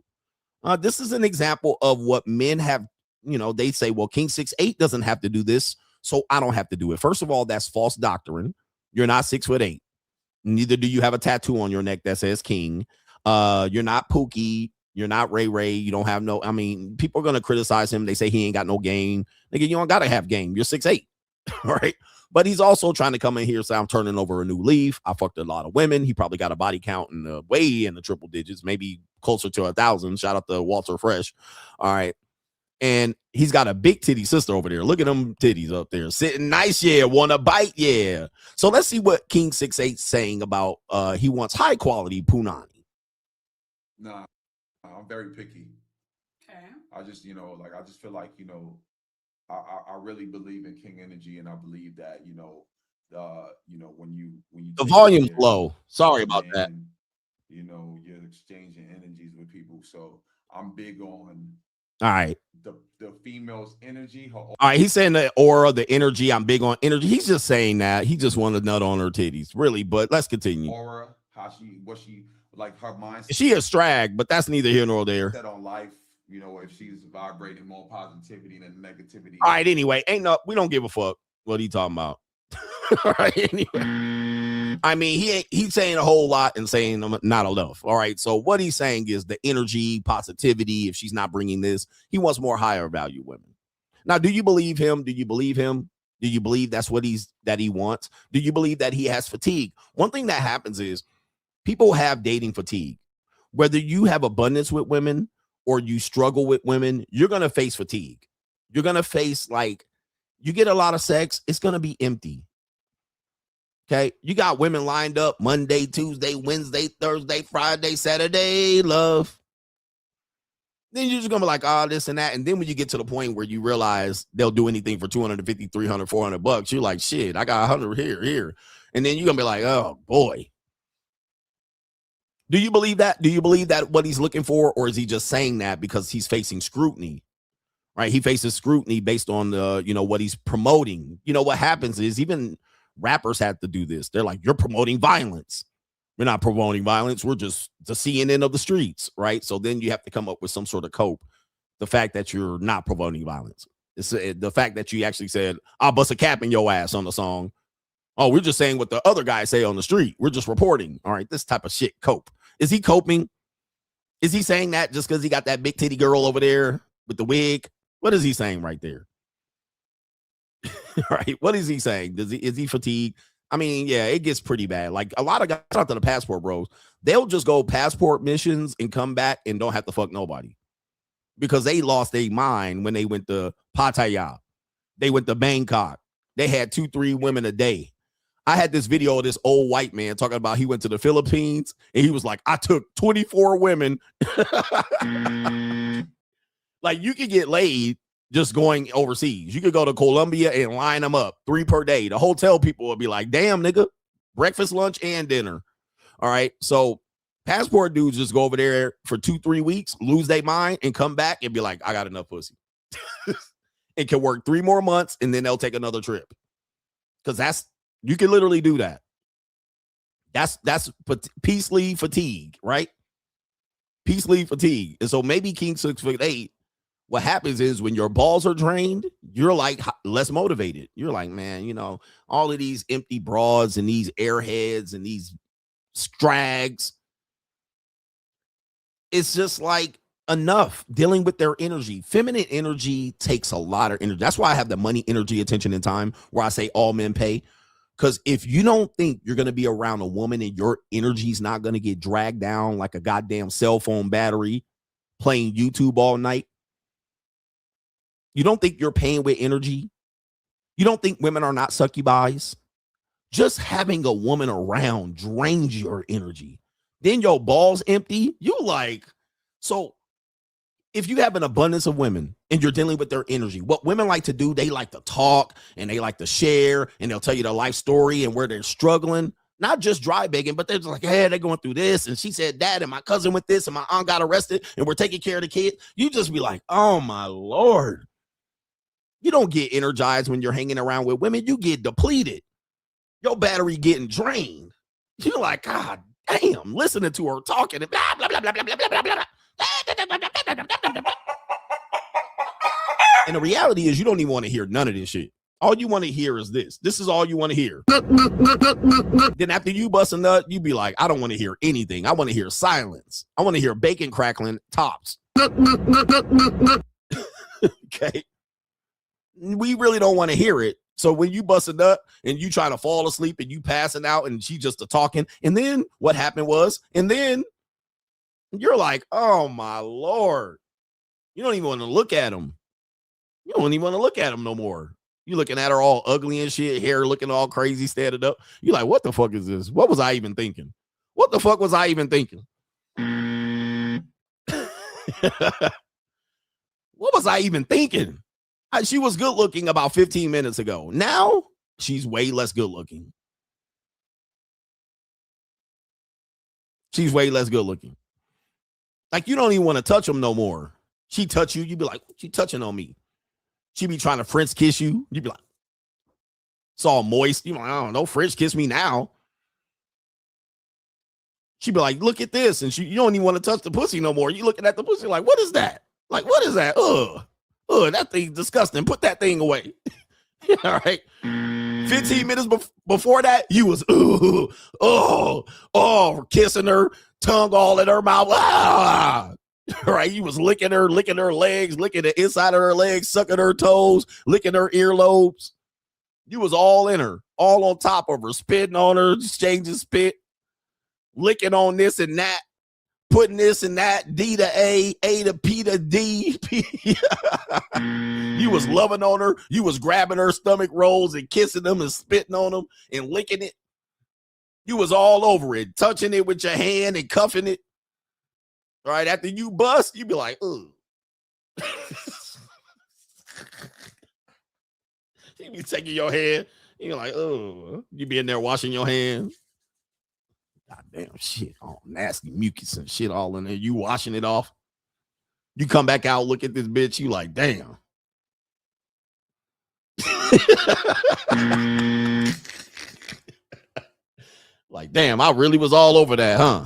This is an example of what men have. You know, they say, well, King 68 doesn't have to do this, so I don't have to do it. First of all, that's false doctrine. You're not 6'8". Neither do you have a tattoo on your neck that says King. You're not Pookie. You're not Ray Ray. You don't have no, I mean, people are going to criticize him. They say he ain't got no game. Nigga, you don't got to have game. You're 6'8". All right. But he's also trying to come in here and say, I'm turning over a new leaf. I fucked a lot of women. He probably got a body count in the way in the triple digits, maybe closer to 1,000. Shout out to Walter Fresh. All right. And he's got a big titty sister over there. Look at them titties up there. Sitting nice, yeah. Want to bite, yeah. So let's see what King 68's saying about he wants high quality punani. Nah, I'm very picky. Okay. I just, I just feel like, I really believe in King energy, and I believe that, when you the volume's low. Sorry about that. You're exchanging energies with people. So I'm big on All right. The female's energy. All right, he's saying the aura, the energy. I'm big on energy. He's just saying that. He just wanted to nut on her titties, really. But let's continue. Aura, what she like her mindset. She a strag, but that's neither here nor there. Set on life, you know, if she's vibrating more positivity than negativity. All right, anyway, we don't give a fuck what he talking about. All right, anyway. I mean, he's saying a whole lot and saying not enough. All right, so what he's saying is the energy, positivity. If she's not bringing this, he wants more higher value women. Now, do you believe him? Do you believe him? Do you believe that's what he wants? Do you believe that he has fatigue? One thing that happens is people have dating fatigue. Whether you have abundance with women or you struggle with women, you're going to face fatigue. You're going to face, like, you get a lot of sex, it's going to be empty. Okay? You got women lined up Monday, Tuesday, Wednesday, Thursday, Friday, Saturday, love. Then you're just going to be like, this and that. And then when you get to the point where you realize they'll do anything for 250, 300, 400 bucks, you're like, shit, I got 100 here. And then you're going to be like, oh, boy. Do you believe that? Do you believe that what he's looking for? Or is he just saying that because he's facing scrutiny? Right? He faces scrutiny based on what he's promoting. You know, what happens is even rappers have to do this. They're like, you're promoting violence. We're not promoting violence. We're just the CNN of the streets, right? So then you have to come up with some sort of cope. The fact that you're not promoting violence. It's the fact that you actually said, I'll bust a cap in your ass on the song. Oh, we're just saying what the other guys say on the street. We're just reporting. All right, this type of shit, cope. Is he coping? Is he saying that just because he got that big titty girl over there with the wig? What is he saying right there? All right, what is he saying? Is he fatigued? I mean, yeah, it gets pretty bad. Like a lot of guys out to the passport bros, they'll just go passport missions and come back and don't have to fuck nobody because they lost their mind when they went to Pattaya. They went to Bangkok. They had 2-3 women a day. I had this video of this old white man talking about he went to the Philippines and he was like, I took 24 women. Like you could get laid just going overseas. You could go to Colombia and line them up 3 per day. The hotel people would be like, damn, nigga, breakfast, lunch, and dinner. All right. So passport dudes just go over there for 2-3 weeks, lose their mind, and come back and be like, I got enough pussy. It can work 3 more months and then they'll take another trip. Because you can literally do that. That's peace leave fatigue, right? Peace leave fatigue. And so maybe King 6'8", what happens is when your balls are drained, you're like less motivated. You're like, man, all of these empty broads and these airheads and these strags. It's just like enough dealing with their energy. Feminine energy takes a lot of energy. That's why I have the money, energy, attention, and time where I say all men pay. Because if you don't think you're going to be around a woman and your energy's not going to get dragged down like a goddamn cell phone battery playing YouTube all night, you don't think you're paying with energy, you don't think women are not succubis, just having a woman around drains your energy. Then your balls empty. You like, so if you have an abundance of women and you're dealing with their energy, what women like to do, they like to talk and they like to share and they'll tell you their life story and where they're struggling, not just dry begging, but they're just like, hey, they're going through this. And she said that, and my cousin went this, and my aunt got arrested, and we're taking care of the kid. You just be like, oh my Lord. You don't get energized when you're hanging around with women. You get depleted. Your battery getting drained. You're like, God damn, listening to her talking and blah, blah, blah, blah, blah, blah, blah, blah. And the reality is you don't even want to hear none of this shit. All you want to hear is this. This is all you want to hear. Then after you bust a nut, you be like, I don't want to hear anything. I want to hear silence. I want to hear bacon crackling tops. Okay. We really don't want to hear it. So when you bust a nut and you try to fall asleep and you passing out and she just talking, and then what happened was, and then you're like, oh my Lord. You don't even want to look at him. You don't even want to look at him no more. You looking at her all ugly and shit, hair looking all crazy, standing up. You're like, what the fuck is this? What was I even thinking? What the fuck was I even thinking? What was I even thinking? She was good looking about 15 minutes ago. Now she's way less good looking. She's way less good looking. Like you don't even want to touch them no more. She touch you, you be like, what you touching on me? She be trying to French kiss you. You be like, it's all moist. You be like, I don't know, French kiss me now. She be like, look at this. And you don't even want to touch the pussy no more. You looking at the pussy like, what is that? Like, what is that? That thing's disgusting. Put that thing away. All right. 15 minutes before that, you was, kissing her, tongue all in her mouth. Ah! Right. You was licking her legs, licking the inside of her legs, sucking her toes, licking her earlobes. You was all in her, all on top of her, spitting on her, exchanging spit, licking on this and that, putting this and that, D to A to P to D. You was loving on her. You was grabbing her stomach rolls and kissing them and spitting on them and licking it. You was all over it, touching it with your hand and cuffing it. All right, after you bust, you be like, ugh. You be taking your hand. You're like, oh, you be in there washing your hands. God damn shit, all nasty mucus and shit all in there. You washing it off. You come back out, look at this bitch. You like, damn. Like, damn, I really was all over that, huh?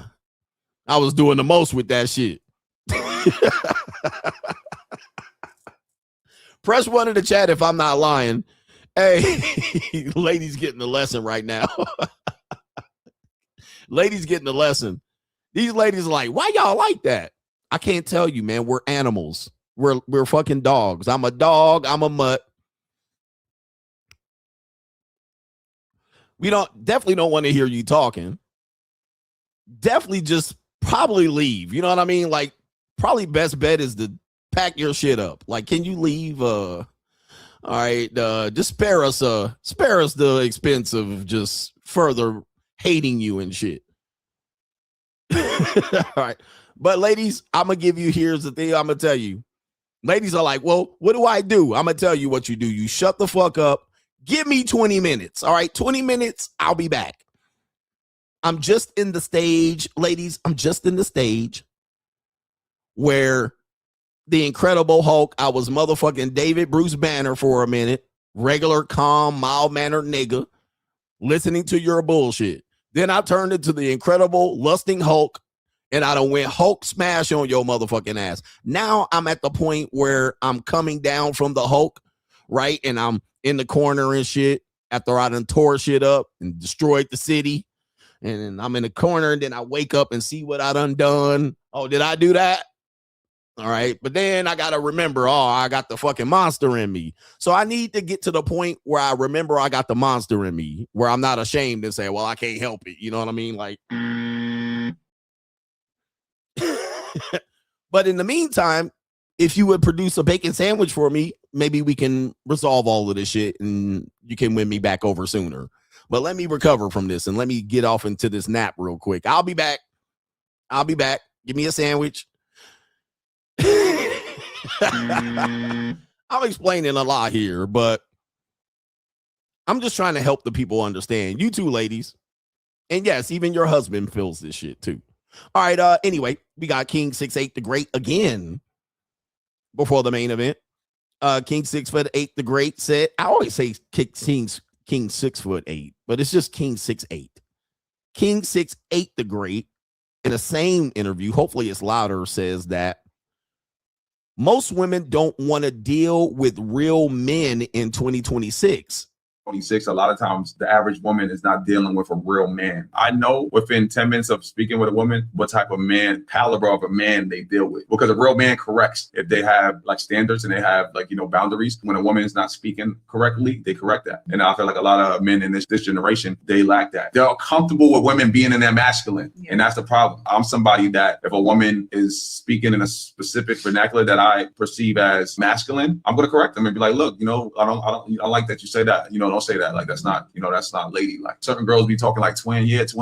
I was doing the most with that shit. Press 1 in the chat if I'm not lying. Hey, ladies getting the lesson right now. Ladies getting the lesson. These ladies are like, why y'all like that? I can't tell you, man. We're animals. We're fucking dogs. I'm a dog. I'm a mutt. We definitely don't want to hear you talking. Definitely just probably leave. You know what I mean? Like, probably best bet is to pack your shit up. Like, can you leave? All right. Just spare us the expense of just further hating you and shit. All right. But ladies, I'm going to give you, here's the thing I'm going to tell you. Ladies are like, well, what do I do? I'm going to tell you what you do. You shut the fuck up. Give me 20 minutes. All right. 20 minutes. I'll be back. I'm just in the stage, ladies. I'm just in the stage where the Incredible Hulk, I was motherfucking David Bruce Banner for a minute. Regular, calm, mild-mannered nigga. Listening to your bullshit. Then I turned into the Incredible Lusting Hulk. And I done went Hulk smash on your motherfucking ass. Now I'm at the point where I'm coming down from the Hulk, right? And I'm in the corner and shit after I done tore shit up and destroyed the city. And then I'm in the corner and then I wake up and see what I done done. Oh, did I do that? All right. But then I got to remember, I got the fucking monster in me. So I need to get to the point where I remember I got the monster in me, where I'm not ashamed to say, well, I can't help it. You know what I mean? Like, but in the meantime, if you would produce a bacon sandwich for me, maybe we can resolve all of this shit and you can win me back over sooner. But let me recover from this and let me get off into this nap real quick. I'll be back. Give me a sandwich. I'm explaining a lot here, but I'm just trying to help the people understand. You too, ladies. And yes, even your husband feels this shit too. All right. Anyway, we got King 6'8" the Great again before the main event. King 6'8" the Great said, I always say King 6'8", but it's just King 6'8". King 6'8" the Great, in the same interview, hopefully it's louder, says that most women don't want to deal with real men in 2026. 26, a lot of times the average woman is not dealing with a real man. I know within 10 minutes of speaking with a woman what type of man, caliber of a man they deal with, because a real man corrects if they have like standards and they have like, boundaries. When a woman is not speaking correctly, they correct that. And I feel like a lot of men in this generation, they lack that. They're comfortable with women being in their masculine. Yeah. And that's the problem. I'm somebody that if a woman is speaking in a specific vernacular that I perceive as masculine, I'm going to correct them and be like, look, I don't like that you say that, don't say that. Like, that's not, that's not ladylike. Certain girls be talking like twin, is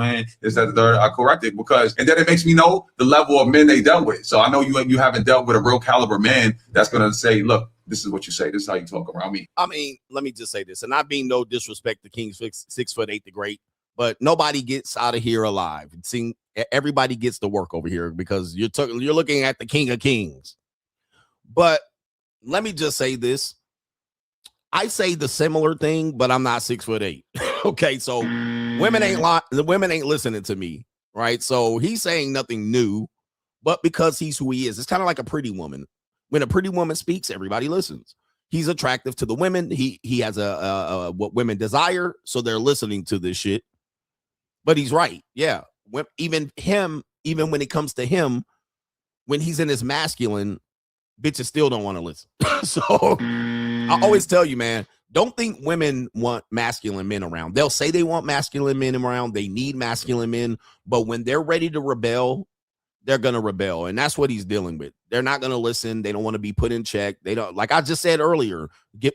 that the third? I correct it and then it makes me know the level of men they dealt with. So I know you haven't dealt with a real caliber man that's going to say, look, this is what you say. This is how you talk around me. I mean, let me just say this, and I mean no disrespect to King 6'8" the Great, but nobody gets out of here alive. Everybody gets to work over here because you're looking at the King of Kings. But let me just say this. I say the similar thing, but I'm not 6'8". Okay, so women ain't listening to me, right? So he's saying nothing new, but because he's who he is, it's kind of like a pretty woman. When a pretty woman speaks, everybody listens. He's attractive to the women. He has a what women desire, so they're listening to this shit. But he's right, yeah. Even when it comes to him, when he's in his masculine, bitches still don't want to listen. So I always tell you, man, don't think women want masculine men around. They'll say they want masculine men around. They need masculine men. But when they're ready to rebel, they're going to rebel. And that's what he's dealing with. They're not going to listen. They don't want to be put in check. They don't, like I just said earlier,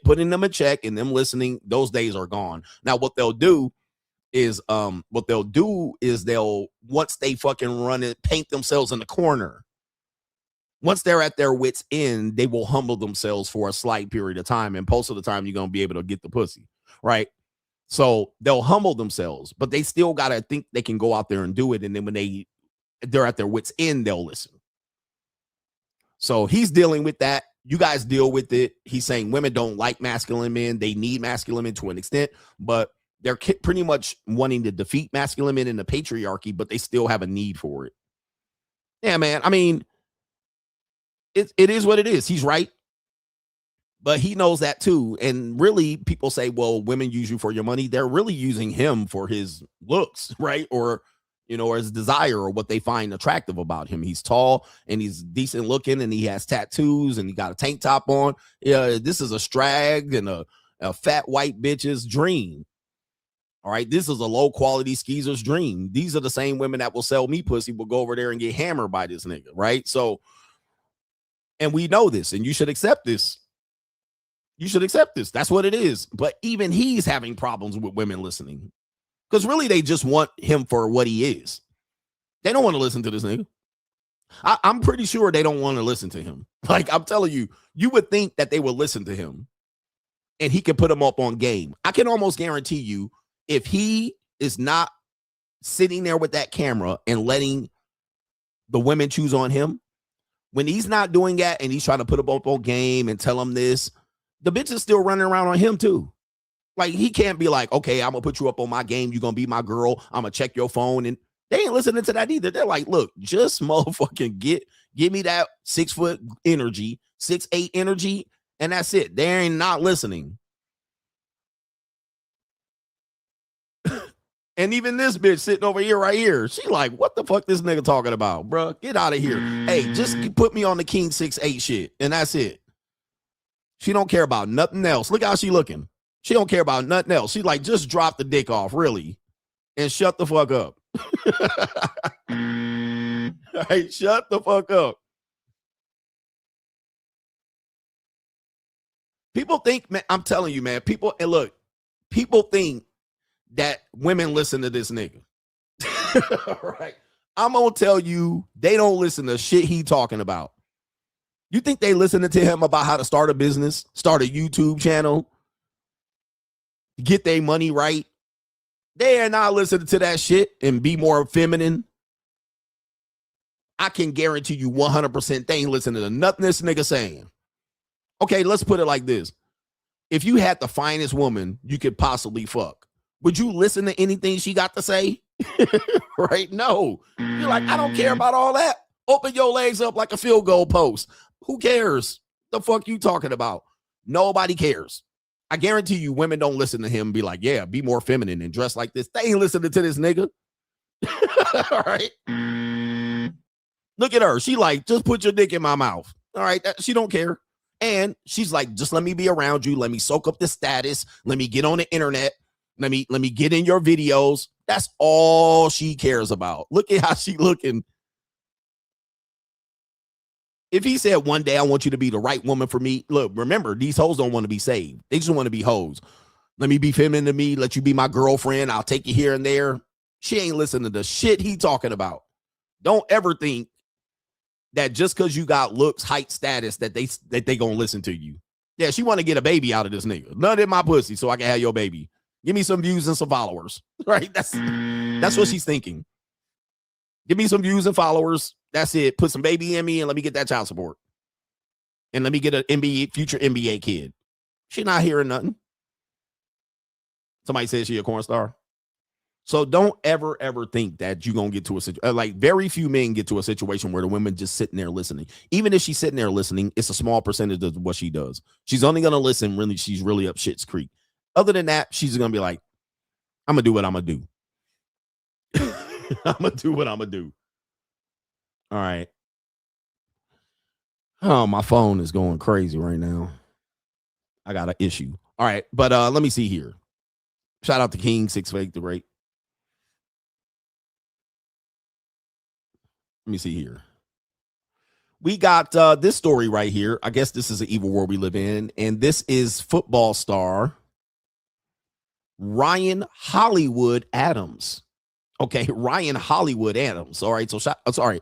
putting them in check and them listening. Those days are gone. Now, what they'll do is they'll once they fucking run it, paint themselves in the corner. Once they're at their wits' end, they will humble themselves for a slight period of time. And most of the time, you're going to be able to get the pussy, right? So they'll humble themselves, but they still got to think they can go out there and do it. And then when they're at their wits' end, they'll listen. So he's dealing with that. You guys deal with it. He's saying women don't like masculine men. They need masculine men to an extent, but they're pretty much wanting to defeat masculine men in the patriarchy, but they still have a need for it. Yeah, man. I mean, it is what it is. He's right. But he knows that too. And really, people say, well, women use you for your money. They're really using him for his looks, right? Or, or his desire or what they find attractive about him. He's tall and he's decent looking and he has tattoos and he got a tank top on. Yeah, this is a strag and a fat white bitch's dream. All right, this is a low quality skeezer's dream. These are the same women that will sell me pussy, will go over there and get hammered by this nigga, right? So, and we know this, and you should accept this. You should accept this. That's what it is. But even he's having problems with women listening because really they just want him for what he is. They don't want to listen to this nigga. I'm pretty sure they don't want to listen to him. Like I'm telling you, you would think that they would listen to him and he can put them up on game. I can almost guarantee you if he is not sitting there with that camera and letting the women choose on him, when he's not doing that and he's trying to put them up on game and tell them this, the bitch is still running around on him too. Like he can't be like, okay, I'm gonna put you up on my game. You're gonna be my girl. I'm gonna check your phone. And they ain't listening to that either. They're like, look, just motherfucking give me that 6 foot energy, 6'8" energy. And that's it. They ain't not listening. And even this bitch sitting over here right here, she like, what the fuck this nigga talking about, bro? Get out of here. Hey, just put me on the King 6'8" shit. And that's it. She don't care about nothing else. Look how she looking. She don't care about nothing else. She like, just drop the dick off, really. And shut the fuck up. Hey, shut the fuck up. People think, man, I'm telling you, man, people think that women listen to this nigga. Right. I'm gonna tell you, they don't listen to shit he talking about. You think they listening to him about how to start a business, start a YouTube channel, get their money right? They are not listening to that shit and be more feminine. I can guarantee you 100% they ain't listening to nothing this nigga saying. Okay, let's put it like this. If you had the finest woman you could possibly fuck, would you listen to anything she got to say? Right? No. You're like, I don't care about all that. Open your legs up like a field goal post. Who cares? The fuck you talking about? Nobody cares. I guarantee you women don't listen to him and be like, yeah, be more feminine and dress like this. They ain't listening to this nigga. All right. Look at her. She like, just put your dick in my mouth. All right. She don't care. And she's like, just let me be around you. Let me soak up the status. Let me get on the internet. Let me get in your videos. That's all she cares about. Look at how she looking. If he said one day, I want you to be the right woman for me. Look, remember, these hoes don't want to be saved. They just want to be hoes. Let me be feminine to me. Let you be my girlfriend. I'll take you here and there. She ain't listening to the shit he talking about. Don't ever think that just because you got looks, height, status, that they gonna listen to you. Yeah, she want to get a baby out of this nigga. None in my pussy so I can have your baby. Give me some views and some followers. Right? That's what she's thinking. Give me some views and followers. That's it. Put some baby in me and let me get that child support. and let me get an future NBA kid. She not hearing nothing. Somebody says she a corn star. So don't ever think that you're going to get to a situation. Like, very few men get to a situation where the women just sitting there listening. Even if she's sitting there listening, it's a small percentage of what she does. She's only going to listen when she's really up shit's creek. Other than that, she's going to be like, I'm going to do what I'm going to do. I'm going to do what I'm going to do. All right. Oh, my phone is going crazy right now. I got an issue. All right. But let me see here. Shout out to King 6 Fake the Great. Let me see here. We got this story right here. I guess this is an evil world we live in. And this is football star Ryan Hollywood Adams. Okay, Ryan Hollywood Adams. All right, so sorry,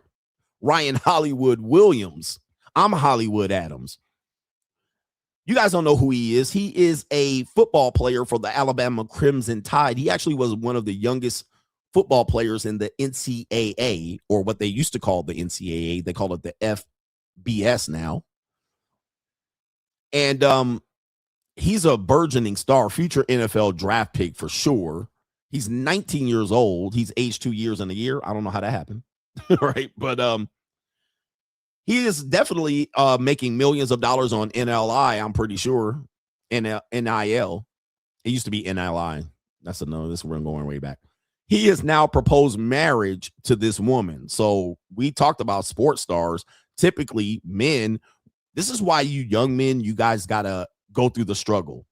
Ryan Hollywood Williams. I'm Hollywood Adams. You guys don't know who he is. He is a football player for the Alabama Crimson Tide. He actually was one of the youngest football players in the NCAA, or what they used to call the NCAA. They call it the FBS now. And he's a burgeoning star, future NFL draft pick for sure. He's 19 years old. He's aged 2 years and a year. I don't know how that happened. Right. But he is definitely making millions of dollars on NLI, I'm pretty sure. NIL. It used to be NLI. That's another, this we're going way back. He has now proposed marriage to this woman. So we talked about sports stars. Typically, men, this is why you young men, you guys got to go through the struggle.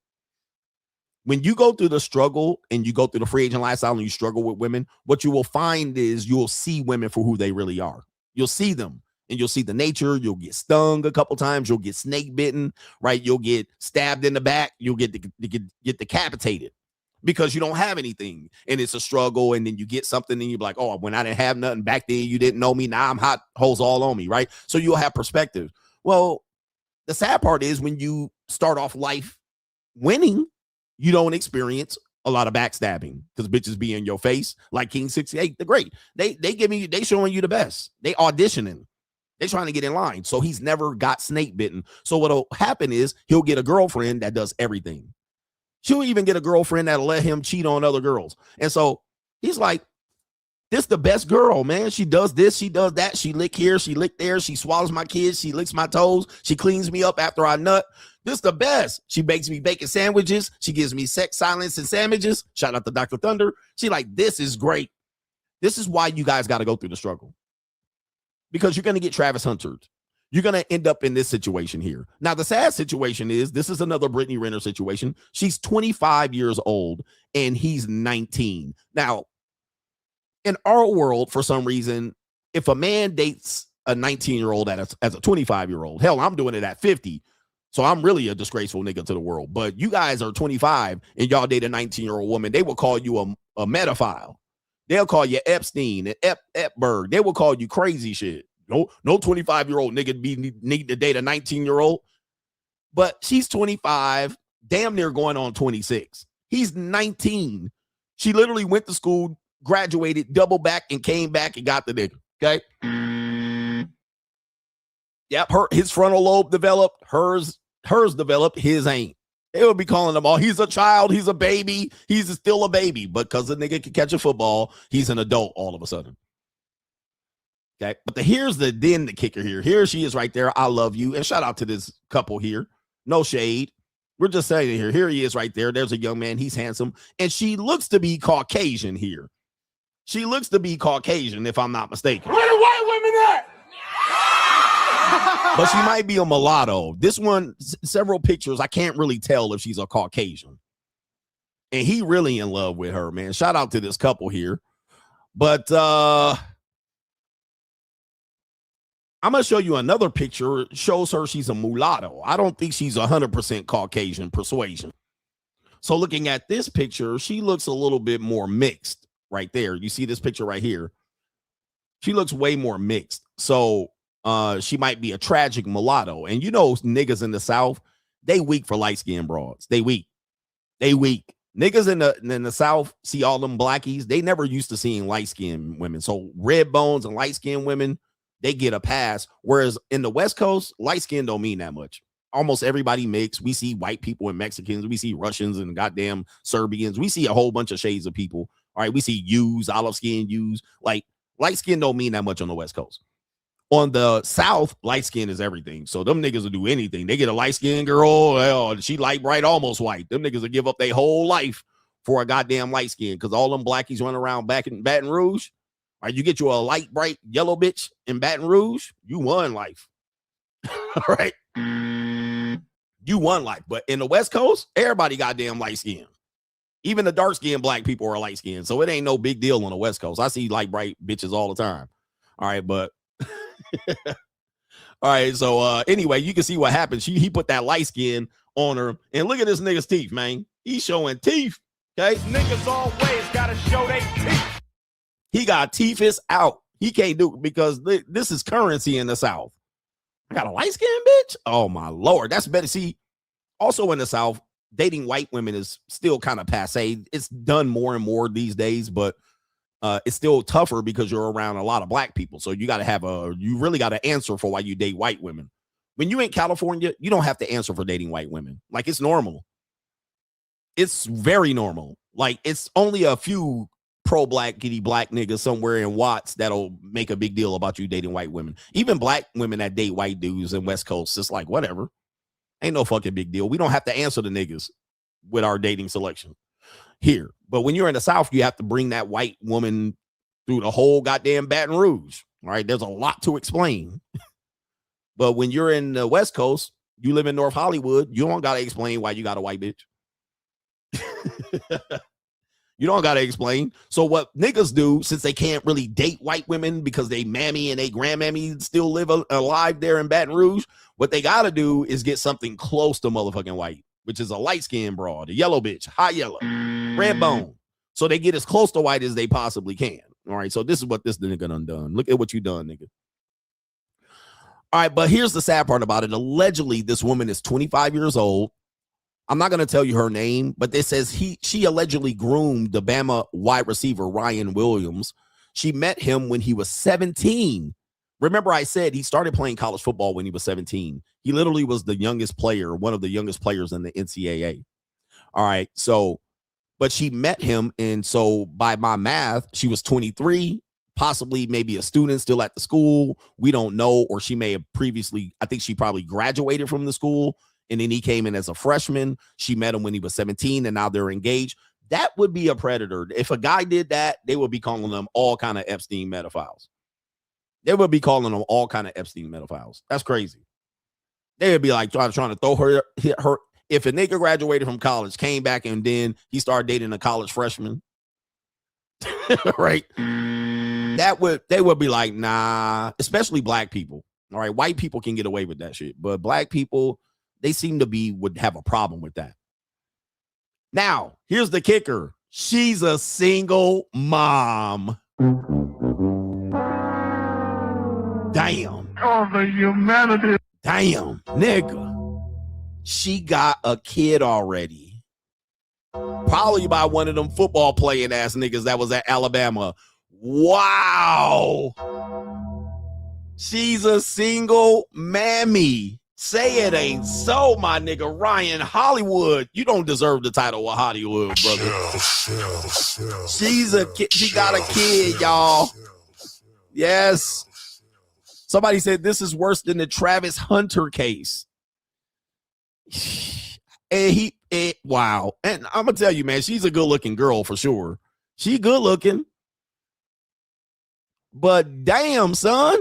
When you go through the struggle and you go through the free agent lifestyle and you struggle with women, what you will find is you will see women for who they really are. You'll see them and you'll see the nature. You'll get stung a couple times. You'll get snake bitten, right? You'll get stabbed in the back. You'll get decapitated because you don't have anything and it's a struggle. And then you get something and you're like, oh, when I didn't have nothing back then, you didn't know me. Now I'm hot holes all on me, right? So you'll have perspective. Well, the sad part is when you start off life winning, you don't experience a lot of backstabbing because bitches be in your face like King 68, the Great. They showing you the best. They auditioning. They trying to get in line. So he's never got snake bitten. So what'll happen is he'll get a girlfriend that does everything. She'll even get a girlfriend that'll let him cheat on other girls. And so he's like, this the best girl, man. She does this, she does that. She lick here, she lick there. She swallows my kids. She licks my toes. She cleans me up after I nut. This the best. She bakes me bacon sandwiches. She gives me sex, silence, and sandwiches. Shout out to Dr. Thunder. She like, this is great. This is why you guys got to go through the struggle. Because you're going to get Travis Huntered. You're going to end up in this situation here. Now, the sad situation is this is another Brittany Renner situation. She's 25 years old and he's 19. Now, in our world, for some reason, if a man dates a 19-year-old as a 25-year-old, hell, I'm doing it at 50. So I'm really a disgraceful nigga to the world. But you guys are 25 and y'all date a 19-year-old woman. They will call you a medophile. They'll call you Epstein and Epberg. They will call you crazy shit. No 25-year-old nigga need to date a 19-year-old. But she's 25, damn near going on 26. He's 19. She literally went to school, graduated, double back, and came back and got the nigga. Okay. Yep, his frontal lobe developed, hers developed, his ain't. They would be calling them all, he's a child, he's a baby, he's still a baby. But because the nigga can catch a football, he's an adult all of a sudden. Okay, but here's the kicker here. Here she is right there. I love you. And shout out to this couple here. No shade. We're just saying here. Here he is right there. There's a young man. He's handsome. And she looks to be Caucasian here. She looks to be Caucasian, if I'm not mistaken. Where the white women at? But she might be a mulatto. This one, several pictures, I can't really tell if she's a Caucasian. And he really in love with her, man. Shout out to this couple here. But I'm going to show you another picture. It shows her she's a mulatto. I don't think she's 100% Caucasian persuasion. So looking at this picture, she looks a little bit more mixed right there. You see this picture right here? She looks way more mixed. So she might be a tragic mulatto. And you know, niggas in the South, they weak for light-skinned broads. They weak. Niggas in the South see all them blackies. They never used to seeing light-skinned women. So red bones and light-skinned women, they get a pass. Whereas in the West Coast, light skin don't mean that much. Almost everybody mixed. We see white people and Mexicans. We see Russians and goddamn Serbians. We see a whole bunch of shades of people. All right, we see U's, olive skin U's. Like, light skin don't mean that much on the West Coast. On the South, light skin is everything. So them niggas will do anything. They get a light skinned girl, well, she light bright, almost white. Them niggas will give up their whole life for a goddamn light skin, because all them blackies running around back in Baton Rouge. All right, you get you a light bright yellow bitch in Baton Rouge, you won life. All right. You won life. But in the West Coast, everybody goddamn light skin. Even the dark skinned black people are light skinned. So it ain't no big deal on the West Coast. I see light bright bitches all the time. All right, but all right. So anyway, you can see what happened. He put that light skin on her. And look at this nigga's teeth, man. He's showing teeth. Okay. Niggas always gotta show they teeth. He got teeth is out. He can't do it because this is currency in the South. I got a light skinned bitch. Oh my Lord. That's better. See, also in the South, dating white women is still kind of passe. It's done more and more these days, but it's still tougher because you're around a lot of black people. So you got to you really got to answer for why you date white women. When you in California, you don't have to answer for dating white women. Like, it's normal. It's very normal. Like, it's only a few pro-black, giddy black niggas somewhere in Watts that'll make a big deal about you dating white women. Even black women that date white dudes in West Coast, it's like, whatever. Ain't no fucking big deal. We don't have to answer the niggas with our dating selection here. But when you're in the South, you have to bring that white woman through the whole goddamn Baton Rouge. All right, there's a lot to explain. But when you're in the West Coast, you live in North Hollywood, you don't got to explain why you got a white bitch. You don't got to explain. So what niggas do, since they can't really date white women because they mammy and they grandmammy still live alive there in Baton Rouge, what they got to do is get something close to motherfucking white, which is a light-skinned broad, a yellow bitch, hot yellow, red bone. So they get as close to white as they possibly can. All right, so this is what this nigga done. Look at what you done, nigga. All right, but here's the sad part about it. Allegedly, this woman is 25 years old. I'm not going to tell you her name, but it says she allegedly groomed the Bama wide receiver, Ryan Williams. She met him when he was 17. Remember, I said he started playing college football when he was 17. He literally was the youngest player, one of the youngest players in the NCAA. All right, so, but she met him, and so by my math, she was 23, possibly maybe a student still at the school. We don't know, or she may have previously, I think she probably graduated from the school, and then he came in as a freshman. She met him when he was 17, and now they're engaged. That would be a predator. If a guy did that, they would be calling them all kind of Epstein pedophiles. They would be calling them all kind of Epstein pedophiles. That's crazy. They would be like trying to throw her. If a nigga graduated from college, came back, and then he started dating a college freshman, right? They would be like, nah, especially black people. All right, white people can get away with that shit, but black people, they seem to would have a problem with that. Now, here's the kicker. She's a single mom. Damn. Oh, the humanity. Damn, nigga. She got a kid already. Probably by one of them football playing ass niggas that was at Alabama. Wow. She's a single mammy. Say it ain't so, my nigga. Ryan Hollywood. You don't deserve the title of Hollywood, brother. She's a kid. She got a kid, y'all. Yes. Somebody said this is worse than the Travis Hunter case. And wow. And I'm gonna tell you, man, she's a good-looking girl for sure. She good looking. But damn, son.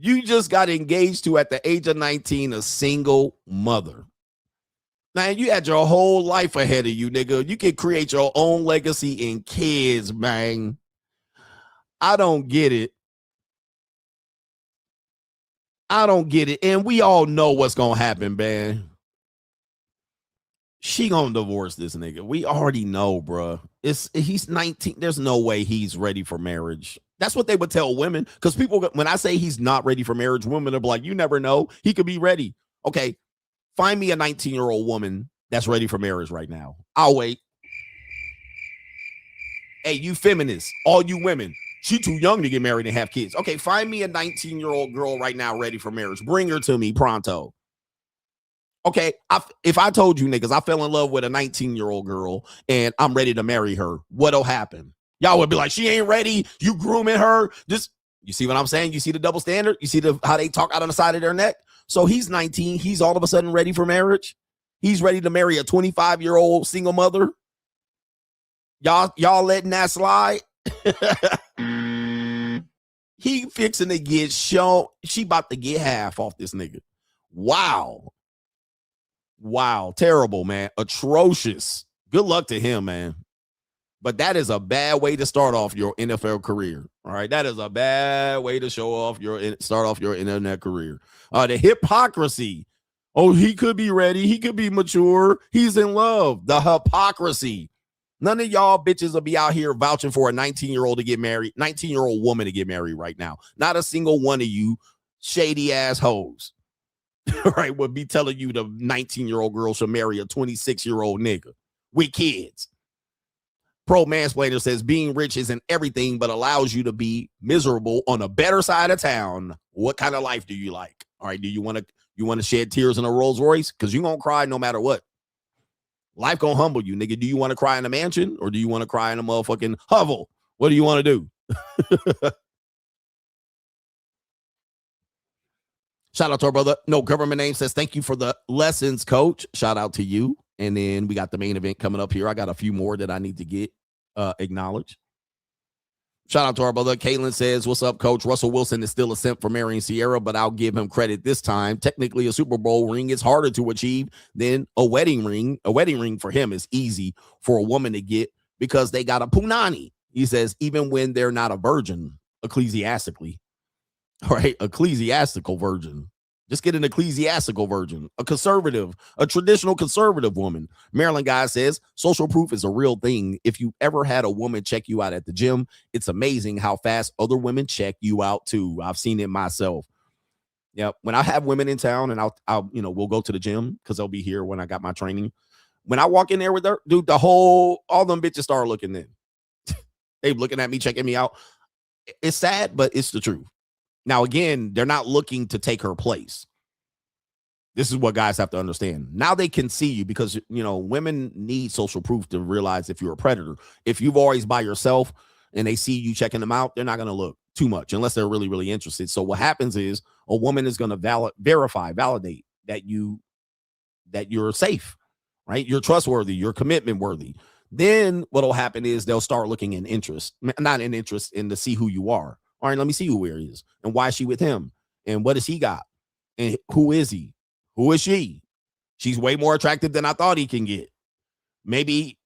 You just got engaged to, at the age of 19, a single mother. Man, you had your whole life ahead of you, nigga. You can create your own legacy in kids, man. I don't get it. I don't get it. And we all know what's going to happen, man. She going to divorce this nigga. We already know, bro. He's 19. There's no way he's ready for marriage. That's what they would tell women. Because people, when I say he's not ready for marriage, women are like, you never know. He could be ready. Okay, find me a 19-year-old woman that's ready for marriage right now. I'll wait. Hey, you feminists, all you women, She too young to get married and have kids. Okay, find me a 19-year-old girl right now ready for marriage. Bring her to me pronto. Okay, if I told you niggas I fell in love with a 19-year-old girl and I'm ready to marry her, what'll happen? Y'all would be like, she ain't ready. You grooming her. You see what I'm saying? You see the double standard? You see how they talk out on the side of their neck? So he's 19. He's all of a sudden ready for marriage. He's ready to marry a 25-year-old single mother. Y'all letting that slide? He fixing to get shown. She about to get half off this nigga. Wow. Terrible, man. Atrocious. Good luck to him, man. But that is a bad way to start off your NFL career. All right. That is a bad way to start off your internet career. The hypocrisy. Oh, he could be ready. He could be mature. He's in love. The hypocrisy. None of y'all bitches will be out here vouching for a 19-year-old to get married, 19-year-old woman to get married right now. Not a single one of you shady ass hoes, right, would be telling you the 19-year-old girl should marry a 26-year-old nigga with kids. Pro Mansplainer says being rich isn't everything, but allows you to be miserable on a better side of town. What kind of life do you like? All right, do you want to shed tears in a Rolls Royce? Because you're going to cry no matter what. Life gonna humble you, nigga. Do you want to cry in a mansion or do you want to cry in a motherfucking hovel? What do you want to do? Shout out to our brother. No government name says, thank you for the lessons, coach. Shout out to you. And then we got the main event coming up here. I got a few more that I need to get acknowledged. Shout out to our brother. Caitlin says, what's up, coach? Russell Wilson is still a simp for marrying Sierra, but I'll give him credit this time. Technically, a Super Bowl ring is harder to achieve than a wedding ring. A wedding ring for him is easy for a woman to get because they got a punani. He says, even when they're not a virgin, ecclesiastically. All right, ecclesiastical virgin. Just get an ecclesiastical virgin, a conservative, a traditional conservative woman. Maryland guy says, social proof is a real thing. If you ever had a woman check you out at the gym, it's amazing how fast other women check you out too. I've seen it myself. Yeah, when I have women in town and I'll we'll go to the gym because they'll be here when I got my training. When I walk in there with her, dude, all them bitches start looking in. They looking at me, checking me out. It's sad, but it's the truth. Now, again, they're not looking to take her place. This is what guys have to understand. Now they can see you because, women need social proof to realize if you're a predator. If you've always by yourself and they see you checking them out, they're not going to look too much unless they're really, really interested. So what happens is a woman is going to validate that you're safe, right? You're trustworthy, you're commitment worthy. Then what'll happen is they'll start looking in interest, not in interest, in to see who you are. All right, let me see who he is and why is she with him and what does he got and who is he? Who is she? She's way more attractive than I thought he can get. Maybe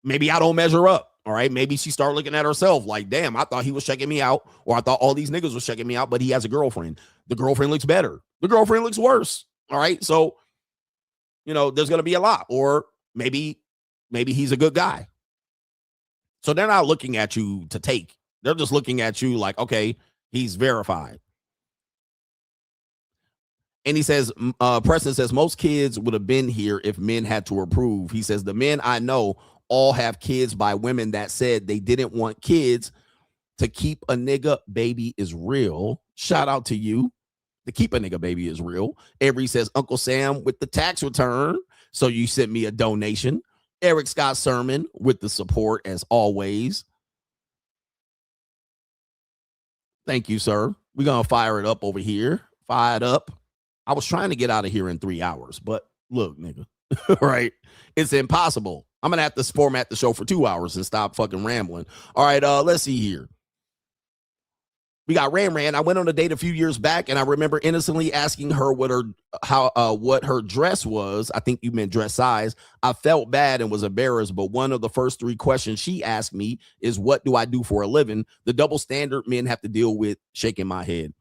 I don't measure up. All right. Maybe she started looking at herself like, damn, I thought he was checking me out, or I thought all these niggas was checking me out, but he has a girlfriend. The girlfriend looks better. The girlfriend looks worse. All right. So, there's going to be a lot, or maybe he's a good guy. So they're not looking at you to take. They're just looking at you like, okay, he's verified. And he says, Preston says, most kids would have been here if men had to approve. He says, the men I know all have kids by women that said they didn't want kids. To keep a nigga baby is real. Shout out to you. To keep a nigga baby is real. Avery says, Uncle Sam with the tax return. So you sent me a donation. Eric Scott Sermon with the support as always. Thank you, sir. We're going to fire it up over here. Fire it up. I was trying to get out of here in 3 hours, but look, nigga, right? It's impossible. I'm going to have to format the show for 2 hours and stop fucking rambling. All right, let's see here. We got Ram. I went on a date a few years back, and I remember innocently asking her what her dress was. I think you meant dress size. I felt bad and was embarrassed, but one of the first 3 questions she asked me is, what do I do for a living? The double standard men have to deal with. Shaking my head.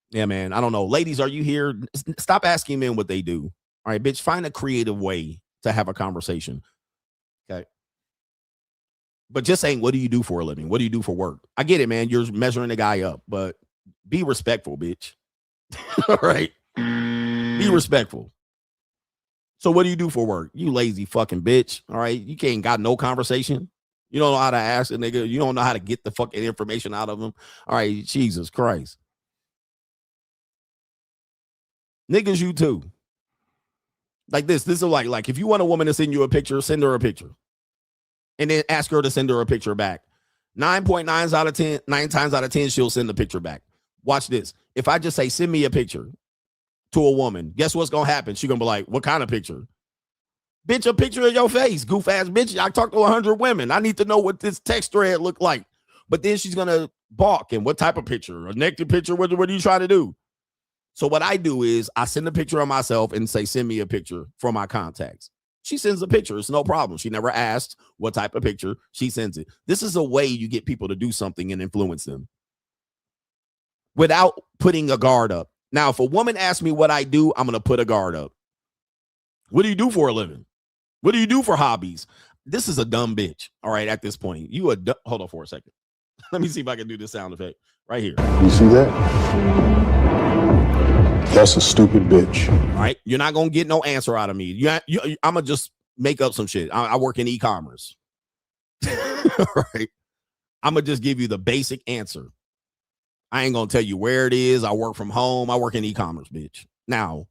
Yeah, man, I don't know. Ladies, are you here? Stop asking men what they do. All right, bitch, find a creative way to have a conversation. Okay. But just saying, what do you do for a living? What do you do for work? I get it, man. You're measuring the guy up, but be respectful, bitch. All right. Be respectful. So what do you do for work? You lazy fucking bitch. All right. You can't got no conversation. You don't know how to ask a nigga. You don't know how to get the fucking information out of them. All right, Jesus Christ. Niggas, you too. Like this is like if you want a woman to send you a picture, send her a picture. And then ask her to send her a picture back. 9.9 out of 10, 9 times out of 10, she'll send the picture back. Watch this. If I just say, send me a picture to a woman, guess what's going to happen? She's going to be like, what kind of picture? Bitch, a picture of your face, goof ass bitch. I talked to 100 women. I need to know what this text thread looked like. But then she's going to balk. And what type of picture? A naked picture? What are you trying to do? So what I do is I send a picture of myself and say, send me a picture from my contacts. She sends a picture. It's no problem. She never asked what type of picture. She sends it. This is a way you get people to do something and influence them without putting a guard up. Now, if a woman asks me what I do, I'm going to put a guard up. What do you do for a living? What do you do for hobbies? This is a dumb bitch. All right, at this point, hold on for a second. Let me see if I can do this sound effect right here. You see that? That's a stupid bitch. All right, you're not gonna get no answer out of me. I'm gonna just make up some shit. I work in e-commerce. Right? I'm gonna just give you the basic answer. I ain't gonna tell you where it is. I work from home. I work in e-commerce, bitch. Now,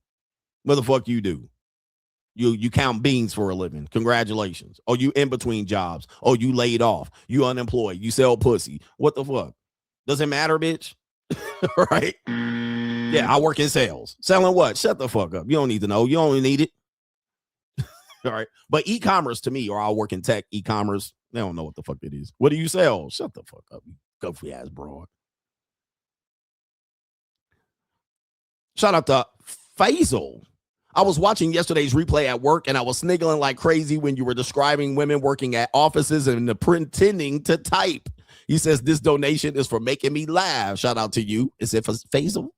what the fuck you do? You count beans for a living. Congratulations. Oh, you in between jobs. Oh, you laid off. You unemployed. You sell pussy. What the fuck? Does it matter, bitch? Right? Yeah, I work in sales. Selling what? Shut the fuck up. You don't need to know. You only need it. All right. But e-commerce to me, or I'll work in tech, e-commerce, they don't know what the fuck it is. What do you sell? Shut the fuck up, you goofy ass broad. Shout out to Faisal. I was watching yesterday's replay at work and I was sniggling like crazy when you were describing women working at offices and pretending to type. He says, this donation is for making me laugh. Shout out to you. Is it for Faisal?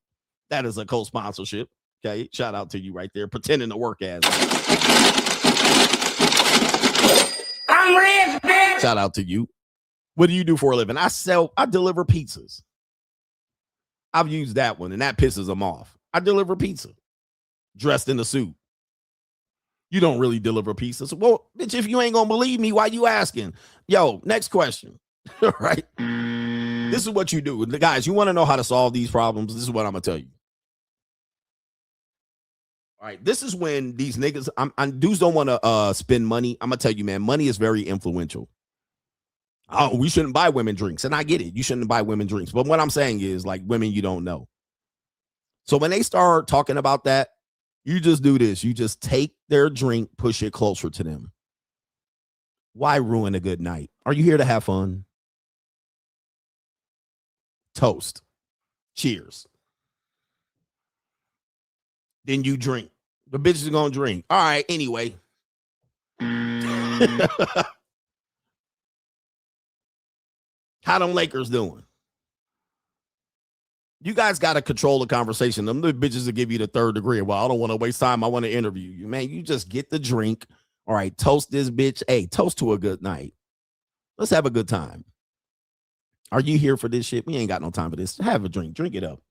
That is a co-sponsorship. Okay. Shout out to you right there. Pretending to work as. I'm rich, bitch. Shout out to you. What do you do for a living? I deliver pizzas. I've used that one and that pisses them off. I deliver pizza. Dressed in a suit. You don't really deliver pizzas. Well, bitch, if you ain't gonna believe me, why you asking? Yo, next question. All right. This is what you do. Guys, you want to know how to solve these problems? This is what I'm gonna tell you. All right. This is when these niggas, dudes don't want to spend money. I'm gonna tell you, man, money is very influential. Oh, we shouldn't buy women drinks. And I get it. You shouldn't buy women drinks. But what I'm saying is, like, women you don't know. So when they start talking about that, you just do this. You just take their drink, push it closer to them. Why ruin a good night? Are you here to have fun? Toast. Cheers. Then you drink. The bitch is going to drink. All right, anyway. How them Lakers doing? You guys got to control the conversation. Them little bitches will give you the third degree. Well, I don't want to waste time. I want to interview you. Man, you just get the drink. All right, toast this bitch. Hey, toast to a good night. Let's have a good time. Are you here for this shit? We ain't got no time for this. Have a drink. Drink it up.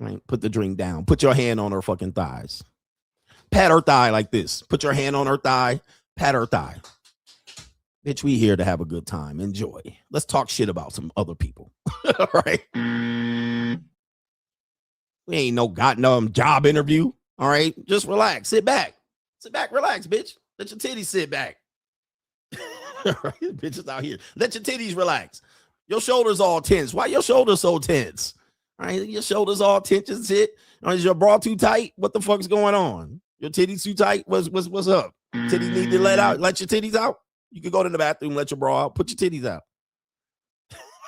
All right, put the drink down. Put your hand on her fucking thighs. Pat her thigh like this. Put your hand on her thigh. Pat her thigh. Bitch, we here to have a good time. Enjoy. Let's talk shit about some other people. All right. We ain't no goddamn job interview. All right. Just relax. Sit back. Sit back. Relax, bitch. Let your titties sit back. All right. Bitches out here. Let your titties relax. Your shoulders all tense. Why your shoulders so tense? All right. Your shoulders all tense and sit. Is your bra too tight? What the fuck's going on? Your titties too tight? What's up? Titties need to let out. Let your titties out. You can go to the bathroom, let your bra out, put your titties out.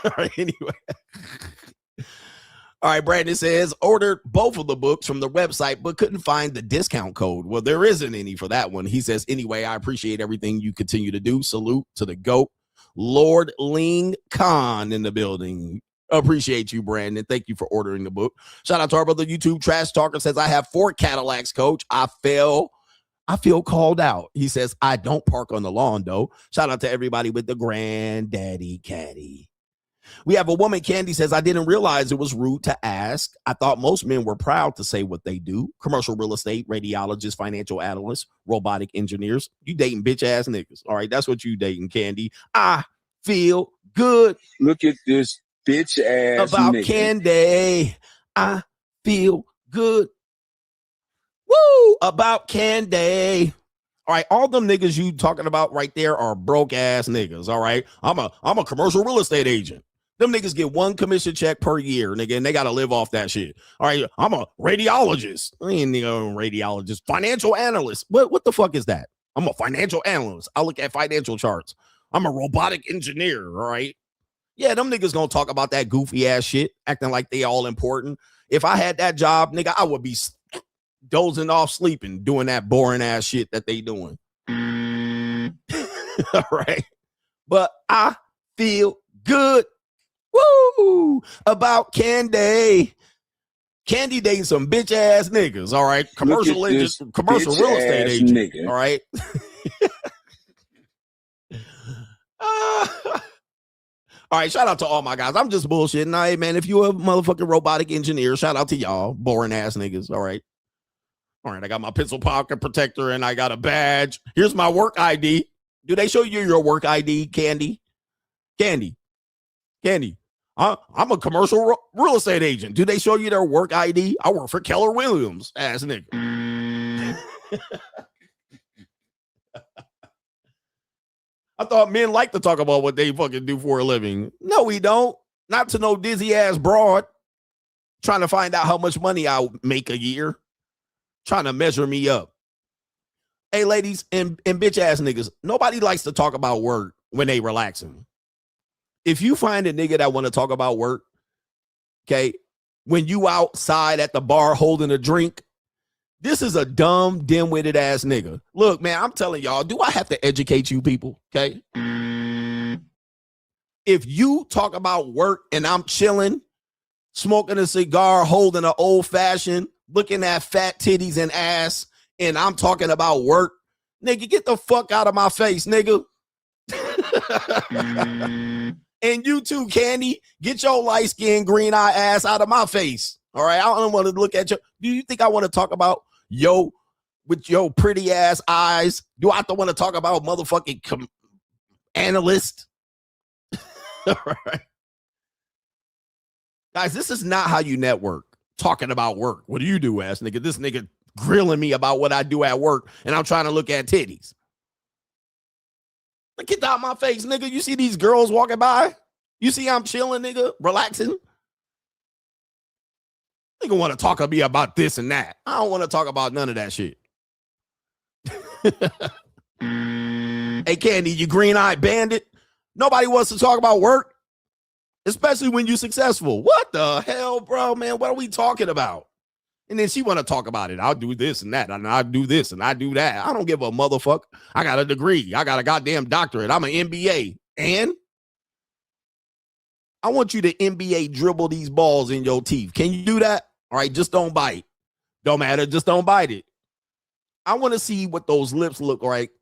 All right, anyway. All right, Brandon says, ordered both of the books from the website, but couldn't find the discount code. Well, there isn't any for that one. He says, anyway, I appreciate everything you continue to do. Salute to the GOAT, Lord Ling Khan in the building. Appreciate you, Brandon. Thank you for ordering the book. Shout out to our brother YouTube Trash Talker says, I have 4 Cadillacs, coach. I feel called out. He says, I don't park on the lawn, though. Shout out to everybody with the granddaddy caddy. We have a woman, Candy says, I didn't realize it was rude to ask. I thought most men were proud to say what they do. Commercial real estate, radiologists, financial analysts, robotic engineers. You dating bitch ass niggas. All right, that's what you dating, Candy. I feel good. Look at this bitch ass about nigga. Candy. I feel good. Woo! About Candy. All right, all them niggas you talking about right there are broke ass niggas. All right, I'm a commercial real estate agent. Them niggas get one commission check per year, nigga, and they gotta live off that shit. All right, I'm a radiologist. I ain't radiologist, financial analyst. What the fuck is that? I'm a financial analyst. I look at financial charts. I'm a robotic engineer. All right. Yeah, them niggas gonna talk about that goofy ass shit, acting like they all important. If I had that job, nigga, I would be dozing off sleeping, doing that boring ass shit that they doing. All right. But I feel good. Woo! About Candy. Candy dating some bitch ass niggas. All right. Commercial real estate agent. Nigga. All right. All right, shout out to all my guys. I'm just bullshitting. Nah, hey, man, if you a motherfucking robotic engineer, shout out to y'all, boring ass niggas. All right. All right, I got my pencil pocket protector and I got a badge. Here's my work ID. Do they show you your work ID, Candy? Candy. I'm a commercial real estate agent. Do they show you their work ID? I work for Keller Williams, ass nigga. I thought men like to talk about what they fucking do for a living. No, we don't. Not to no dizzy ass broad trying to find out how much money I'll make a year. Trying to measure me up. Hey, ladies and bitch ass niggas, nobody likes to talk about work when they relaxing. If you find a nigga that want to talk about work, okay, when you outside at the bar holding a drink, this is a dumb, dim-witted ass nigga. Look, man, I'm telling y'all, do I have to educate you people, okay? If you talk about work and I'm chilling, smoking a cigar, holding an old-fashioned, looking at fat titties and ass, and I'm talking about work, nigga, get the fuck out of my face, nigga. And you too, Candy, get your light-skinned, green-eye ass out of my face. All right, I don't want to look at you. Do you think I want to talk about with your pretty ass eyes? Do I have to want to talk about motherfucking analyst? All right. Guys, this is not how you network. Talking about work. What do you do, ass nigga? This nigga grilling me about what I do at work, and I'm trying to look at titties. Get out my face, nigga. You see these girls walking by? You see I'm chilling, nigga, relaxing? Nigga want to talk to me about this and that. I don't want to talk about none of that shit. Hey, Candy, you green-eyed bandit. Nobody wants to talk about work, especially when you're successful. What the hell, bro, man? What are we talking about? And then she want to talk about it. I'll do this and that, and I'll do this and I do that. I don't give a motherfucker. I got a degree. I got a goddamn doctorate. I'm an MBA. And I want you to NBA dribble these balls in your teeth. Can you do that? All right, just don't bite. Don't matter, just don't bite it. I want to see what those lips look like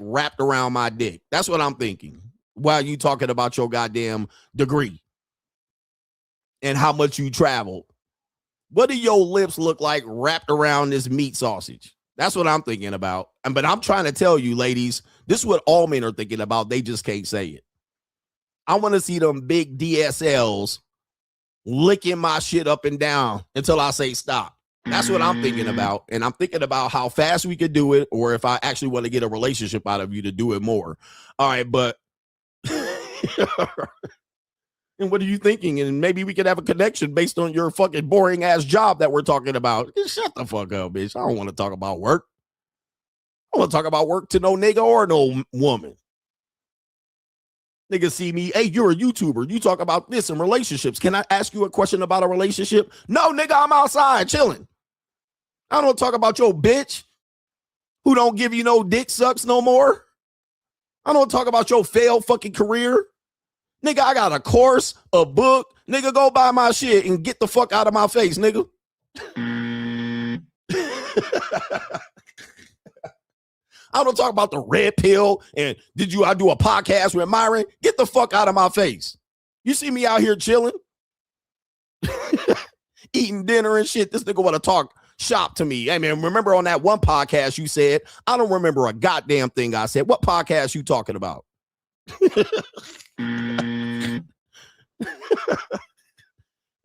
wrapped around my dick. That's what I'm thinking. While you talking about your goddamn degree and how much you traveled. What do your lips look like wrapped around this meat sausage? That's what I'm thinking about. But I'm trying to tell you, ladies, this is what all men are thinking about. They just can't say it. I want to see them big DSLs licking my shit up and down until I say stop. That's what I'm thinking about. And I'm thinking about how fast we could do it, or if I actually want to get a relationship out of you to do it more. All right, but and what are you thinking? And maybe we could have a connection based on your fucking boring ass job that we're talking about. Just shut the fuck up, bitch. I don't want to talk about work. I don't want to talk about work to no nigga or no woman. Niggas see me, hey, you're a YouTuber. You talk about this in relationships. Can I ask you a question about a relationship? No, nigga, I'm outside chilling. I don't talk about your bitch who don't give you no dick sucks no more. I don't talk about your failed fucking career. Nigga, I got a course, a book. Nigga, go buy my shit and get the fuck out of my face, nigga. I don't talk about the red pill and I do a podcast with Myron. Get the fuck out of my face. You see me out here chilling, eating dinner and shit. This nigga want to talk shop to me. Hey, man, remember on that one podcast you said, I don't remember a goddamn thing I said. What podcast you talking about?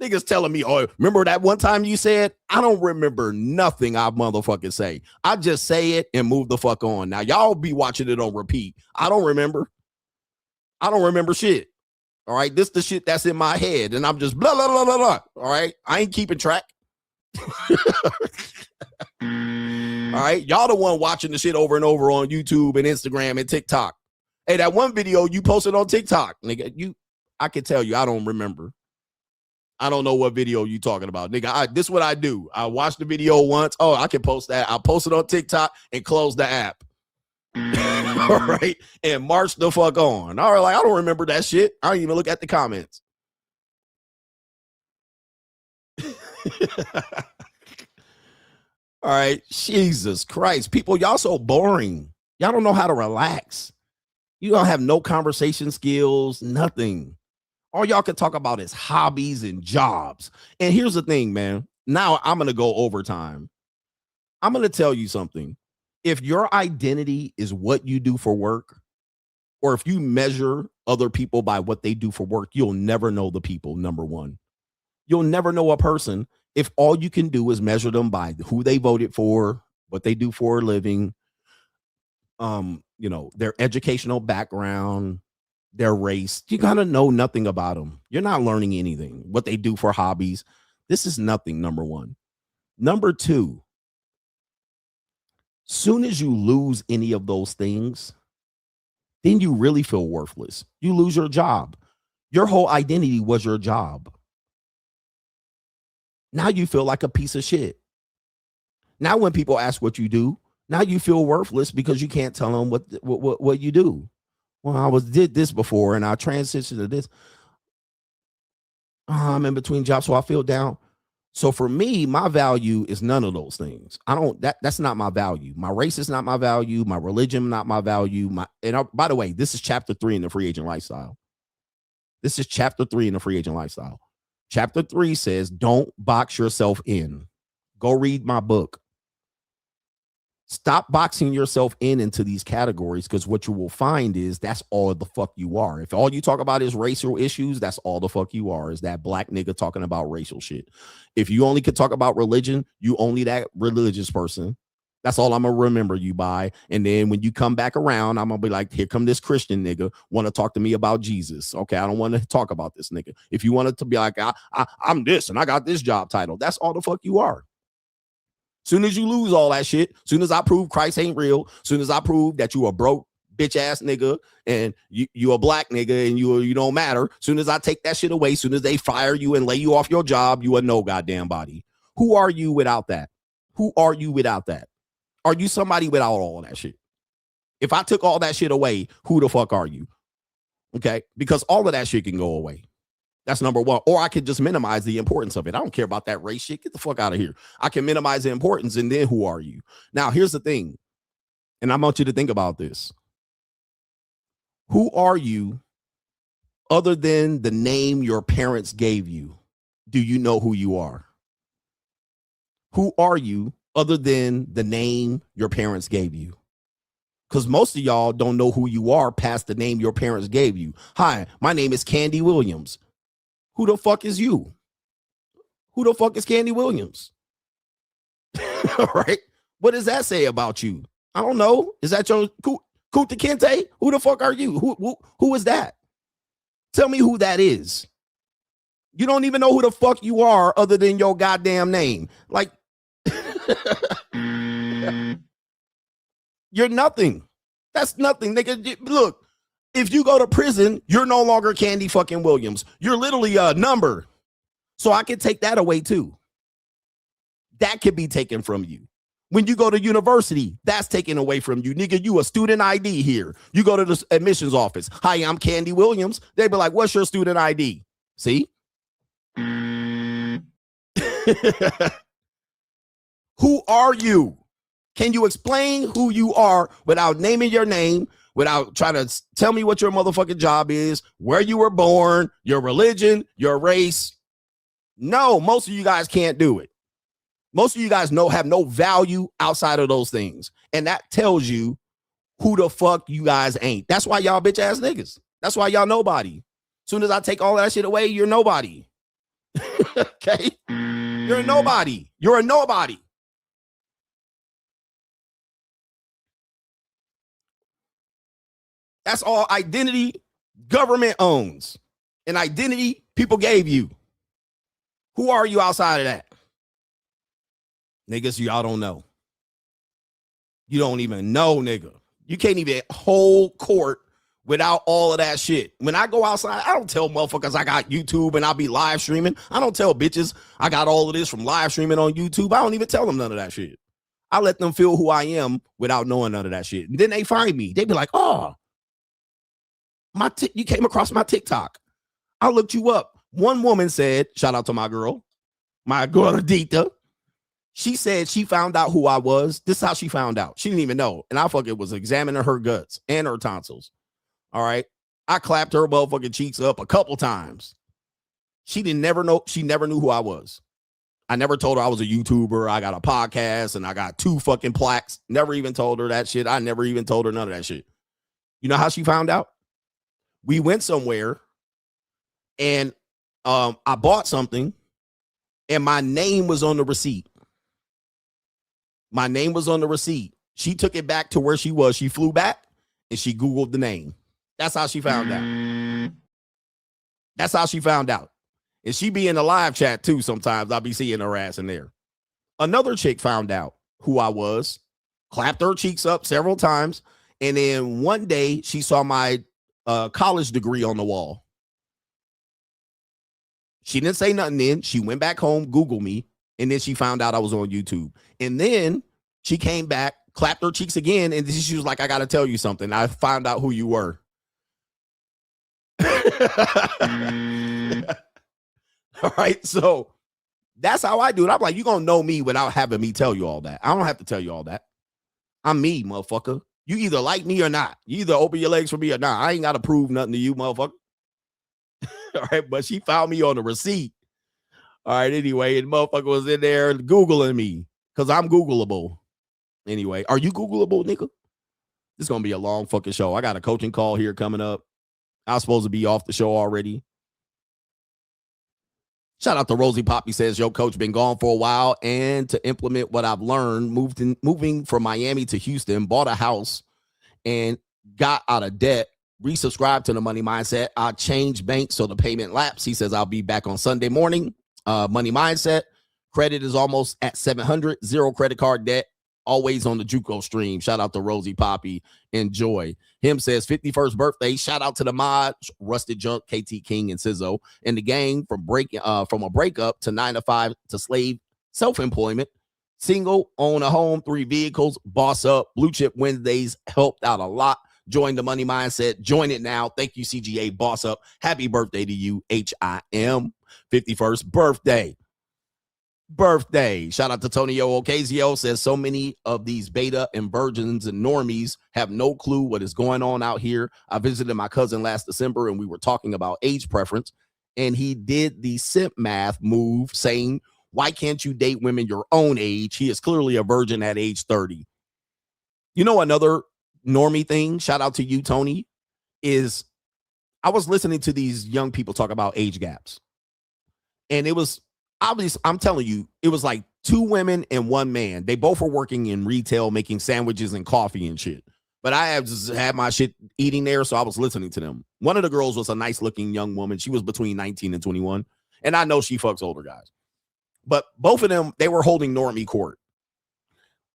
Niggas telling me, oh, remember that one time you said? I don't remember nothing I motherfucking say. I just say it and move the fuck on. Now, y'all be watching it on repeat. I don't remember. I don't remember shit. All right, this the shit that's in my head, and I'm just blah, blah, blah, blah, blah. All right, I ain't keeping track. All right, y'all the one watching the shit over and over on YouTube and Instagram and TikTok. Hey, that one video you posted on TikTok, nigga, I can tell you, I don't remember. I don't know what video you talking about, nigga. This is what I do. I watch the video once. Oh, I can post that. I'll post it on TikTok and close the app. All right, and march the fuck on. All right, like I don't remember that shit. I don't even look at the comments. All right, Jesus Christ, people, y'all so boring. Y'all don't know how to relax. You don't have no conversation skills, nothing. All y'all can talk about is hobbies and jobs. And here's the thing, man. Now I'm gonna go overtime. I'm gonna tell you something. If your identity is what you do for work, or if you measure other people by what they do for work, you'll never know the people, number one. You'll never know a person if all you can do is measure them by who they voted for, what they do for a living, their educational background, their race. You gotta know nothing about them. You're not learning anything. What they do for hobbies. This is nothing, number one. Number two, soon as you lose any of those things, then you really feel worthless. You lose your job. Your whole identity was your job. Now you feel like a piece of shit. Now when people ask what you do, now you feel worthless because you can't tell them what you do. Well, I did this before and I transitioned to this. I'm in between jobs, so I feel down. So for me, my value is none of those things. That's not my value. My race is not my value. My religion, not my value. By the way, this is chapter 3 in the free agent lifestyle. This is chapter 3 in the free agent lifestyle. Chapter 3 says, don't box yourself in. Go read my book. Stop boxing yourself into these categories, because what you will find is that's all the fuck you are. If all you talk about is racial issues, that's all the fuck you are, is that black nigga talking about racial shit. If you only could talk about religion, you only that religious person. That's all I'm going to remember you by. And then when you come back around, I'm going to be like, here come this Christian nigga, want to talk to me about Jesus. Okay, I don't want to talk about this nigga. If you wanted to be like, I'm this and I got this job title, that's all the fuck you are. Soon as you lose all that shit, soon as I prove Christ ain't real, soon as I prove that you a broke bitch ass nigga and you a black nigga and you don't matter, soon as I take that shit away, soon as they fire you and lay you off your job, you a no goddamn body. Who are you without that? Who are you without that? Are you somebody without all that shit? If I took all that shit away, who the fuck are you? Okay, because all of that shit can go away. That's number one. Or I could just minimize the importance of it. I don't care about that race shit. Get the fuck out of here. I can minimize the importance, and then who are you? Now, here's the thing, and I want you to think about this. Who are you other than the name your parents gave you? Do you know who you are? Who are you other than the name your parents gave you? Because most of y'all don't know who you are past the name your parents gave you. Hi, my name is Candy Williams. Who the fuck is you? Who the fuck is Candy Williams? All right. What does that say about you? I don't know. Is that your Kuta Kente? Who the fuck are you? Who is that? Tell me who that is. You don't even know who the fuck you are other than your goddamn name. Like, you're nothing. That's nothing, nigga. Look. If you go to prison, you're no longer Candy fucking Williams. You're literally a number. So I can take that away too. That could be taken from you. When you go to university, that's taken away from you. Nigga, you a student ID here. You go to the admissions office. Hi, I'm Candy Williams. They be like, what's your student ID? See? Who are you? Can you explain who you are without naming your name, without trying to tell me what your motherfucking job is, where you were born, your religion, your race. No, most of you guys can't do it. Most of you guys have no value outside of those things. And that tells you who the fuck you guys ain't. That's why y'all bitch ass niggas. That's why y'all nobody. Soon as I take all that shit away, you're nobody. Okay? You're a nobody. You're a nobody. That's all identity government owns. An identity people gave you. Who are you outside of that? Niggas, y'all don't know. You don't even know, nigga. You can't even hold court without all of that shit. When I go outside, I don't tell motherfuckers I got YouTube and I'll be live streaming. I don't tell bitches I got all of this from live streaming on YouTube. I don't even tell them none of that shit. I let them feel who I am without knowing none of that shit. And then they find me. They be like, oh, you came across my TikTok. I looked you up. One woman said, shout out to my girl Adita. She said she found out who I was. This is how she found out. She didn't even know. And I fucking was examining her guts and her tonsils. All right. I clapped her motherfucking cheeks up a couple times. She never knew who I was. I never told her I was a YouTuber. I got a podcast and I got 2 fucking plaques. Never even told her that shit. I never even told her none of that shit. You know how she found out? We went somewhere and I bought something and my name was on the receipt. My name was on the receipt. She took it back to where she was. She flew back and she Googled the name. That's how she found out. That's how she found out. And she be in the live chat too. Sometimes I'll be seeing her ass in there. Another chick found out who I was, clapped her cheeks up several times. And then one day she saw my college degree on the wall. She didn't say nothing then. She went back home, Googled me, and then she found out I was on YouTube. And then she came back, clapped her cheeks again, and she was like, I got to tell you something. I found out who you were. All right, so that's how I do it. I'm like, you're going to know me without having me tell you all that. I don't have to tell you all that. I'm me, motherfucker. You either like me or not. You either open your legs for me or not. I ain't got to prove nothing to you, motherfucker. All right, but she found me on the receipt. All right, anyway, and motherfucker was in there Googling me because I'm Googleable. Anyway, are you Googleable, nigga? This is going to be a long fucking show. I got a coaching call here coming up. I was supposed to be off the show already. Shout out to Rosie Poppy says, yo, coach, been gone for a while. And to implement what I've learned, moving from Miami to Houston, bought a house and got out of debt. Resubscribe to the Money Mindset. I changed banks so the payment lapse. He says I'll be back on Sunday morning. Money Mindset. Credit is almost at 700. 0 credit card debt. Always on the JUCO stream. Shout out to Rosie Poppy. Enjoy. Him says 51st birthday. Shout out to the mods, Rusted Junk, KT King, and Sizzo. And the gang from a breakup to 9 to 5 to slave self-employment. Single, own a home, 3 vehicles, boss up. Blue Chip Wednesdays helped out a lot. Join the Money Mindset. Join it now. Thank you, CGA. Boss up. Happy birthday to you, HIM. 51st birthday. Shout out to Tonio Ocasio. Says so many of these beta and virgins and normies have no clue what is going on out here. I visited my cousin last December and we were talking about age preference. And he did the simp math move saying, why can't you date women your own age? He is clearly a virgin at age 30. You know, another normie thing, shout out to you, Tony, is I was listening to these young people talk about age gaps. And it was obvious. I'm telling you, it was like 2 women and 1 man. They both were working in retail, making sandwiches and coffee and shit. But I have just had my shit eating there, so I was listening to them. One of the girls was a nice looking young woman. She was between 19 and 21. And I know she fucks older guys. But both of them, they were holding normie court.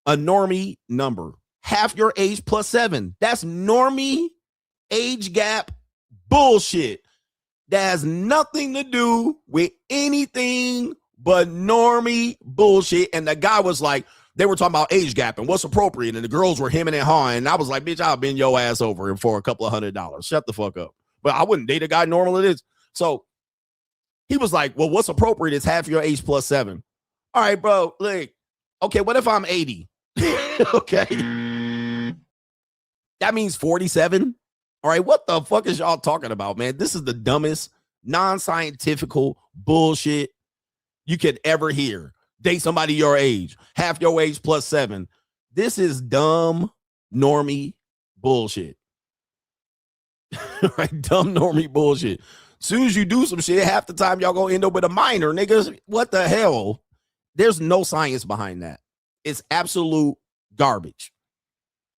A normie number. Half your age plus 7. That's normie age gap bullshit. That has nothing to do with anything but normie bullshit. And the guy was like, they were talking about age gap and what's appropriate. And the girls were hemming and hawing. And I was like, bitch, I'll bend your ass over for a couple of $100. Shut the fuck up. But I wouldn't date a guy normal it is. So he was like, well, what's appropriate is half your age plus 7. All right, bro. Like, okay, what if I'm 80? Okay. That means 47. All right, what the fuck is y'all talking about, man? This is the dumbest, non-scientifical bullshit you could ever hear. Date somebody your age, half your age plus 7. This is dumb, normie bullshit. Right? Dumb, normie bullshit. Soon as you do some shit, half the time y'all gonna end up with a minor, niggas. What the hell? There's no science behind that. It's absolute garbage.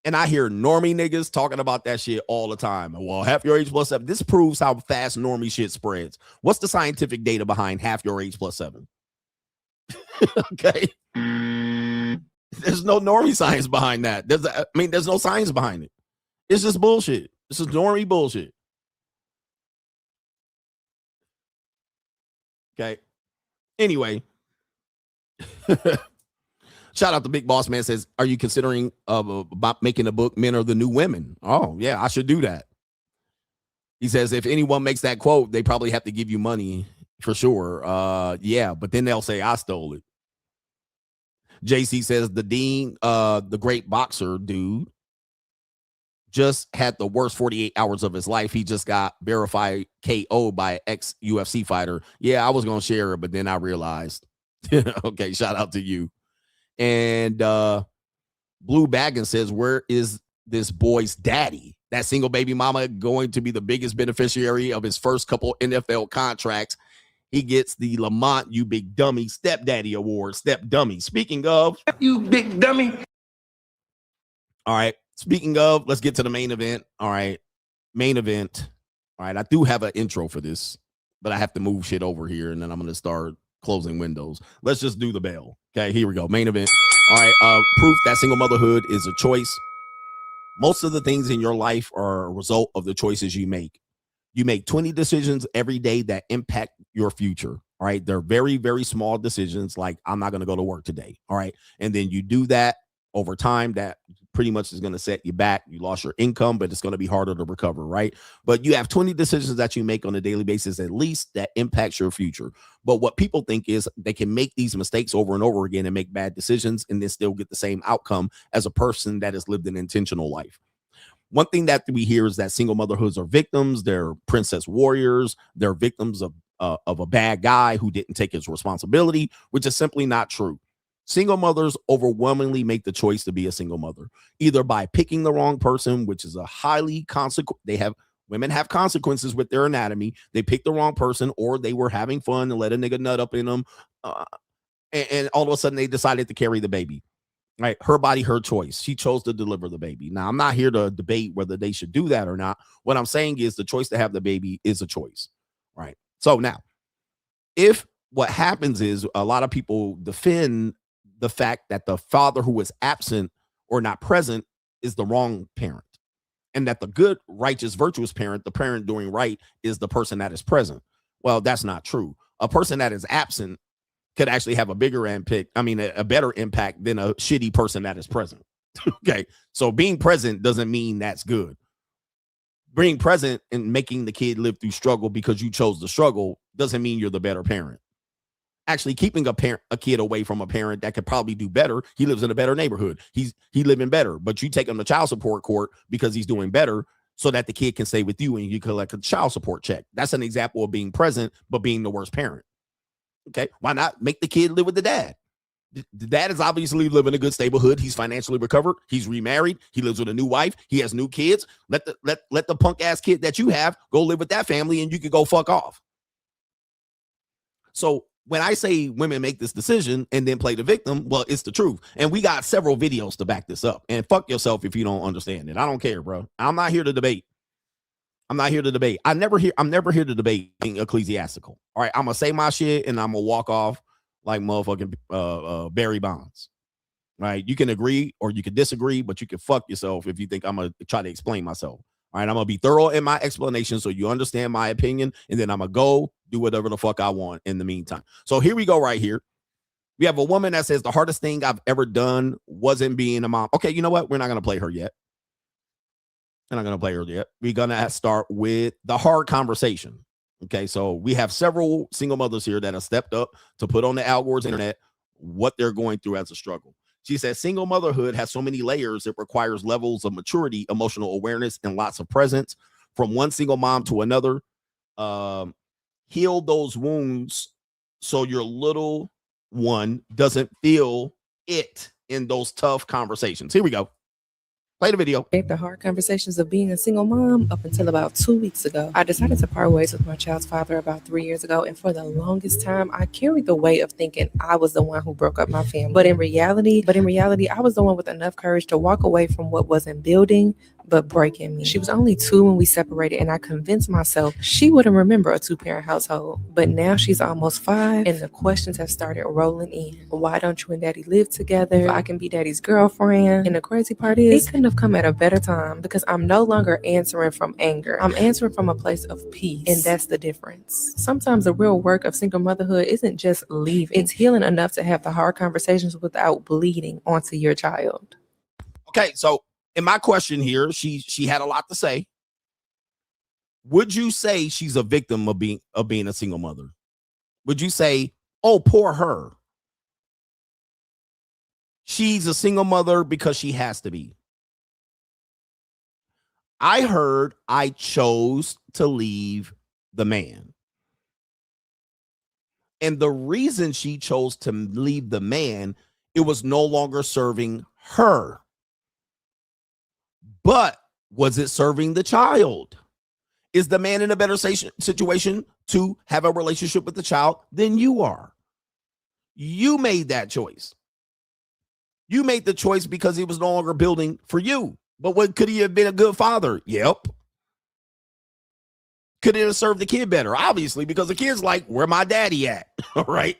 And I hear normie niggas talking about that shit all the time. Well, half your age plus 7. This proves how fast normie shit spreads. What's the scientific data behind half your age plus 7? Okay. There's no normie science behind that. There's no science behind it. It's just bullshit. This is normie bullshit. Okay. Anyway. Shout out to Big Boss Man says, are you considering about making a book, Men Are the New Women? Oh, yeah, I should do that. He says, if anyone makes that quote, they probably have to give you money for sure. Yeah, but then they'll say I stole it. JC says, the Dean, the great boxer dude, just had the worst 48 hours of his life. He just got verified KO by an ex-UFC fighter. Yeah, I was going to share it, but then I realized. Okay, shout out to you. And Blue Baggin says, where is this boy's daddy? That single baby mama going to be the biggest beneficiary of his first couple NFL contracts. He gets the Lamont, you big dummy, stepdaddy award. Step dummy. Speaking of, You big dummy. all right. Speaking of, let's get to the main event. All right. Main event. All right. I do have an intro for this, but I have to move shit over here and then I'm going to start closing windows. Let's just do the bell. Okay, here we go. Main event. All right. Proof that single motherhood is a choice. Most of the things in your life are a result of the choices you make. You make 20 decisions every day that impact your future. All right. They're very, very small decisions. Like, I'm not going to go to work today. All right. And then you do that over time. That pretty much is going to set you back. You lost your income, but it's going to be harder to recover. Right. But you have 20 decisions that you make on a daily basis, at least, that impacts your future. But what people think is they can make these mistakes over and over again and make bad decisions and then still get the same outcome as a person that has lived an intentional life. One thing that we hear is that single motherhoods are victims. They're princess warriors. They're victims of a bad guy who didn't take his responsibility, which is simply not true. Single mothers overwhelmingly make the choice to be a single mother, either by picking the wrong person, which is a highly women have consequences with their anatomy. They picked the wrong person, or they were having fun and let a nigga nut up in them. And all of a sudden they decided to carry the baby. Right. Her body, her choice. She chose to deliver the baby. Now, I'm not here to debate whether they should do that or not. What I'm saying is the choice to have the baby is a choice. Right. So now, if what happens is a lot of people defend the fact that the father who is absent or not present is the wrong parent, and that the good, righteous, virtuous parent, the parent doing right, is the person that is present. Well, that's not true. A person that is absent could actually have a bigger impact. A better impact than a shitty person that is present. Okay. So being present doesn't mean that's good. Being present and making the kid live through struggle because you chose the struggle doesn't mean you're the better parent. Actually, keeping a kid away from a parent that could probably do better. He lives in a better neighborhood. He living better, but you take him to child support court because he's doing better so that the kid can stay with you and you collect a child support check. That's an example of being present, but being the worst parent. Okay, why not make the kid live with the dad? The dad is obviously living a good stable hood. He's financially recovered. He's remarried. He lives with a new wife. He has new kids. Let the punk ass kid that you have go live with that family, and you can go fuck off. So when I say women make this decision and then play the victim, well, it's the truth. And we got several videos to back this up. And fuck yourself if you don't understand it. I don't care, bro. I'm not here to debate. I'm never here to debate being ecclesiastical. All right, I'm gonna say my shit and I'm gonna walk off like motherfucking Barry Bonds. Right? You can agree or you can disagree, but you can fuck yourself if you think I'm gonna try to explain myself. All right, I'm gonna be thorough in my explanation so you understand my opinion, and then I'm gonna go do whatever the fuck I want in the meantime. So here we go right here. We have a woman that says the hardest thing I've ever done wasn't being a mom. Okay, you know what? We're not gonna play her yet. I'm not going to play her yet. We're going to start with the hard conversation. Okay, so we have several single mothers here that have stepped up to put on the Al Gore's internet what they're going through as a struggle. She says single motherhood has so many layers. It requires levels of maturity, emotional awareness, and lots of presence from one single mom to another. Heal those wounds so your little one doesn't feel it in those tough conversations. Here we go. Play the video. The hard conversations of being a single mom up until about 2 weeks ago. I decided to part ways with my child's father about 3 years ago, and for the longest time, I carried the weight of thinking I was the one who broke up my family. But in reality, I was the one with enough courage to walk away from what wasn't building but breaking me. She was only 2 when we separated, and I convinced myself she wouldn't remember a 2-parent household. But now she's almost 5, and the questions have started rolling in. Why don't you and daddy live together? I can be daddy's girlfriend. And the crazy part is, it couldn't have come at a better time because I'm no longer answering from anger. I'm answering from a place of peace, and that's the difference. Sometimes the real work of single motherhood isn't just leaving. It's healing enough to have the hard conversations without bleeding onto your child. Okay, so in my question here, she had a lot to say. Would you say she's a victim of being a single mother? Would you say, oh, poor her? She's a single mother because she has to be. I heard I chose to leave the man. And the reason she chose to leave the man, it was no longer serving her. But was it serving the child? Is the man in a better situation to have a relationship with the child than you are? You made that choice. You made the choice because he was no longer building for you. But what could he have been a good father? Yep. Could it have served the kid better? Obviously, because the kid's like, where my daddy at? All right.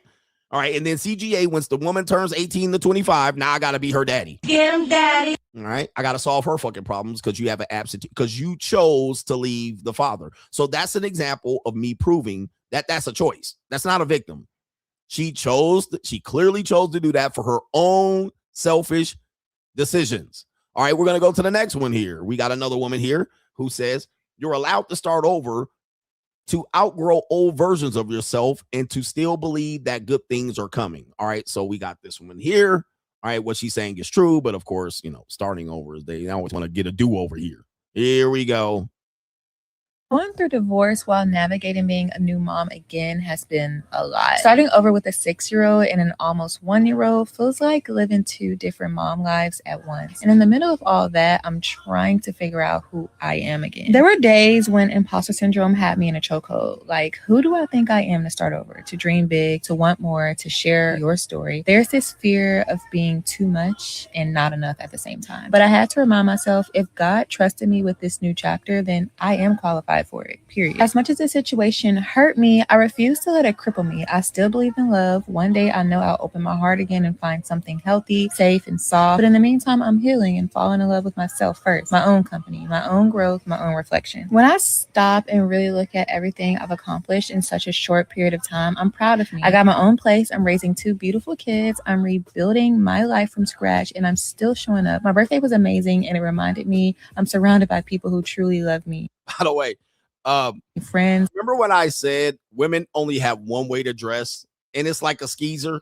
All right. And then CGA, once the woman turns 18 to 25, now I got to be her daddy. Get him, daddy. All right. I got to solve her fucking problems because you have an absentee, because you chose to leave the father. So that's an example of me proving that that's a choice. That's not a victim. She clearly chose to do that for her own selfish decisions. All right. We're going to go to the next one here. We got another woman here who says you're allowed to start over, to outgrow old versions of yourself, and to still believe that good things are coming. All right. So we got this one here. All right. What she's saying is true. But of course, starting over, they always want to get a do-over here. Here we go. Going through divorce while navigating being a new mom again has been a lot. Starting over with a 6-year-old and an almost 1-year-old feels like living 2 different mom lives at once. And in the middle of all that, I'm trying to figure out who I am again. There were days when imposter syndrome had me in a chokehold. Like, who do I think I am to start over, to dream big, to want more, to share your story? There's this fear of being too much and not enough at the same time. But I had to remind myself, if God trusted me with this new chapter, then I am qualified for it, period. As much as the situation hurt me, I refuse to let it cripple me. I still believe in love. One day I know I'll open my heart again and find something healthy, safe, and soft. But in the meantime, I'm healing and falling in love with myself first, my own company, my own growth, my own reflection. When I stop and really look at everything I've accomplished in such a short period of time, I'm proud of me. I got my own place. I'm raising 2 beautiful kids. I'm rebuilding my life from scratch, and I'm still showing up. My birthday was amazing, and it reminded me I'm surrounded by people who truly love me. By the way, friends, remember when I said women only have one way to dress and it's like a skeezer?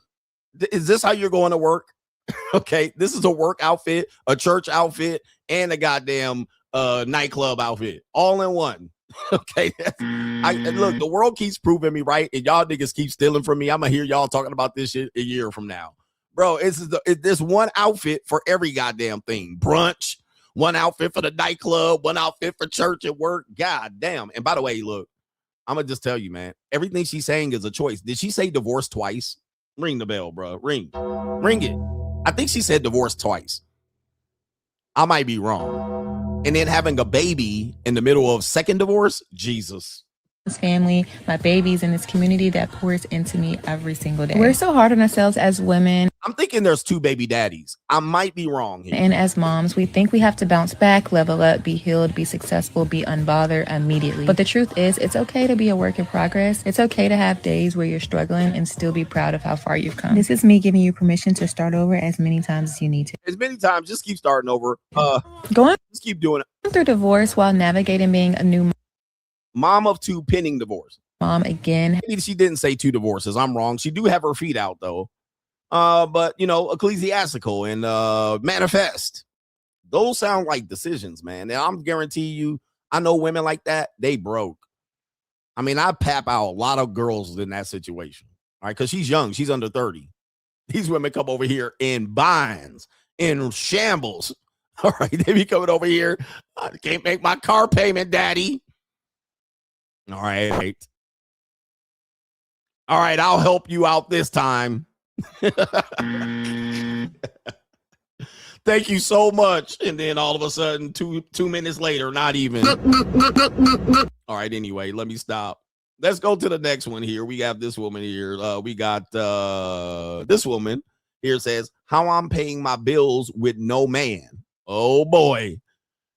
Is this how you're going to work? Okay, this is a work outfit, a church outfit, and a goddamn nightclub outfit all in one. Okay, look, the world keeps proving me right, and y'all niggas keep stealing from me. I'm gonna hear y'all talking about this shit a year from now, bro. It's this one outfit for every goddamn thing. Brunch, one outfit for the nightclub, one outfit for church and work. God damn. And by the way, look, I'm going to just tell you, man, everything she's saying is a choice. Did she say divorce twice? Ring the bell, bro. Ring it. I think she said divorce twice. I might be wrong. And then having a baby in the middle of second divorce, Jesus. Family, my babies, and this community that pours into me every single day. We're so hard on ourselves as women. I'm thinking there's 2 baby daddies. I might be wrong here. And as moms, we think we have to bounce back, level up, be healed, be successful, be unbothered immediately. But the truth is, it's okay to be a work in progress. It's okay to have days where you're struggling and still be proud of how far you've come. This is me giving you permission to start over as many times as you need to. As many times, just keep starting over. Just keep doing it. Going through divorce while navigating being a new mom of 2 pending divorce. Mom again. Maybe she didn't say 2 divorces. I'm wrong. She do have her feet out though. But ecclesiastical and manifest. Those sound like decisions, man. And I'm guarantee you, I know women like that, they broke. I mean, I pap out a lot of girls in that situation. All right, because she's young, she's under 30. These women come over here in binds, in shambles. All right, they be coming over here. I can't make my car payment, daddy. All right. All right, I'll help you out this time. Thank you so much. And then all of a sudden, two minutes later, not even. All right, anyway, let me stop. Let's go to the next one here. We have this woman here. We got this woman here says, how I'm paying my bills with no man. Oh, boy.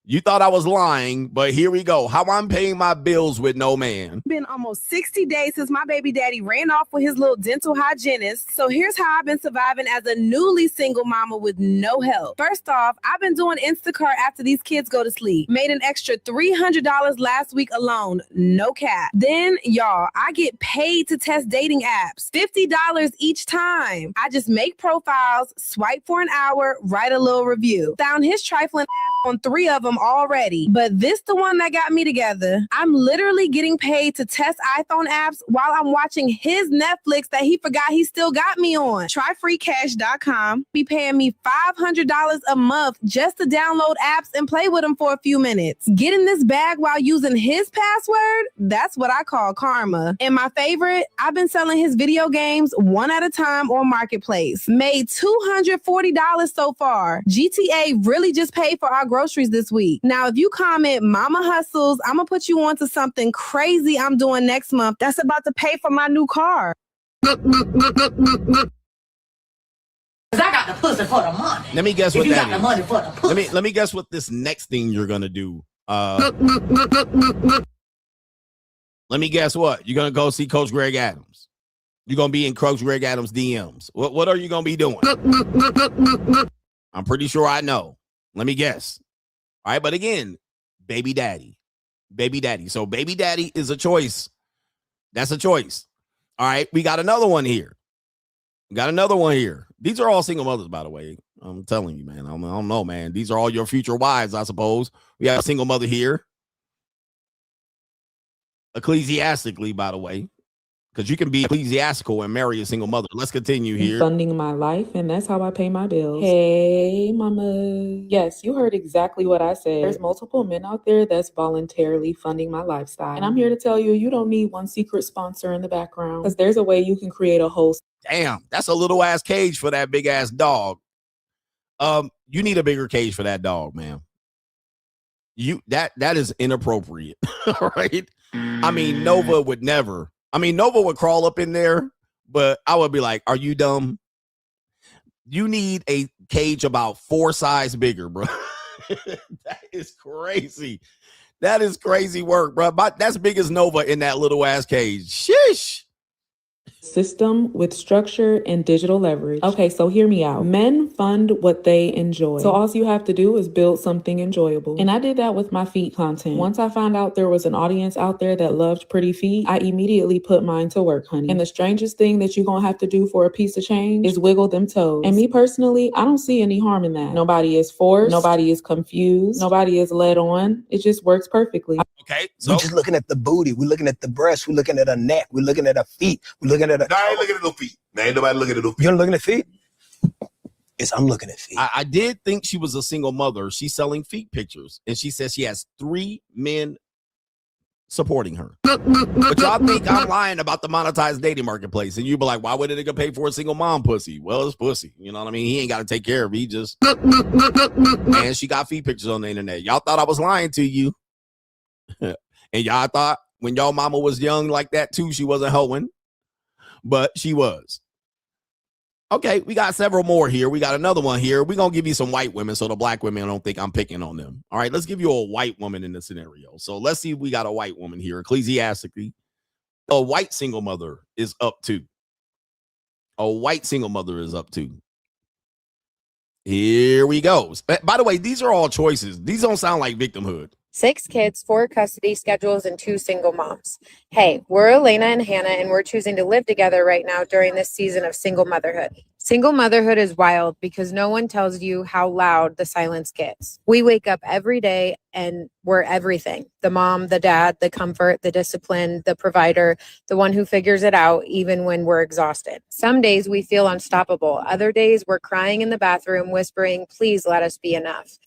You thought I was lying, but here we go. How I'm paying my bills with no man. Been almost 60 days since my baby daddy ran off with his little dental hygienist. So here's how I've been surviving as a newly single mama with no help. First off, I've been doing Instacart after these kids go to sleep. Made an extra $300 last week alone. No cap. Then, y'all, I get paid to test dating apps. $50 each time. I just make profiles, swipe for an hour, write a little review. Found his trifling ass on 3 of them already, but this the one that got me together. I'm literally getting paid to test iPhone apps while I'm watching his Netflix that he forgot he still got me on. Tryfreecash.com. Be paying me $500 a month just to download apps and play with them for a few minutes. Getting this bag while using his password, that's what I call karma. And my favorite, I've been selling his video games one at a time on Marketplace. Made $240 so far. GTA really just paid for our groceries this week. Now, if you comment Mama Hustles, I'm going to put you on to something crazy I'm doing next month that's about to pay for my new car. Cause I got the pussy for the money. Let me guess if what you that got is. The money for the pussy. Let me guess what this next thing you're going to do. Let me guess what. You're going to go see Coach Greg Adams. You're going to be in Coach Greg Adams' DMs. What are you going to be doing? I'm pretty sure I know. Let me guess. All right, but again, baby daddy. So baby daddy is a choice. That's a choice. All right, we got another one here. These are all single mothers, by the way. I'm telling you, man. I don't know, man. These are all your future wives, I suppose. We have a single mother here. Ecclesiastically, by the way. Because you can be ecclesiastical and marry a single mother. Let's continue here. Funding my life, and that's how I pay my bills. Hey, mama. Yes, you heard exactly what I said. There's multiple men out there that's voluntarily funding my lifestyle. And I'm here to tell you, you don't need one secret sponsor in the background. Because there's a way you can create a whole... Damn, that's a little ass cage for that big ass dog. You need a bigger cage for that dog, man. That is inappropriate. All right. I mean, Nova would never. Nova would crawl up in there, but I would be like, are you dumb? You need a cage about 4 sizes bigger, bro. That is crazy. That is crazy work, bro. That's big as Nova in that little ass cage. Sheesh. System with structure and digital leverage. Okay, so hear me out. Men fund what they enjoy. So all you have to do is build something enjoyable. And I did that with my feet content. Once I found out there was an audience out there that loved pretty feet, I immediately put mine to work, honey. And the strangest thing that you're gonna have to do for a piece of change is wiggle them toes. And me personally, I don't see any harm in that. Nobody is forced. Nobody is confused. Nobody is led on. It just works perfectly. Okay, so we're just looking at the booty. We're looking at the breast. We're looking at her neck. We're looking at her feet. We're looking at her. No, I ain't looking at no feet. Ain't nobody looking at no feet. You're looking at feet? Yes, I'm looking at feet. I did think she was a single mother. She's selling feet pictures, and she says she has 3 men supporting her. But y'all think I'm lying about the monetized dating marketplace, and you be like, why would a nigga pay for a single mom pussy? Well, it's pussy. You know what I mean? He ain't got to take care of it. He just... And she got feet pictures on the internet. Y'all thought I was lying to you. And y'all thought when y'all mama was young like that too, she wasn't hoeing, but she was. Okay, we got several more here. We got another one here. We're going to give you some white women so the black women don't think I'm picking on them. All right, let's give you a white woman in the scenario. So let's see if we got a white woman here. Ecclesiastically, a white single mother is up to. Here we go. By the way, these are all choices. These don't sound like victimhood. 6 kids, 4 custody schedules, and 2 single moms. Hey, we're Elena and Hannah, and we're choosing to live together right now during this season of single motherhood. Single motherhood is wild because no one tells you how loud the silence gets. We wake up every day and we're everything. The mom, the dad, the comfort, the discipline, the provider, the one who figures it out even when we're exhausted. Some days we feel unstoppable. Other days we're crying in the bathroom, whispering, please let us be enough.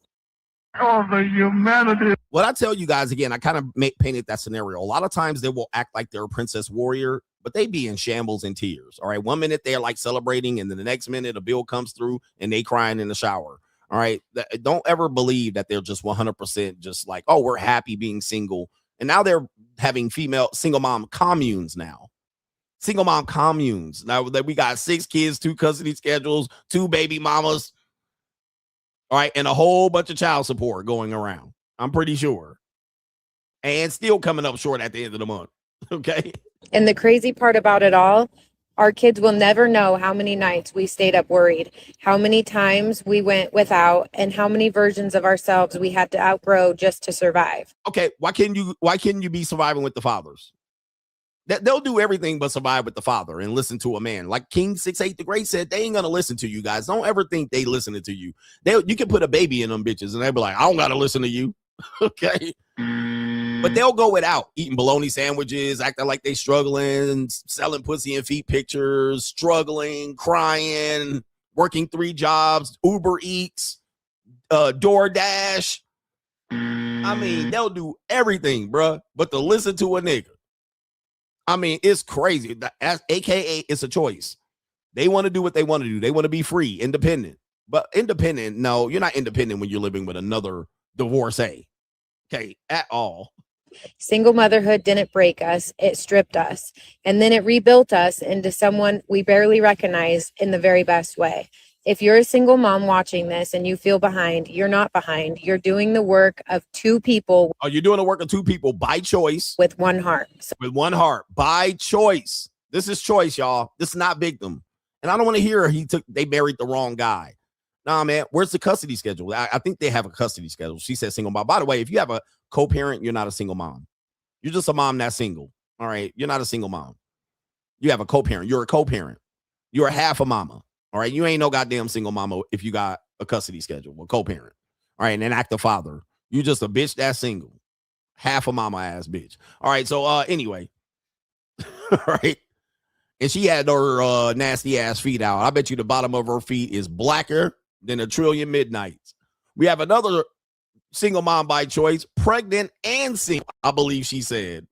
Oh, the humanity. What I tell you guys again, I kind of painted that scenario. A lot of times they will act like they're a princess warrior, but they be in shambles and tears. All right. 1 minute they're like celebrating, and then the next minute a bill comes through and they crying in the shower. All right. Don't ever believe that they're just 100% just like, oh, we're happy being single. And now they're having female single mom communes now. Single mom communes. Now that we got 6 kids, 2 custody schedules, 2 baby mamas. All right. And a whole bunch of child support going around. I'm pretty sure. And still coming up short at the end of the month. Okay. And the crazy part about it all, our kids will never know how many nights we stayed up worried, how many times we went without, and how many versions of ourselves we had to outgrow just to survive. Okay. Why couldn't you be surviving with the fathers? They'll do everything but survive with the father and listen to a man. Like King 6'8" the Great said, they ain't gonna listen to you guys. Don't ever think they listening to you. You can put a baby in them bitches and they'll be like, I don't gotta listen to you. Okay. But they'll go without eating bologna sandwiches, acting like they struggling, selling pussy and feet pictures, struggling, crying, working 3 jobs, Uber Eats, DoorDash. I mean, they'll do everything, bruh, but to listen to a nigga. I mean, it's crazy. AKA, it's a choice. They want to do what they want to do. They want to be free, independent. But independent, no, you're not independent when you're living with another divorcee. Okay, at all. Single motherhood didn't break us, it stripped us. And then it rebuilt us into someone we barely recognize in the very best way. If you're a single mom watching this and you feel behind, you're not behind. You're doing the work of 2 people. Oh, you're doing the work of 2 people by choice. With one heart. With one heart, by choice. This is choice, y'all. This is not victim. And I don't want to hear they married the wrong guy. Nah, man, where's the custody schedule? I think they have a custody schedule. She said single mom. By the way, if you have a co-parent, you're not a single mom. You're just a mom that's single. All right. You're not a single mom. You have a co-parent. You're a co-parent. You're a half a mama. All right. You ain't no goddamn single mama if you got a custody schedule, a co-parent. All right. And an active father. You just a bitch that's single. Half a mama ass bitch. All right. So anyway. All right. And she had her nasty ass feet out. I bet you the bottom of her feet is blacker than a trillion midnights. We have another single mom by choice, pregnant and single, I believe she said.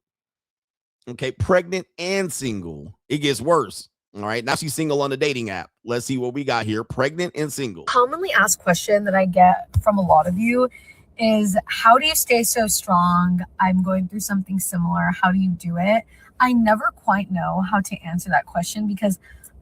Okay, pregnant and single. It gets worse. All right, now she's single on the dating app. Let's see what we got here. Pregnant and single. Commonly asked question that I get from a lot of you is, how do you stay so strong? I'm going through something similar. How do you do it? I never quite know how to answer that question because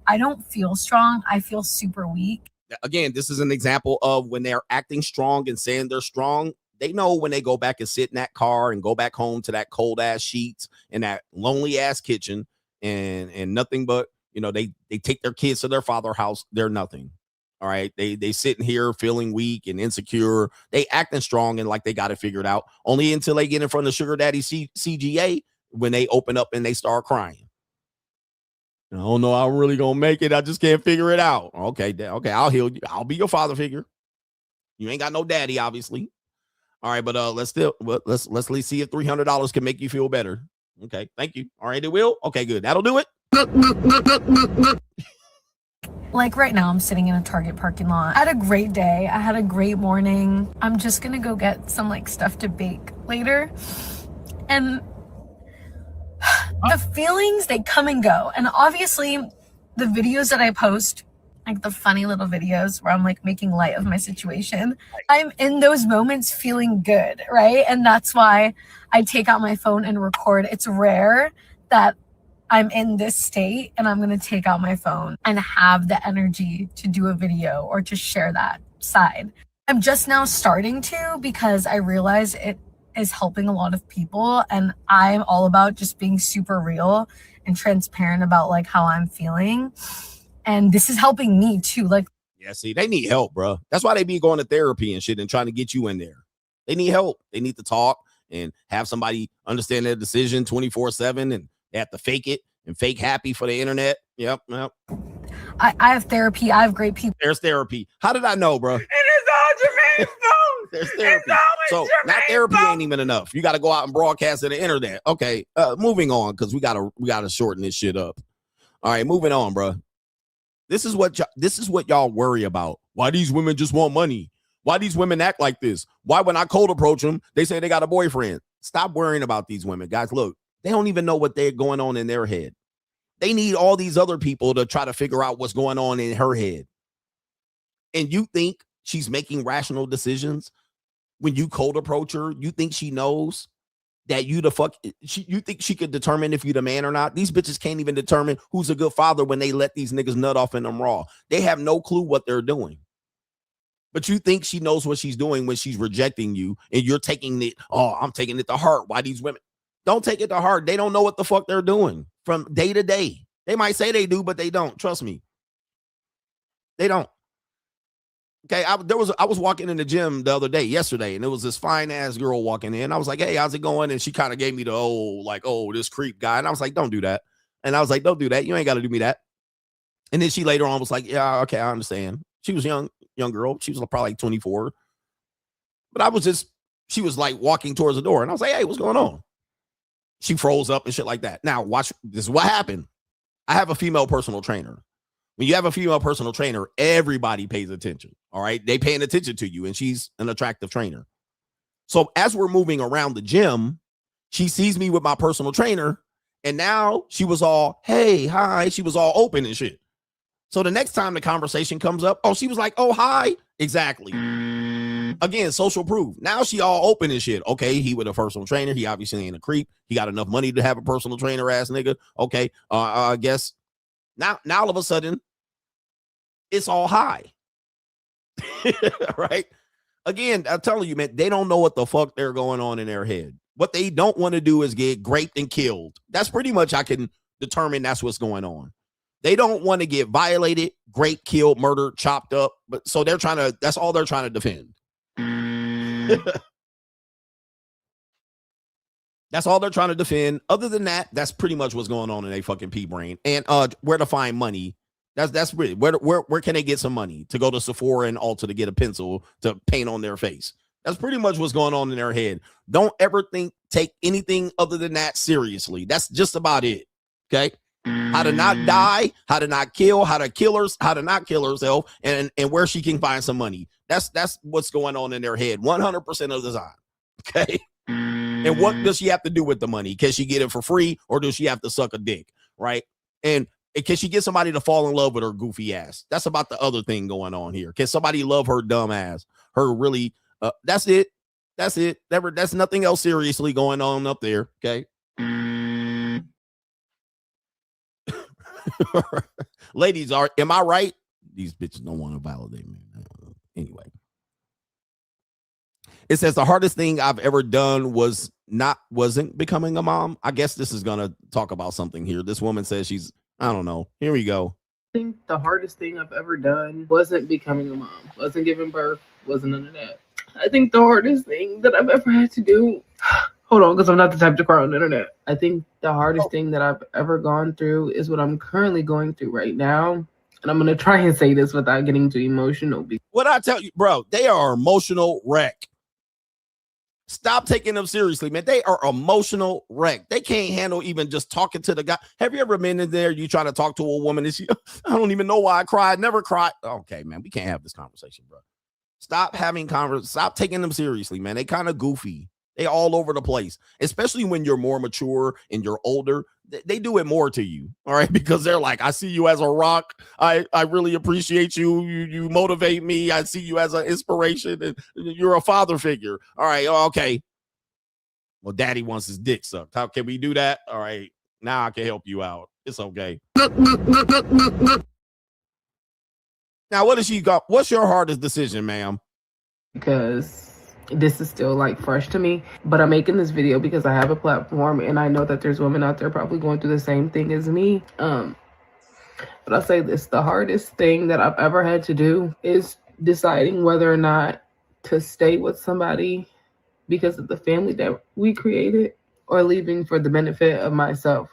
I don't feel strong. I feel super weak. Again, this is an example of when they're acting strong and saying they're strong. They know when they go back and sit in that car and go back home to that cold ass sheets and that lonely ass kitchen and nothing but, they take their kids to their father's house. They're nothing. All right. They sitting here feeling weak and insecure. They acting strong and like they got it figured out, only until they get in front of Sugar Daddy CGA when they open up and they start crying. Oh no, I'm really gonna make it. I just can't figure it out. Okay, I'll heal you. I'll be your father figure. You ain't got no daddy, obviously. All right, but let's at least see if $300 can make you feel better. Okay, thank you. All right, it will. Okay, good. That'll do it. Like right now, I'm sitting in a Target parking lot. I had a great day. I had a great morning. I'm just gonna go get some stuff to bake later, and the feelings, they come and go. And obviously the videos that I post, like the funny little videos where I'm making light of my situation, I'm in those moments feeling good, right? And that's why I take out my phone and record. It's rare that I'm in this state and I'm going to take out my phone and have the energy to do a video or to share that side. I'm just now starting to, because I realize it is helping a lot of people, and I'm all about just being super real and transparent about how I'm feeling, and this is helping me too. Yeah, see, they need help, bro. That's why they be going to therapy and shit and trying to get you in there. They need help. They need to talk and have somebody understand their decision 24/7, and they have to fake it and fake happy for the internet. Yep. I have therapy. I have great people. There's therapy. How did I know, bro? And it's all Jermaine's fault. There's therapy. So not therapy ain't even enough. You got to go out and broadcast to the internet. Okay, moving on, because we gotta shorten this shit up. All right, moving on, bro. This is what y'all worry about. Why these women just want money? Why these women act like this? Why when I cold approach them, they say they got a boyfriend? Stop worrying about these women, guys. Look, they don't even know what they're going on in their head. They need all these other people to try to figure out what's going on in her head. And you think she's making rational decisions when you cold approach her? You think she knows that you think she could determine if you the man or not? These bitches can't even determine who's a good father when they let these niggas nut off in them raw. They have no clue what they're doing. But you think she knows what she's doing when she's rejecting you, and you're taking it, I'm taking it to heart. Why these women? Don't take it to heart. They don't know what the fuck they're doing from day to day. They might say they do, but they don't. Trust me. They don't. Okay, I was walking in the gym the other day, yesterday, and there was this fine ass girl walking in. I was like, "Hey, how's it going?" And she kind of gave me the this creep guy, and I was like, "Don't do that." And I was like, "Don't do that. You ain't got to do me that." And then she later on was like, "Yeah, okay, I understand." She was young girl. She was probably like 24, but she was like walking towards the door, and I was like, "Hey, what's going on?" She froze up and shit like that. Now watch. This is what happened. I have a female personal trainer. When you have a female personal trainer, everybody pays attention. All right. They paying attention to you, and she's an attractive trainer. So as we're moving around the gym, she sees me with my personal trainer, and now she was all, "Hey, hi." She was all open and shit. So the next time the conversation comes up, she was like, "Oh, hi." Exactly. Again, social proof. Now she all open and shit. Okay, he with a personal trainer. He obviously ain't a creep. He got enough money to have a personal trainer ass nigga. Okay. I guess now all of a sudden it's all high. Right? Again, I'm telling you, man, they don't know what the fuck they're going on in their head. What they don't want to do is get raped and killed. That's pretty much, I can determine that's what's going on. They don't want to get violated, raped, killed, murdered, chopped up. But so that's all they're trying to defend. That's all they're trying to defend. Other than that, that's pretty much what's going on in a fucking pea brain. And where to find money. That's really where can they get some money to go to Sephora and Ulta to get a pencil to paint on their face? That's pretty much what's going on in their head. Don't ever take anything other than that seriously. That's just about it. Okay. How to not die, how to not kill, how to not kill herself, and where she can find some money. That's what's going on in their head 100% of the time. Okay. And what does she have to do with the money? Can she get it for free, or does she have to suck a dick? Right. And can she get somebody to fall in love with her goofy ass? That's about the other thing going on here. Can somebody love her dumb ass? Her really, that's it. That's it. That's nothing else seriously going on up there. Okay. Ladies, am I right? These bitches don't want to validate me. Anyway. It says the hardest thing I've ever done wasn't becoming a mom. I guess this is gonna talk about something here. This woman says I don't know. Here we go. I think the hardest thing I've ever done wasn't becoming a mom, wasn't giving birth, wasn't none of that. I think the hardest thing that I've ever had to do, hold on, because I'm not the type to cry on the internet. I think the hardest thing that I've ever gone through is what I'm currently going through right now. And I'm going to try and say this without getting too emotional. What I tell you, bro, they are emotional wreck. Stop taking them seriously, man. They are emotional wreck. They can't handle even just talking to the guy. Have you ever been in there? You try to talk to a woman and I don't even know why I cried. Never cried. Okay, man, we can't have this conversation, bro. Stop having conversations. Stop taking them seriously, man. They kind of goofy. They all over the place, especially when you're more mature and you're older. They do it more to you, all right? Because they're like, I see you as a rock. I really appreciate you. You motivate me. I see you as an inspiration, and you're a father figure. All right, okay. Well, daddy wants his dick sucked. How can we do that? All right, now I can help you out. It's okay. Now, what has she got? What's your hardest decision, ma'am? Because this is still like fresh to me, but I'm making this video because I have a platform and I know that there's women out there probably going through the same thing as me. But I'll say this, the hardest thing that I've ever had to do is deciding whether or not to stay with somebody because of the family that we created or leaving for the benefit of myself.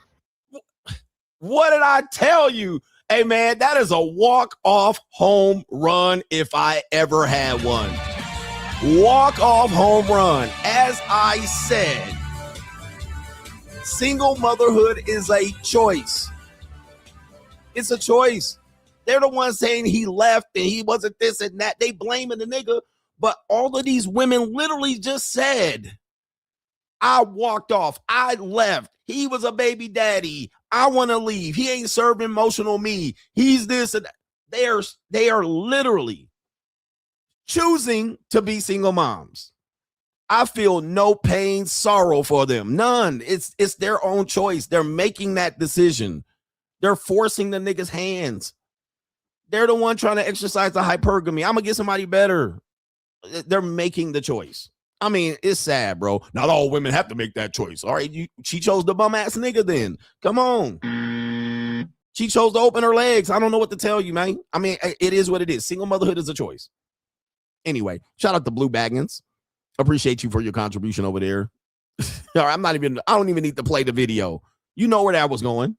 What did I tell you? Hey, man, that is a walk-off home run if I ever had one. Walk-off home run. As I said, single motherhood is a choice. It's a choice. They're the ones saying he left and he wasn't this and that. They blaming the nigga. But all of these women literally just said, I walked off. I left. He was a baby daddy. I want to leave. He ain't served emotional me. He's this and that. They are literally choosing to be single moms. I feel no pain, sorrow for them. None. It's their own choice. They're making that decision. They're forcing the niggas' hands. They're the one trying to exercise the hypergamy. I'm going to get somebody better. They're making the choice. I mean, it's sad, bro. Not all women have to make that choice. All right, she chose the bum ass nigga then. Come on. She chose to open her legs. I don't know what to tell you, man. I mean, it is what it is. Single motherhood is a choice. Anyway, shout out to Blue Baggins. Appreciate you for your contribution over there. All right, I don't even need to play the video. You know where that was going.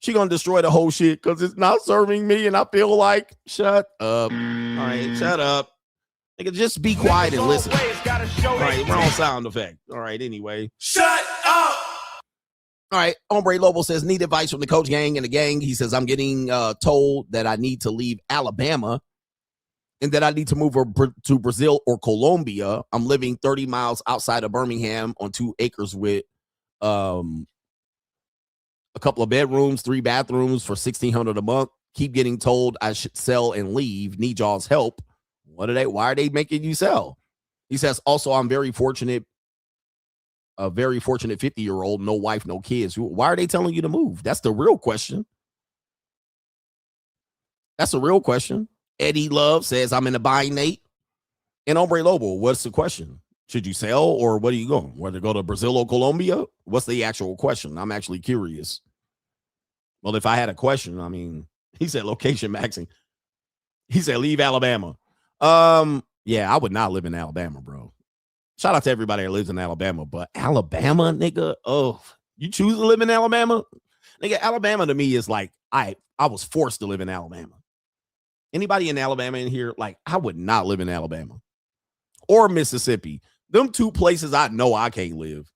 She gonna destroy the whole shit because it's not serving me, and I feel like, shut up. All right, shut up. Nigga, just be quiet and listen. All right, wrong sound effect. All right, anyway. Shut up! All right, Hombre Lobo says, need advice from the coach gang and the gang. He says, I'm getting told that I need to leave Alabama and that I need to move to Brazil or Colombia. I'm living 30 miles outside of Birmingham on 2 acres with a couple of bedrooms, 3 bathrooms for $1,600 a month. Keep getting told I should sell and leave. Need y'all's help. Why are they making you sell? He says, also, I'm very fortunate, a very fortunate 50-year-old, no wife, no kids. Why are they telling you to move? That's the real question. That's the real question. Eddie Love says, I'm in a bind, Nate. And Hombre Lobo, what's the question? Should you sell or what are you going? Whether go to Brazil or Colombia? What's the actual question? I'm actually curious. Well, if I had a question, I mean, he said location maxing. He said, leave Alabama. Yeah, I would not live in Alabama, bro. Shout out to everybody that lives in Alabama, but Alabama, nigga, oh, you choose to live in Alabama? Nigga, Alabama to me is like, I was forced to live in Alabama. Anybody in Alabama in here? Like, I would not live in Alabama or Mississippi. Them 2 places I know I can't live.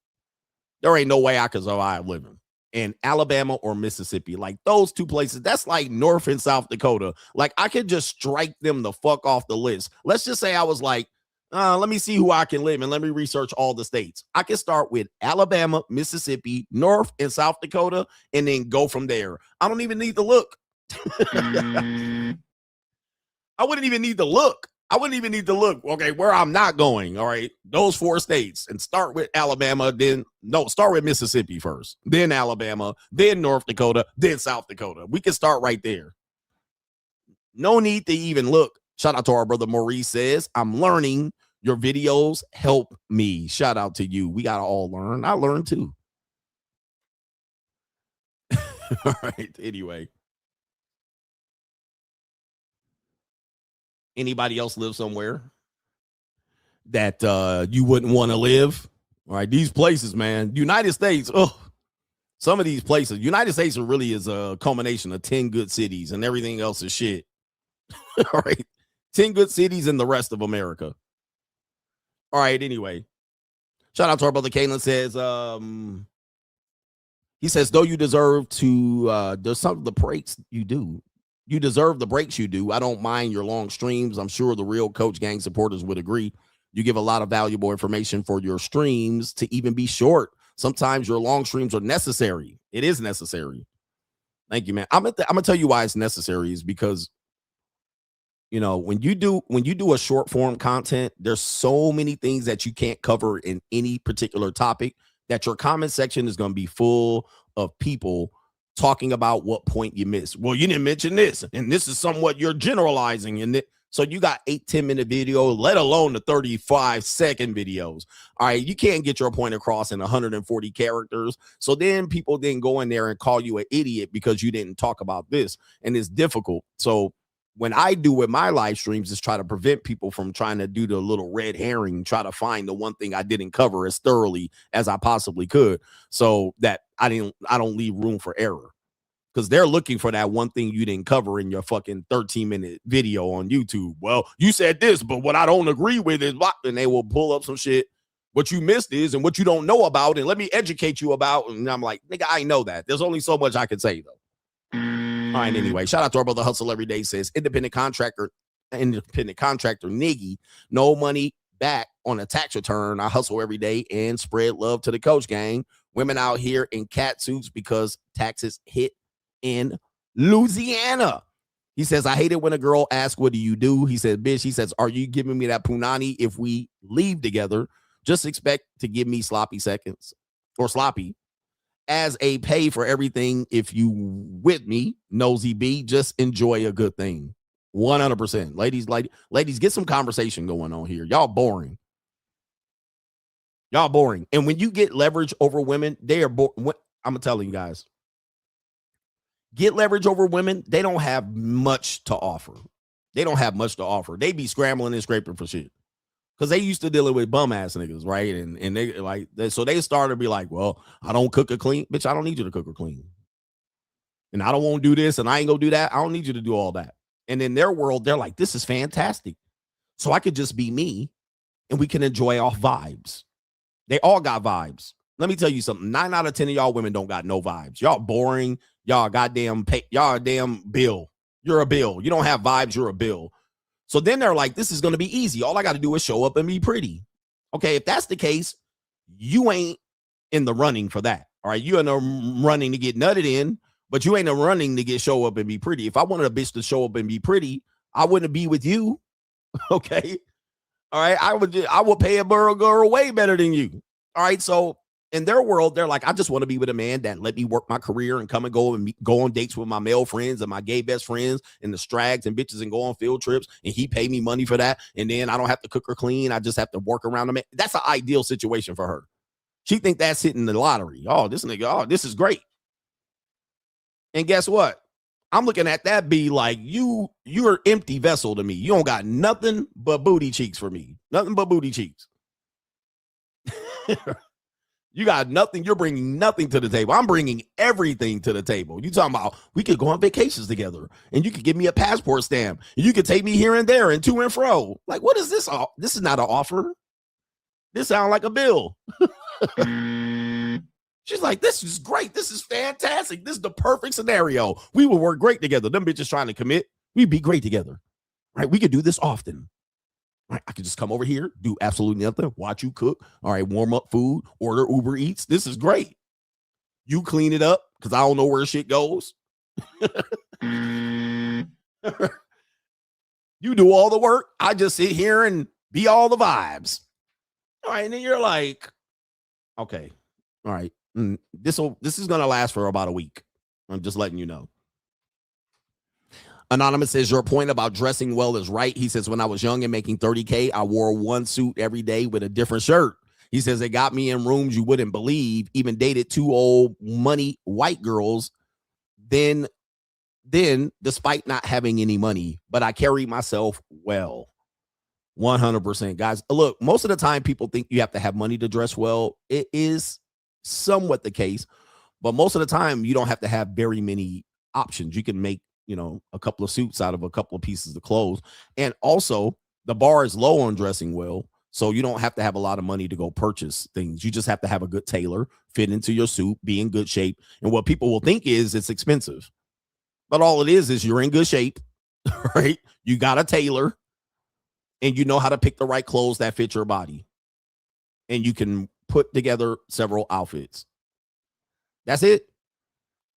There ain't no way I could survive living in Alabama or Mississippi. Like those 2 places, that's like North and South Dakota. Like I could just strike them the fuck off the list. Let's just say I was like, let me see who I can live in. Let me research all the states. I can start with Alabama, Mississippi, North and South Dakota, and then go from there. I don't even need to look. I wouldn't even need to look. Okay, where I'm not going. All right, those 4 states, and start with Alabama. Start with Mississippi first, then Alabama, then North Dakota, then South Dakota. We can start right there. No need to even look. Shout out to our brother Maurice says, I'm learning. Your videos help me. Shout out to you. We got to all learn. I learned too. All right, anyway. Anybody else live somewhere that you wouldn't want to live? All right, these places, man. United States, some of these places. United States really is a culmination of 10 good cities and everything else is shit. All right, 10 good cities and the rest of America. All right, anyway. Shout out to our brother Kalen says, he says, though you deserve to, there's some of the breaks you do. You deserve the breaks you do. I don't mind your long streams. I'm sure the real Coach Gang supporters would agree. You give a lot of valuable information for your streams to even be short. Sometimes your long streams are necessary. It is necessary. Thank you, man. I'm gonna tell you why it's necessary is because, you know, when you do a short form content, there's so many things that you can't cover in any particular topic that your comment section is going to be full of people talking about what point you missed. Well, you didn't mention this, and this is somewhat you're generalizing in it. So you got 8-10-minute video, let alone the 35-second videos. All right, you can't get your point across in 140 characters. So then people then go in there and call you an idiot because you didn't talk about this, and it's difficult. So when I do with my live streams is try to prevent people from trying to do the little red herring, try to find the one thing I didn't cover as thoroughly as I possibly could, so that I don't leave room for error. because they're looking for that one thing you didn't cover in your fucking 13-minute video on YouTube. Well, you said this, but what I don't agree with is what, and they will pull up some shit. What you missed is, and what you don't know about, and let me educate you about. And I'm like, nigga, I know that. There's only so much I can say, though. All right, anyway, shout out to our brother Hustle Every Day says, independent contractor Niggy, no money back on a tax return. I hustle every day and spread love to the coach gang. Women out here in cat suits because taxes hit in Louisiana. He says, I hate it when a girl asks, what do you do? He said, bitch, he says, are you giving me that punani if we leave together? Just expect to give me sloppy seconds or sloppy as a pay for everything. If you with me, nosy B, just enjoy a good thing. 100%. Ladies, get some conversation going on here. Y'all boring. And when you get leverage over women, they are I'm telling you guys, get leverage over women. They don't have much to offer. They be scrambling and scraping for shit. Because they used to dealing with bum ass niggas, right? And they like, so they started to be like, well, I don't cook or clean. Bitch, I don't need you to cook or clean. And I don't want to do this and I ain't gonna do that. I don't need you to do all that. And in their world, they're like, this is fantastic. So I could just be me and we can enjoy off vibes. They all got vibes. Let me tell you something. 9 out of 10 of y'all women don't got no vibes. Y'all boring. Y'all goddamn y'all a damn bill. You're a bill. You don't have vibes. You're a bill. So then they're like, this is going to be easy. All I got to do is show up and be pretty. Okay, if that's the case, you ain't in the running for that. All right, you in the running to get nutted in, but you ain't in the running to show up and be pretty. If I wanted a bitch to show up and be pretty, I wouldn't be with you. Okay, all right, I would pay a girl way better than you. All right, so in their world, they're like, I just want to be with a man that let me work my career and come and go on dates with my male friends and my gay best friends and the strags and bitches and go on field trips. And he pay me money for that. And then I don't have to cook or clean. I just have to work around him. That's an ideal situation for her. She think that's hitting the lottery. Oh, this nigga, oh, this is great. And guess what? I'm looking at that be like, you're an empty vessel to me. You don't got nothing but booty cheeks for me. Nothing but booty cheeks. You got nothing. You're bringing nothing to the table. I'm bringing everything to the table. You talking about we could go on vacations together and you could give me a passport stamp and you could take me here and there and to and fro. Like, what is this? This is not an offer. This sounds like a bill. She's like, this is great. This is fantastic. This is the perfect scenario. We will work great together. Them bitches trying to commit. We'd be great together. Right? We could do this often. Right, I could just come over here, do absolutely nothing, watch you cook. All right, warm up food, order Uber Eats. This is great. You clean it up because I don't know where shit goes. You do all the work. I just sit here and be all the vibes. All right, and then you're like, okay, all right, this is gonna last for about a week. I'm just letting you know. Anonymous says, your point about dressing well is right. He says, when I was young and making $30K, I wore one suit every day with a different shirt. He says, it got me in rooms you wouldn't believe, even dated 2 old money white girls. Then, despite not having any money, but I carry myself well. 100%. Guys, look, most of the time people think you have to have money to dress well. It is somewhat the case, but most of the time you don't have to have very many options. You can make, a couple of suits out of a couple of pieces of clothes. And also the bar is low on dressing well. So you don't have to have a lot of money to go purchase things. You just have to have a good tailor, fit into your suit, be in good shape. And what people will think is it's expensive, but all it is you're in good shape, right? You got a tailor and you know how to pick the right clothes that fit your body. And you can put together several outfits. That's it.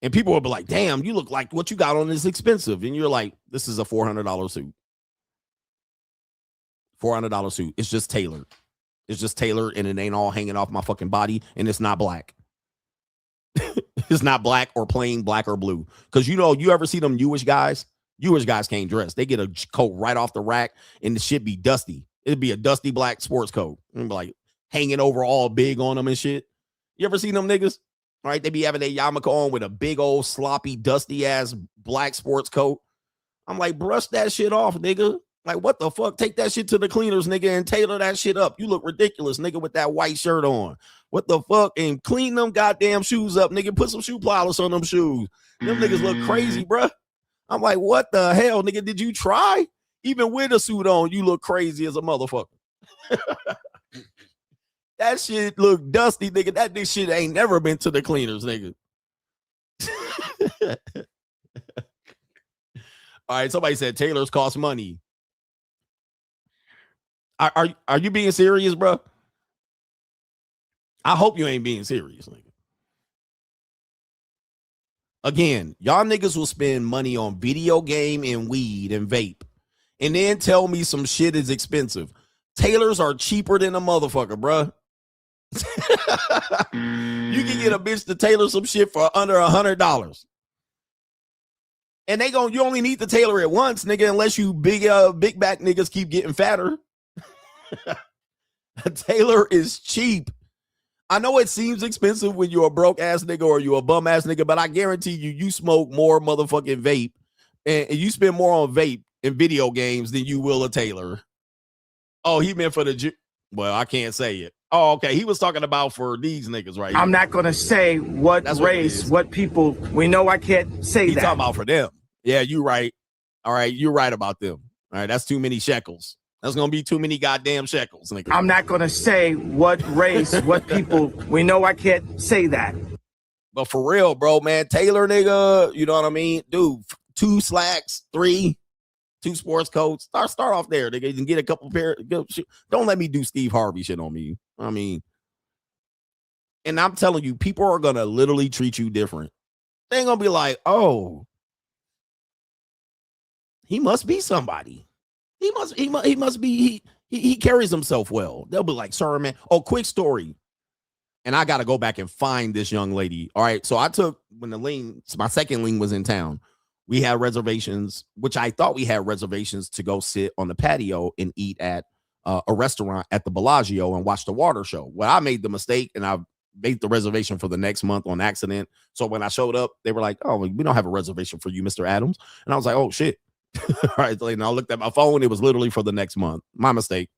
And people will be like, damn, you look like what you got on is expensive. And you're like, this is a $400 suit. $400 suit. It's just tailored. It's just tailored and it ain't all hanging off my fucking body. And it's not black. It's not black or plain black or blue. Because you ever see them Jewish guys? Jewish guys can't dress. They get a coat right off the rack and the shit be dusty. It'd be a dusty black sports coat. And be like hanging over all big on them and shit. You ever seen them niggas? All right, they be having their yarmulke on with a big old sloppy, dusty ass black sports coat. I'm like, brush that shit off, nigga. Like, what the fuck? Take that shit to the cleaners, nigga, and tailor that shit up. You look ridiculous, nigga, with that white shirt on. What the fuck? And clean them goddamn shoes up, nigga. Put some shoe polish on them shoes. Them niggas look crazy, bruh. I'm like, what the hell, nigga? Did you try? Even with a suit on, you look crazy as a motherfucker. That shit look dusty, nigga. This shit ain't never been to the cleaners, nigga. All right, somebody said tailors cost money. Are you being serious, bro? I hope you ain't being serious, nigga. Again, y'all niggas will spend money on video game and weed and vape, and then tell me some shit is expensive. Tailors are cheaper than a motherfucker, bro. You can get a bitch to tailor some shit for under $100. And you only need to tailor it once, nigga, unless you big back niggas keep getting fatter. A tailor is cheap. I know it seems expensive when you're a broke ass nigga or you're a bum ass nigga, but I guarantee you smoke more motherfucking vape and you spend more on vape and video games than you will a tailor. Oh, he meant for the well, I can't say it. Oh, okay. He was talking about for these niggas right here. I'm not going to say what race, what people. We know I can't say He that. talking about for them. Yeah, you right. All right, you're right about them. All right, that's too many shekels. That's going to be too many goddamn shekels, nigga. I'm not going to say what race, what people. We know I can't say that. But for real, bro, man, Taylor, nigga, you know what I mean? Dude, 2 slacks, 3, 2 sports coats. Start off there, nigga. You can get a couple pair. Don't let me do Steve Harvey shit on me. I mean, and I'm telling you, people are going to literally treat you different. They ain't going to be like, oh, he must be somebody. He must be, he carries himself well. They'll be like, sorry, man. Oh, quick story. And I got to go back and find this young lady. All right. So I took, when my second lean was in town, we had reservations, which I thought we had reservations to go sit on the patio and eat at a restaurant at the Bellagio and watch the water show. Well, I made the mistake and I made the reservation for the next month on accident. So when I showed up, they were like, oh, we don't have a reservation for you, Mr. Adams. And I was like, oh, shit. All right. And I looked at my phone. It was literally for the next month. My mistake.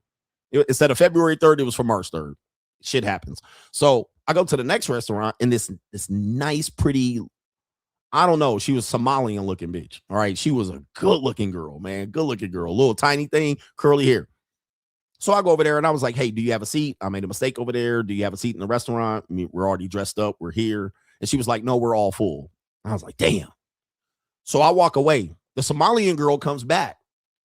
Instead of February 3rd, it was for March 3rd. Shit happens. So I go to the next restaurant and this nice, pretty, I don't know. She was Somalian looking bitch. All right. She was a good looking girl, man. Good looking girl. Little tiny thing, curly hair. So I go over there and I was like, hey, do you have a seat? I made a mistake over there. Do you have a seat in the restaurant? I mean, we're already dressed up. We're here. And she was like, no, we're all full. I was like, damn. So I walk away. The Somalian girl comes back.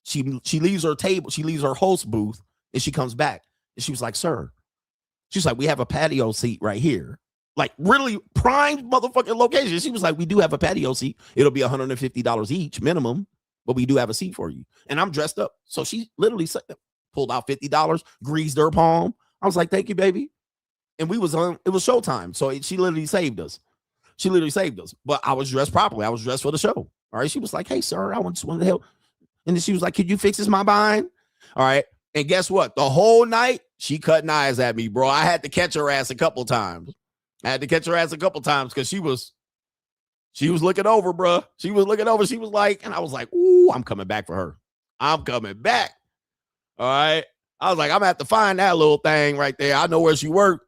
She leaves her table. She leaves her host booth and she comes back. And she was like, sir, she's like, we have a patio seat right here. Like really prime motherfucking location. She was like, we do have a patio seat. It'll be $150 each minimum, but we do have a seat for you. And I'm dressed up. So she literally pulled out $50, greased her palm. I was like, thank you, baby. And it was showtime. So she literally saved us. But I was dressed properly. I was dressed for the show. All right. She was like, hey, sir, I just wanted to help. And then she was like, could you fix this my behind? All right. And guess what? The whole night, she cutting eyes at me, bro. I had to catch her ass a couple times. Because she was looking over, bro. She was looking over. She was like, and I was like, ooh, I'm coming back for her. I'm coming back. All right. I was like, I'm going to have to find that little thing right there. I know where she worked.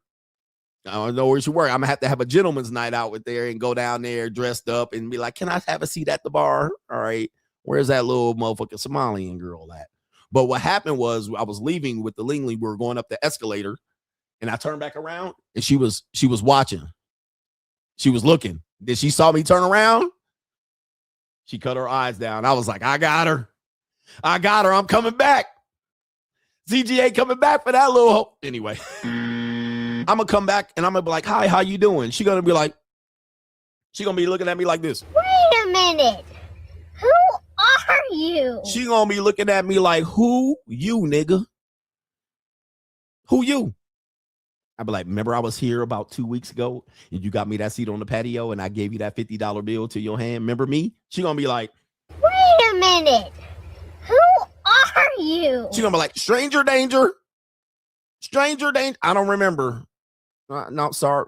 I'm going to have a gentleman's night out with there and go down there dressed up and be like, can I have a seat at the bar? All right. Where's that little motherfucking Somalian girl at? But what happened was I was leaving with the Lingley. We were going up the escalator and I turned back around and she was watching. She was looking. Then she saw me turn around. She cut her eyes down. I was like, I got her. I'm coming back. CGA coming back for that little hope. Anyway, I'm going to come back and I'm going to be like, hi, how you doing? She's going to be looking at me like this. Wait a minute. Who are you? She going to be looking at me like, who you, nigga? Who you? I'd be like, remember I was here about 2 weeks ago and you got me that seat on the patio and I gave you that $50 bill to your hand. Remember me? She going to be like, wait a minute. Who are you? She going to be like, stranger danger. I don't remember. No, sorry.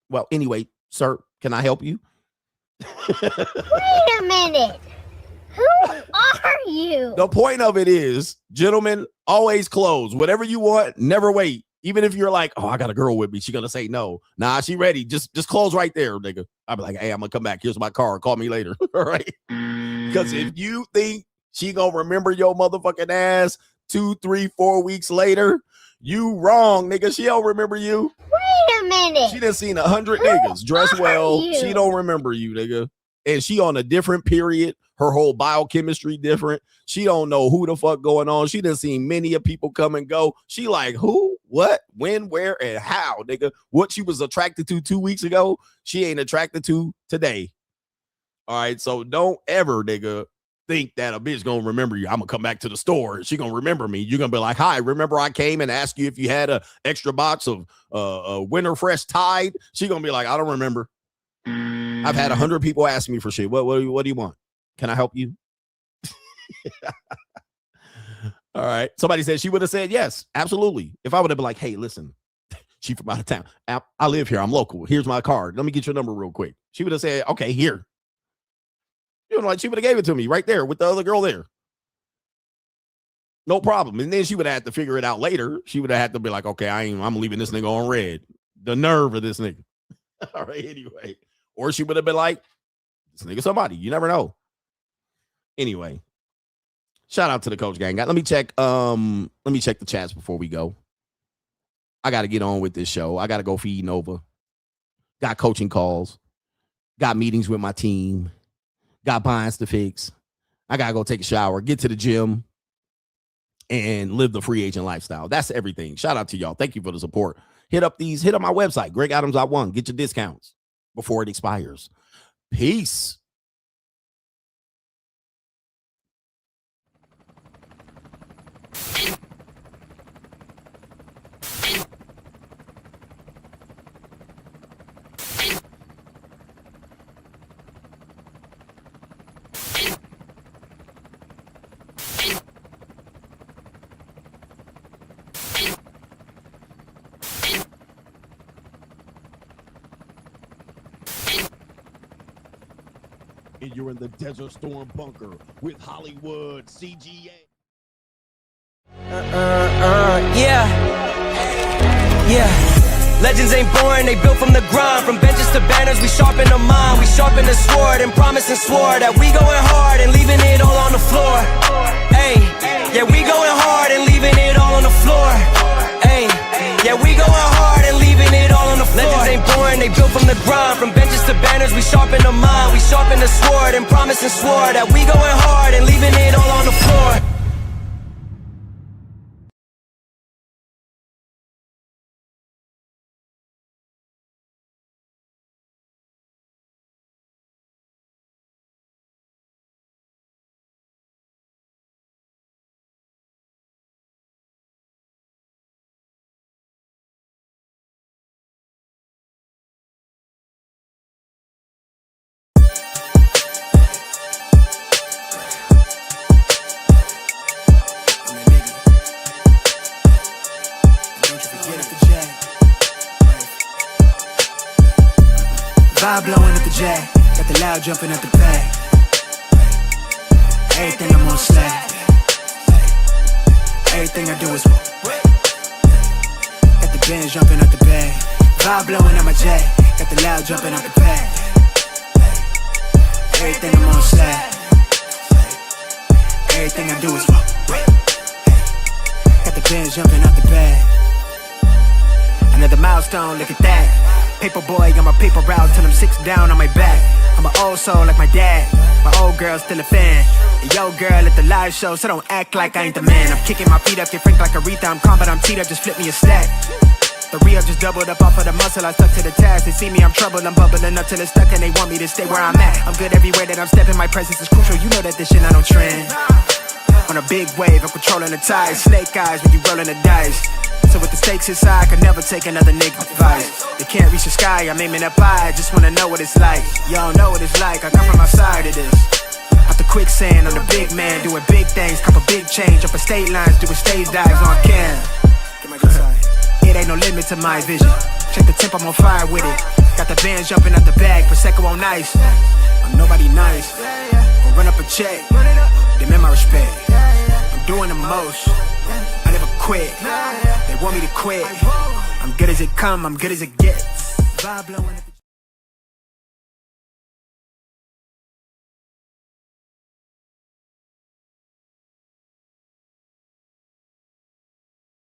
Well, anyway, sir, can I help you? Wait a minute. Who are you? The point of it is, gentlemen, always close. Whatever you want, never wait. Even if you're like, oh, I got a girl with me, she gonna say no. Nah, she ready. Just close right there, nigga. I'll be like, hey, I'm gonna come back. Here's my card. Call me later. All right. Because if you think she gonna remember your motherfucking ass 2, 3, 4 weeks later, you wrong, nigga. She don't remember you. Wait a minute. She done seen 100 niggas dress well. She don't remember you, nigga. And she on a different period. Her whole biochemistry different. She don't know who the fuck going on. She done seen many of people come and go. She like, who, what, when, where, and how, nigga. What she was attracted to 2 weeks ago, she ain't attracted to today. All right, so don't ever, nigga, think that a bitch gonna remember you. I'm gonna come back to the store and she gonna remember me. You're gonna be like, hi, remember I came and asked you if you had a extra box of Winter Fresh Tide? She gonna be like, I don't remember. I've had 100 people ask me for shit. What do you want? Can I help you? All right. Somebody said she would have said yes, absolutely. If I would have been like, hey, listen, she from out of town. I live here. I'm local. Here's my card. Let me get your number real quick. She would have said, okay, here. You know, like she would have gave it to me right there with the other girl there. No problem. And then she would have had to figure it out later. She would have had to be like, okay, I'm leaving this nigga on red. The nerve of this nigga. All right, anyway. Or she would have been like, this nigga somebody. You never know. Anyway. Shout out to the Coach Gang. Let me check the chats before we go. I got to get on with this show. I got to go feed Nova. Got coaching calls. Got meetings with my team. Got binds to fix. I got to go take a shower, get to the gym, and live the free agent lifestyle. That's everything. Shout out to y'all. Thank you for the support. Hit up my website, GregAdams.1. Get your discounts before it expires. Peace. And you're in the Desert Storm bunker with Hollywood CGA. Yeah. Legends ain't born, they built from the grind. From benches to banners, we sharpen the mind. We sharpen the sword and promise and swore that we going hard and leaving it all on the floor. Hey, yeah, we going hard and leaving it all on the floor. Hey, yeah, we going hard and leaving it all on the floor. Legends ain't born, they built from the grind. From benches to banners, we sharpen the mind. We sharpen the sword and promise and swore that we going hard and leaving it all on the floor. Vibe blowing at the jack, got the loud jumping at the bag. Everything I'm on slack. Everything I do is got the bands jumping at the bag. Vibe blowing at my jack, got the loud jumping at the bag. Everything I'm on slack. Everything I do is got the bands jumping at the bag. Another milestone, look at that. Paper boy, got my paper route till I'm 6 down on my back. I'm an old soul like my dad. My old girl's still a fan. And yo girl at the live show, so don't act like I ain't the man. I'm kicking my feet up, get frank like Aretha. I'm calm, but I'm teed up, just flip me a stack. The re-up just doubled up off of the muscle, I stuck to the task. They see me, I'm troubled, I'm bubbling up till it's stuck. And they want me to stay where I'm at. I'm good everywhere that I'm stepping, my presence is crucial. You know that this shit not on trend. On a big wave, I'm controlling the tide. Snake eyes when you rolling the dice. So with the stakes inside, I could never take another nigga advice. They can't reach the sky, I'm aiming up high. I just wanna know what it's like. Y'all know what it's like, I come from outside of this. Out the quicksand, I'm the big man, doing big things. Cop a big change, up a state lines, doing stage dives on cam. It ain't no limit to my vision. Check the temp, I'm on fire with it. Got the bands jumping out the bag, Prosecco on ice. I'm nobody nice. I'ma run up a check. Demand my respect. I'm doing the most. I never quit. They want me to quit. I'm good as it come, I'm good as it gets. Vibe blowing.